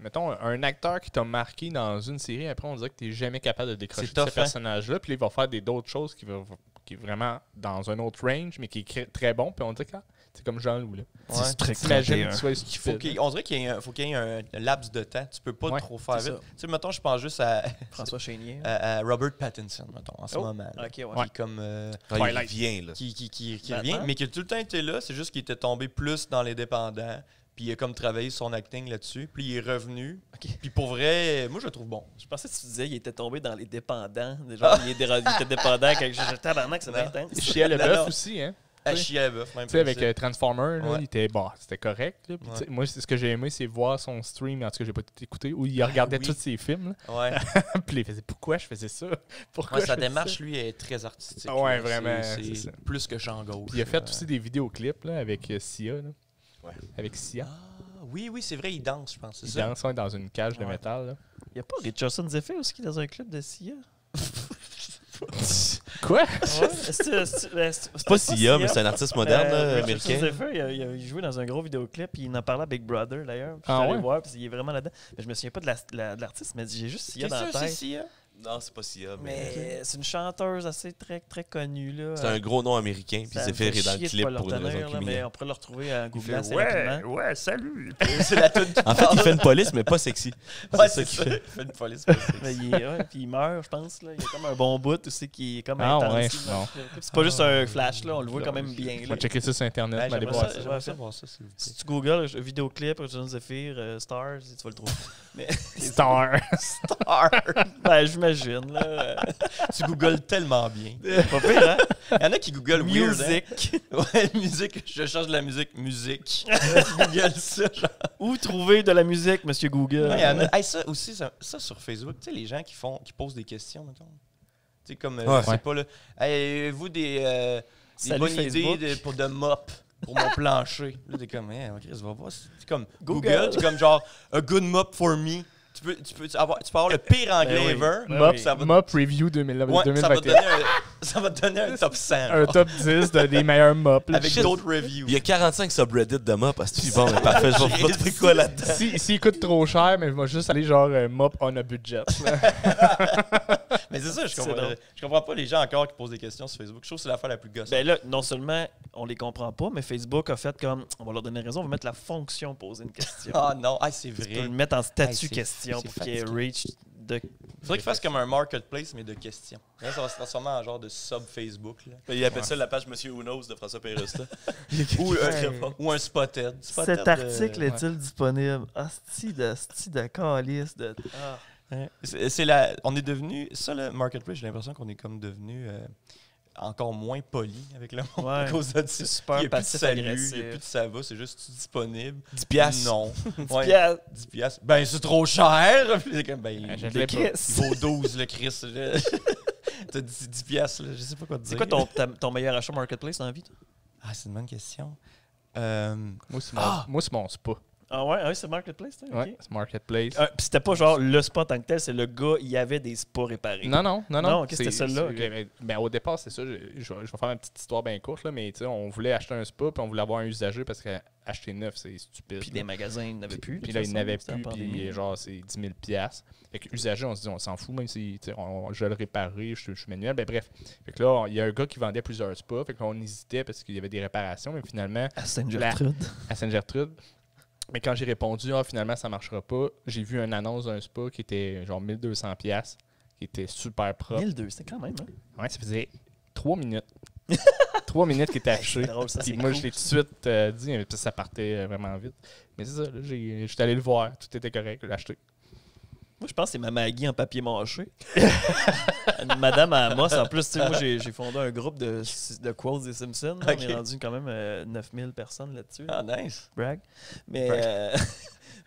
Speaker 3: mettons, un acteur qui t'a marqué dans une série, après, on dirait que t'es jamais capable de décrocher
Speaker 5: C'est
Speaker 3: de ce
Speaker 5: tough, hein?
Speaker 3: personnage-là. Puis là, il va faire d'autres choses qui est vraiment dans un autre range, mais qui est très bon. Puis on dirait que c'est comme Jean-Loup, là.
Speaker 5: Ouais.
Speaker 3: T'imagines tu vois ce qu'il fait.
Speaker 5: On dirait faut qu'il y ait un laps de temps. Tu peux pas
Speaker 3: Ouais,
Speaker 5: trop faire
Speaker 1: c'est
Speaker 5: vite.
Speaker 1: ça.
Speaker 5: Tu sais, mettons, je pense juste à
Speaker 1: François Chénier.
Speaker 5: à Robert Pattinson, mettons, en ce
Speaker 1: Oh,
Speaker 5: moment. là.
Speaker 1: OK, ouais.
Speaker 3: Ouais.
Speaker 5: Qui est comme.
Speaker 2: Quand il
Speaker 3: Twilight.
Speaker 2: vient, là.
Speaker 5: Qui
Speaker 1: Batman?
Speaker 5: revient, mais qui a tout le temps été là. C'est juste qu'il était tombé plus dans les dépendants. Puis il a comme travaillé son acting là-dessus. Puis il est revenu.
Speaker 1: OK.
Speaker 5: Puis pour vrai, moi, je le trouve bon.
Speaker 1: Je pensais que tu disais qu'il était tombé dans les dépendants. Genre, il était dépendant à quelque chose. Tabarnak, c'est bien intense.
Speaker 3: Shia
Speaker 5: Non,
Speaker 3: LaBeouf
Speaker 5: non.
Speaker 3: aussi, hein.
Speaker 5: À chier à la bœuf, même.
Speaker 3: Tu sais, avec
Speaker 5: principe.
Speaker 3: Transformer, là,
Speaker 5: Ouais.
Speaker 3: c'était correct. Là. Puis,
Speaker 5: Ouais.
Speaker 3: tu sais, moi, ce que j'ai aimé, c'est voir son stream, en tout cas, j'ai pas tout écouté, où il regardait
Speaker 5: oui.
Speaker 3: tous ses films. Là.
Speaker 5: Ouais.
Speaker 3: Puis il faisait pourquoi je faisais ça? Pourquoi
Speaker 5: Ouais, sa
Speaker 3: je faisais
Speaker 5: démarche,
Speaker 3: ça?
Speaker 5: lui, est très artistique.
Speaker 3: Ouais,
Speaker 5: là.
Speaker 3: vraiment,
Speaker 5: C'est
Speaker 3: c'est ça.
Speaker 5: plus que champ gauche.
Speaker 3: Puis il a fait aussi des vidéoclips là, avec Sia. Là.
Speaker 2: Ouais.
Speaker 3: Avec Sia.
Speaker 5: Ah, oui, c'est vrai, il danse, je pense. C'est
Speaker 3: Il
Speaker 5: ça.
Speaker 3: danse ouais, dans une cage de
Speaker 5: Ouais.
Speaker 3: métal. Là.
Speaker 1: Il n'y a pas Richardson Zephyr aussi qui est dans un club de Sia?
Speaker 3: Quoi?
Speaker 2: C'est pas Sia, mais c'est un artiste moderne, là,
Speaker 1: Richardson
Speaker 2: américain.
Speaker 1: Zephyr, il jouait dans un gros vidéoclip, puis il en parlait à Big Brother d'ailleurs. Puis
Speaker 3: Ah
Speaker 1: je suis allé
Speaker 3: ouais?
Speaker 1: voir, puis il est vraiment là-dedans. Mais je me souviens pas de l'artiste, mais j'ai juste Sia
Speaker 5: C'est
Speaker 1: dans la
Speaker 5: sûr, c'est
Speaker 1: tête.
Speaker 5: Sia.
Speaker 2: Non, c'est pas Sia,
Speaker 1: Mais c'est une chanteuse assez très, très connue. Là.
Speaker 2: c'est un gros nom américain, puis
Speaker 1: Ça me
Speaker 2: Zephyr
Speaker 1: fait
Speaker 2: est dans le
Speaker 1: chier de
Speaker 2: clip
Speaker 1: pas le
Speaker 2: pour une
Speaker 1: retenir,
Speaker 2: raison
Speaker 1: là, mais
Speaker 2: criminelle.
Speaker 1: on pourrait le retrouver en
Speaker 5: Il
Speaker 1: googlant
Speaker 5: fait,
Speaker 1: assez rapidement.
Speaker 5: ouais, salut. C'est la tune.
Speaker 2: En fait, il fait une police, mais pas sexy.
Speaker 5: Ouais,
Speaker 2: c'est
Speaker 5: c'est
Speaker 2: ça
Speaker 5: ça.
Speaker 2: qu'il
Speaker 5: Il fait une police. pas sexy.
Speaker 1: Mais puis il meurt, je pense. Là. Il y a comme un bon bout aussi qui est comme
Speaker 3: Ah
Speaker 1: intense.
Speaker 3: ouais,
Speaker 1: là.
Speaker 3: non.
Speaker 1: C'est pas juste un flash, là, on le voit quand même bien.
Speaker 3: On
Speaker 1: Là.
Speaker 3: va checker ça sur Internet,
Speaker 5: Ouais,
Speaker 3: on va aller
Speaker 5: j'aimerais
Speaker 3: voir
Speaker 5: ça,
Speaker 3: ça.
Speaker 5: j'aimerais ça voir ça, s'il vous plaît.
Speaker 1: Si tu googles vidéoclip, Richardson Zephyr, Stars, tu vas le trouver. Mais,
Speaker 3: Star.
Speaker 1: ben, j'imagine. Là.
Speaker 5: Tu googles tellement bien.
Speaker 1: Pas pire, hein?
Speaker 5: Il y en a qui googlent weird, hein?
Speaker 1: Musique.
Speaker 5: Ouais, musique. Je change de la musique. Musique. Tu googles ça, genre.
Speaker 1: Où trouver de la musique, Monsieur Google?
Speaker 5: Ouais, il y en a. Hey, ça aussi, ça sur Facebook, tu sais, les gens qui posent des questions, mettons. Tu sais, comme,
Speaker 2: Ouais.
Speaker 5: je sais pas, là. Hey, vous, des
Speaker 1: Salut,
Speaker 5: bonnes
Speaker 1: Facebook.
Speaker 5: idées pour de mop pour mon plancher. Là, t'es comme, Chris, va voir. C'est comme
Speaker 1: Google.
Speaker 5: Google, t'es comme genre, a good mop for me. Tu peux avoir le pire anglais
Speaker 1: Ben oui.
Speaker 5: ever.
Speaker 1: Ben
Speaker 3: Mop,
Speaker 1: oui.
Speaker 5: Ça va,
Speaker 3: Mop Review 2021.
Speaker 5: ouais, ça va te donner un top 100.
Speaker 3: Un
Speaker 5: genre,
Speaker 3: top 10 des meilleurs mops. là.
Speaker 5: avec
Speaker 2: Shit.
Speaker 5: d'autres reviews.
Speaker 2: Il y a 45 subreddits de mop. Parce que bon, mais parfait, je vais pas trouver quoi là-dedans.
Speaker 3: S'il coûte trop cher, mais je vais juste aller genre mop on a budget. là.
Speaker 5: Mais c'est ça, je comprends pas les gens encore qui posent des questions sur Facebook. Je trouve que c'est l'affaire la plus gosse.
Speaker 1: Ben là, non seulement on les comprend pas, mais Facebook a fait comme, on va leur donner raison, on va mettre la fonction poser une question.
Speaker 5: Ah non, c'est
Speaker 1: Tu peux
Speaker 5: vrai.
Speaker 1: le mettre en statut
Speaker 5: c'est
Speaker 1: question pour qu'il y ait
Speaker 5: fatigant.
Speaker 1: reach de...
Speaker 5: Faudrait qu'il fasse comme un marketplace, mais de questions. Là, ça va se transformer en genre de sub-Facebook. Là.
Speaker 2: Il appelle ça la page Monsieur Who Knows de François Pérusse.
Speaker 5: Ou un Spotted.
Speaker 1: Cet article est-il disponible? Asti de calice de... Ah.
Speaker 5: On est devenu... Ça, le marketplace, j'ai l'impression qu'on est comme devenu encore moins poli avec le monde à cause de ça.
Speaker 1: C'est super
Speaker 5: Il n'y a plus de
Speaker 1: passif
Speaker 5: salut, il
Speaker 1: agressif.
Speaker 5: n'y a plus de ça va, c'est juste disponible.
Speaker 2: 10 piastres.
Speaker 5: Non.
Speaker 1: 10
Speaker 5: Ouais.
Speaker 1: piastres.
Speaker 5: 10 piastres. Ben, c'est trop cher. Puis c'est comme, ben,
Speaker 3: je
Speaker 5: il
Speaker 3: l'ai pas.
Speaker 5: vaut 12, le Chris. T'as 10 piastres, là, je sais pas quoi te dire.
Speaker 1: C'est quoi ton meilleur achat marketplace dans la vie, toi?
Speaker 5: Ah, c'est une bonne question.
Speaker 3: Moi, c'est mon spa.
Speaker 1: Ah ouais, c'est marketplace, toi?
Speaker 3: Ouais, c'est Marketplace.
Speaker 1: Puis c'était pas genre le spa en tant que tel, c'est le gars, il y avait des spas réparés.
Speaker 3: Non.
Speaker 1: Non, c'était celle-là,
Speaker 3: Ben, au départ, c'est ça. Je vais faire une petite histoire bien courte, là, mais on voulait acheter un spa, puis on voulait avoir un usager parce qu'acheter neuf, c'est stupide.
Speaker 1: Puis les magasins, ils n'avaient plus.
Speaker 3: Puis là, ils n'avaient plus, puis genre, c'est 10 000 $. Fait que usager, on se dit, on s'en fout, même si je vais le réparer, je suis manuel. Ben bref. Fait que là, il y a un gars qui vendait plusieurs spas, fait qu'on hésitait parce qu'il y avait des réparations, mais finalement.
Speaker 1: À Sainte-Gertrude.
Speaker 3: À Sainte-Gertrude. Mais quand j'ai répondu, finalement, ça marchera pas, j'ai vu une annonce d'un spa qui était genre 1200 $, qui était super propre.
Speaker 1: 1200, c'est quand même, hein?
Speaker 3: Ouais, ça faisait 3 minutes. 3 minutes qu'il était affiché.
Speaker 1: C'est drôle, ça,
Speaker 3: Puis
Speaker 1: c'est
Speaker 3: moi,
Speaker 1: cool.
Speaker 3: je l'ai tout de suite dit, mais ça partait vraiment vite. Mais c'est ça, là, j'étais allé le voir, tout était correct, je l'ai acheté.
Speaker 1: Moi, je pense que c'est ma Maggie en papier mâché. Une madame à Amos. En plus, tu sais, moi, j'ai fondé un groupe de quotes des Simpsons. Là.
Speaker 5: Ok.
Speaker 1: On est rendu quand même 9000 personnes là-dessus.
Speaker 5: Ah, nice.
Speaker 1: Brag. Mais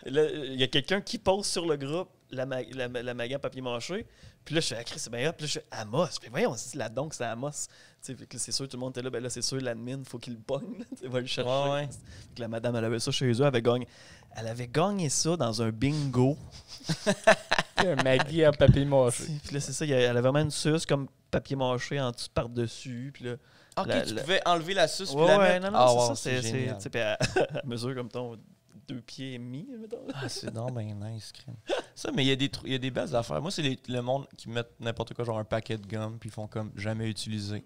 Speaker 1: là, il y a quelqu'un qui poste sur le groupe la Maggie en papier mâché. Puis là, je fais, c'est bien hot. Puis là, je fais, Amos. Puis voyons, on se dit, là, donc, c'est Amos. Tu sais, fait que là, c'est sûr, tout le monde était là. Ben là, c'est sûr, l'admin, faut qu'il le pogne. Tu va le chercher.
Speaker 5: Ouais.
Speaker 1: Fait que la madame, elle avait ça chez eux. Elle avait gagné ça dans un bingo.
Speaker 3: Un Maggie en papier mâché.
Speaker 1: Puis là, c'est ça, elle avait vraiment une suce comme papier mâché en dessous par-dessus. Puis là,
Speaker 5: Ok, tu pouvais enlever la suce puis
Speaker 1: ouais,
Speaker 5: la
Speaker 1: ouais,
Speaker 5: mettre.
Speaker 1: non,
Speaker 5: Ah,
Speaker 1: c'est
Speaker 5: wow,
Speaker 1: ça. C'est,
Speaker 5: génial.
Speaker 1: tu sais, puis elle mesure comme ton 2 pieds et demi, mettons.
Speaker 5: Ah, c'est donc bien nice, crème. Ça, mais il y a des belles affaires. Moi, c'est le monde qui met n'importe quoi, genre un paquet de gomme, puis ils font comme jamais utilisé.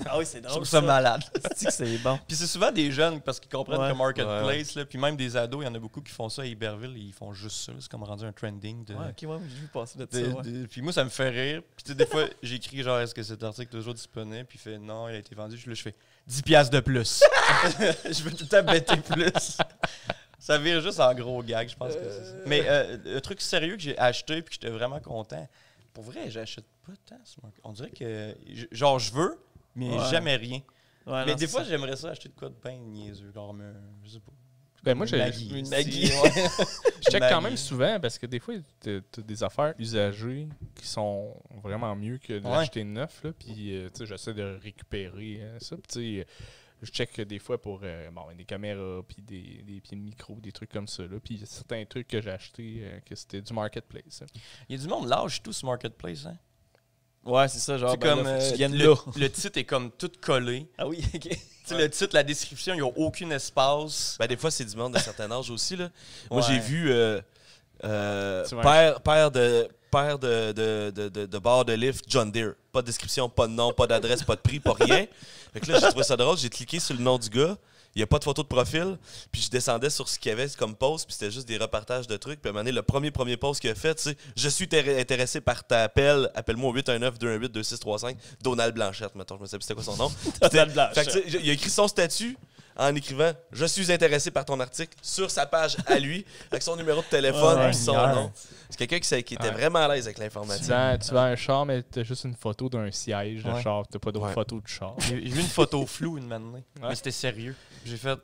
Speaker 1: Ah oui, c'est
Speaker 5: Je
Speaker 1: drôle.
Speaker 5: trouve ça malade.
Speaker 1: C'est que c'est bon.
Speaker 5: Puis c'est souvent des jeunes, parce qu'ils comprennent
Speaker 1: Ouais.
Speaker 5: que Marketplace, là, puis même des ados, il y en a beaucoup qui font ça à Iberville, ils font juste ça. là. C'est comme rendu un trending.
Speaker 1: Ouais, ok, ouais, j'ai vu passer de ça. Ouais.
Speaker 5: Puis moi, ça me fait rire. Puis tu sais, des fois, j'écris genre, est-ce que cet article est toujours disponible? Puis il fait, non, il a été vendu. Là, je fais 10 piastres de plus. Je veux tout le temps bêter plus. Ça vire juste en gros gag, je pense que c'est ça. Mais le truc sérieux que j'ai acheté puis que j'étais vraiment content, pour vrai, j'achète pas tant. On dirait que, genre, je veux, mais
Speaker 1: Ouais.
Speaker 5: jamais rien.
Speaker 1: Ouais,
Speaker 5: Mais
Speaker 1: non,
Speaker 5: des
Speaker 1: c'est
Speaker 5: fois,
Speaker 1: ça.
Speaker 5: j'aimerais ça acheter de quoi de bien niaiseux, genre, je sais pas.
Speaker 3: Ben moi,
Speaker 5: Une Maggie.
Speaker 1: une Maggie.
Speaker 3: je check quand
Speaker 5: Maggie.
Speaker 3: même souvent parce que des fois, tu as des affaires usagées qui sont vraiment mieux que de
Speaker 5: Ouais.
Speaker 3: l'acheter neuf. Là, puis, tu sais, j'essaie de récupérer ça. Puis, tu sais, je check des fois pour des caméras, puis des pieds de micro, des trucs comme ça. Là. Puis, il y a certains trucs que j'ai achetés que c'était du marketplace. Hein.
Speaker 5: Il y a du monde lâche tout ce Marketplace, hein?
Speaker 1: Ouais, c'est ça, genre,
Speaker 5: C'est
Speaker 1: ben
Speaker 5: comme
Speaker 1: là, faut que tu viennes
Speaker 5: le,
Speaker 1: là.
Speaker 5: le titre est comme tout collé.
Speaker 1: Ah oui, ok.
Speaker 5: Tu sais, le titre, la description, il n'y a aucun espace.
Speaker 2: Ben, des fois, c'est du monde d'un certain âge aussi. Là. Moi,
Speaker 5: Ouais.
Speaker 2: j'ai vu
Speaker 3: Tu vois,
Speaker 2: père de barre de lift John Deere. Pas de description, pas de nom, pas d'adresse, pas de prix, pas rien. Fait que là, j'ai trouvé ça drôle. J'ai cliqué sur le nom du gars. Il n'y a pas de photo de profil. Puis je descendais sur ce qu'il y avait comme post. Puis c'était juste des repartages de trucs. Puis à un moment donné, le premier post qu'il a fait, c'est « Je suis intéressé par ta appel. Appelle-moi au 819-218-2635. Donald Blanchette. » Mettons, je me sais plus c'était quoi son nom.
Speaker 1: Donald Blanchette.
Speaker 2: Fait que, tu sais, il a écrit son statut en écrivant « Je suis intéressé par ton article » sur sa page à lui, avec son numéro de téléphone
Speaker 1: Ouais,
Speaker 2: et son
Speaker 5: ouais.
Speaker 2: nom. C'est quelqu'un qui était
Speaker 3: Ouais.
Speaker 2: vraiment à l'aise avec l'informatique.
Speaker 3: Tu vends un char, mais t'as juste une photo d'un siège de
Speaker 5: Ouais.
Speaker 3: char. T'as pas d'autres
Speaker 2: Ouais.
Speaker 3: photos de char.
Speaker 5: J'ai vu une photo floue une matinée.
Speaker 3: Ouais.
Speaker 5: Mais c'était sérieux. J'ai fait,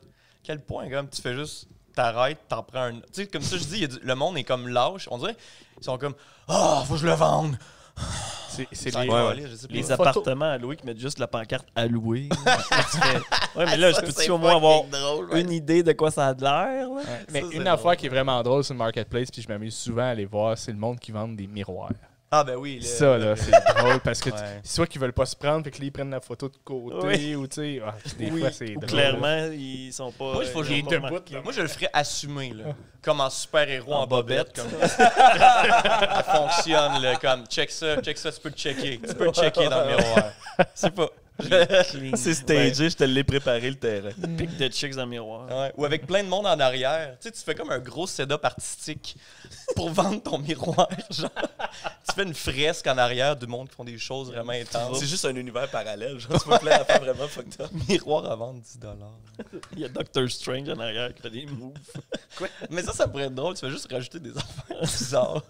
Speaker 5: quel point, comme tu fais juste, t'arrêtes, t'en prends un. Tu sais, comme ça, je dis, le monde est comme lâche. On dirait, ils sont comme, ah, faut que je le vende.
Speaker 3: C'est
Speaker 5: Ça
Speaker 3: les,
Speaker 5: en va
Speaker 2: ouais.
Speaker 5: aller, je sais pas.
Speaker 1: Les
Speaker 3: photos.
Speaker 1: appartements à louer qui mettent juste la pancarte à louer. Ouais, mais là, je peux-tu au moins avoir une idée de quoi ça a de l'air? Là?
Speaker 3: Ouais, mais
Speaker 5: Ça, c'est
Speaker 3: une
Speaker 5: drôle.
Speaker 3: affaire qui est vraiment drôle sur le marketplace, puis je m'amuse souvent à aller voir, c'est le monde qui vend des miroirs.
Speaker 5: Ah, ben oui.
Speaker 3: Ça, là, c'est drôle parce que
Speaker 5: Ouais.
Speaker 3: soit qu'ils veulent pas se prendre, fait que là, ils prennent la photo de côté,
Speaker 1: Oui.
Speaker 3: ou tu sais, des
Speaker 1: Oui.
Speaker 3: fois, c'est
Speaker 1: Ou
Speaker 3: drôle.
Speaker 1: clairement, ils sont pas.
Speaker 5: Moi, il faut que
Speaker 1: ils
Speaker 5: j'ai
Speaker 1: ont pas
Speaker 3: debout,
Speaker 1: remarqué.
Speaker 3: là.
Speaker 5: Moi, je le ferais assumer, là. Comme en super-héros en,
Speaker 1: En
Speaker 5: bobette.
Speaker 1: bobette.
Speaker 5: Comme... Ça fonctionne, là. Comme, check ça, tu peux te checker. Tu peux te checker dans le miroir. C'est pas...
Speaker 1: Clean.
Speaker 2: C'est stagé, je te l'ai préparé le terrain.
Speaker 1: Pic de chicks dans le miroir.
Speaker 5: Ouais. Ou avec plein de monde en arrière. Tu sais, tu fais comme un gros setup artistique pour vendre ton miroir. Genre, tu fais une fresque en arrière du monde qui font des choses vraiment intenses.
Speaker 2: C'est juste un univers parallèle. Genre, tu vois plein d'affaires vraiment fucked up.
Speaker 5: Miroir à vendre 10 $.
Speaker 1: Il y a Doctor Strange en arrière qui fait des moves.
Speaker 5: Mais ça pourrait être drôle. Tu fais juste rajouter des affaires bizarres.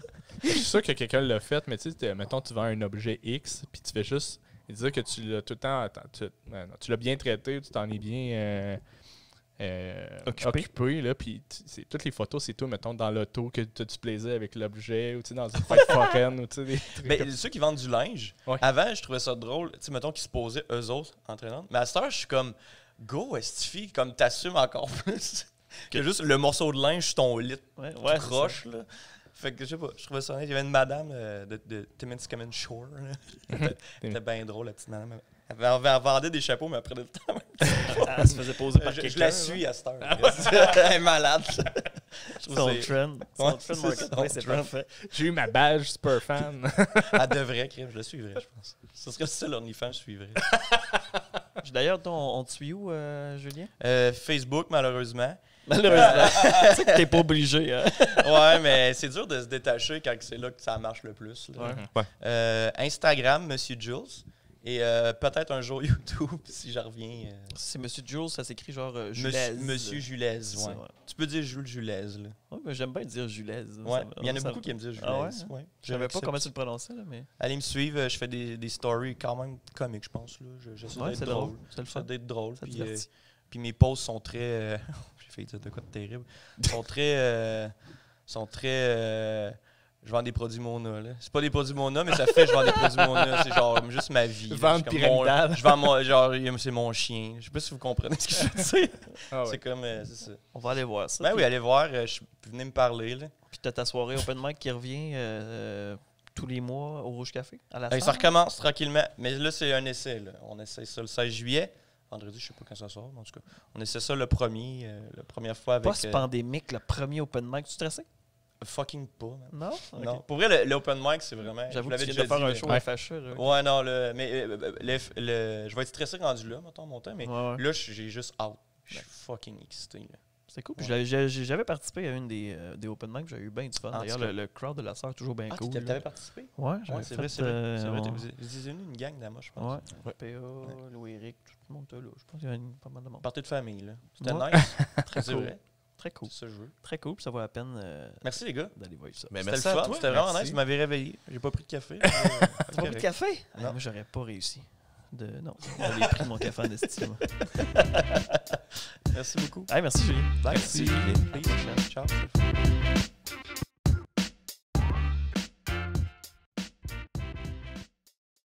Speaker 3: Je suis sûr que quelqu'un l'a fait, mais tu sais, mettons, tu vends un objet X, puis tu fais juste dire que tu l'as tout le temps. Tu l'as bien traité, tu t'en es bien occupé là, puis toutes les photos, c'est toi, mettons, dans l'auto, que tu as du plaisir avec l'objet, ou tu sais, dans une fête foraine, ou tu sais, des trucs
Speaker 5: Mais
Speaker 3: comme
Speaker 5: ceux qui vendent du linge,
Speaker 3: Ouais.
Speaker 5: avant, je trouvais ça drôle. Tu sais, mettons qu'ils se posaient eux autres entraînantes. Mais à cette heure, je suis comme, go, Estifi, comme t'assumes encore plus que juste le morceau de linge sur ton lit.
Speaker 1: Ouais,
Speaker 5: Tu
Speaker 1: ouais.
Speaker 5: croches, là. Fait que je sais pas, je trouvais ça honnête. Il y avait une madame de Timiskaming Shore. Là. C'était bien drôle, la petite madame. Elle vendait des chapeaux, mais elle prenait le temps.
Speaker 1: Elle se faisait poser par quelqu'un.
Speaker 5: Je la suis à cette heure. Elle est malade. Je trouve
Speaker 1: Son
Speaker 5: que c'est-
Speaker 1: trend. Son
Speaker 5: Ouais,
Speaker 1: trend
Speaker 5: c'est
Speaker 1: marketplace,
Speaker 5: son
Speaker 1: c'est
Speaker 5: trend.
Speaker 1: parfait.
Speaker 3: J'ai eu ma badge super fan.
Speaker 5: Elle devrait, crème, je la suivrais, je pense. Ce serait ça l'OnlyFans, je suivrais.
Speaker 1: D'ailleurs, on te suit où, Julien?
Speaker 5: Facebook, malheureusement.
Speaker 1: Malheureusement. Tu sais que t'es pas obligé. Hein?
Speaker 5: Ouais, mais c'est dur de se détacher quand c'est là que ça marche le plus. Là.
Speaker 1: Ouais.
Speaker 5: Instagram, Monsieur Jules. Et peut-être un jour YouTube, si j'en reviens.
Speaker 1: C'est Monsieur Jules, ça s'écrit genre
Speaker 5: Monsieur Jules,
Speaker 1: C'est
Speaker 5: ouais.
Speaker 1: ça, ouais.
Speaker 5: Tu peux dire Jules Jules, là.
Speaker 1: Ouais, mais j'aime bien dire Jules.
Speaker 5: Ouais, il y en a beaucoup qui aiment dire Jules.
Speaker 1: Ah ouais?
Speaker 5: Ouais.
Speaker 1: Je savais pas comment tu le prononçais, là, mais.
Speaker 5: Allez me suivre, je fais des stories quand même comiques, je pense. Là. J'essaie
Speaker 1: Ouais,
Speaker 5: d'être
Speaker 1: c'est
Speaker 5: drôle.
Speaker 1: drôle. C'est le
Speaker 5: J'essaie
Speaker 1: fun.
Speaker 5: d'être drôle.
Speaker 1: Ça te
Speaker 5: Puis,
Speaker 1: divertit.
Speaker 5: puis mes posts sont très... J'ai failli dire de quoi de terrible. Sont très... je vends des produits Mona. Là. C'est pas des produits Mona, mais ça fait je vends des produits Mona. C'est genre juste ma vie. là.
Speaker 3: Vente
Speaker 5: Je suis comme
Speaker 3: pyramidale.
Speaker 5: je vends genre, c'est mon chien. Je sais pas si vous comprenez ce que je veux dire.
Speaker 3: Ah ouais.
Speaker 5: C'est comme... c'est ça.
Speaker 1: On va aller voir ça.
Speaker 5: Ben
Speaker 1: Puis-
Speaker 5: oui, allez voir. Venez me parler. Là.
Speaker 1: Puis t'as ta soirée Open Mic qui revient tous les mois au Rouge Café à la
Speaker 5: Ça
Speaker 1: salle.
Speaker 5: recommence tranquillement. Mais là, c'est un essai. Là. On essaie ça le 16 juillet. Vendredi, je sais pas quand ça sort, mais en tout cas. On essaie ça la première fois avec...
Speaker 1: Post-pandémique, le premier Open Mic. Tu stressé?
Speaker 5: fucking pas, man.
Speaker 1: Non? Ok.
Speaker 5: Non. Pour vrai, l'open mic, c'est vraiment...
Speaker 1: J'avoue
Speaker 5: je
Speaker 1: que
Speaker 5: l'avais
Speaker 1: tu
Speaker 5: déjà
Speaker 1: viens de faire
Speaker 5: dit,
Speaker 1: un
Speaker 5: mais-
Speaker 1: show
Speaker 3: Ouais.
Speaker 1: à Fâcheux.
Speaker 5: Ouais, non, mais je vais être stressé rendu là, mettons, mon temps, mais
Speaker 1: Ouais, ouais.
Speaker 5: là, j'ai juste hâte. Je suis fucking excité, là.
Speaker 1: C'est cool. Puis
Speaker 5: Ouais.
Speaker 1: j'avais participé à une des Open Mic, j'avais eu bien du fun.
Speaker 5: Ah,
Speaker 1: D'ailleurs,
Speaker 5: tu
Speaker 1: le crowd de la sœur est toujours bien
Speaker 5: Ah,
Speaker 1: cool.
Speaker 5: tu
Speaker 1: là.
Speaker 5: t'avais participé?
Speaker 1: Ouais,
Speaker 5: Ouais,
Speaker 1: j'avais
Speaker 5: c'est vrai,
Speaker 1: fait,
Speaker 5: c'est vrai. C'est vrai.
Speaker 1: on-
Speaker 5: Vous étiez une gang d'Amos, je pense.
Speaker 1: Ouais, PA, Louis-Éric, tout le monde était là. Je pense qu'il y avait pas mal de monde.
Speaker 5: Partie de famille, là. C'était
Speaker 1: Ouais.
Speaker 5: nice.
Speaker 1: Très
Speaker 5: C'est
Speaker 1: cool.
Speaker 5: vrai.
Speaker 1: Très cool.
Speaker 5: C'est ça que je veux.
Speaker 1: Très cool, puis ça vaut la peine
Speaker 5: Merci, les gars.
Speaker 1: d'aller voir ça.
Speaker 2: Mais
Speaker 5: C'était
Speaker 2: merci
Speaker 5: le
Speaker 2: à
Speaker 5: fun.
Speaker 2: toi.
Speaker 5: C'était vraiment
Speaker 2: Merci.
Speaker 5: nice. Vous m'avez réveillé. J'ai pas pris de café.
Speaker 1: T'as pas pris de café? Ah,
Speaker 5: Non.
Speaker 1: moi, j'aurais pas réussi. Non, j'avais pris mon café en estime.
Speaker 5: Merci beaucoup.
Speaker 1: Hey, merci, Julien.
Speaker 5: Bye.
Speaker 1: Merci.
Speaker 5: Peace. Ciao.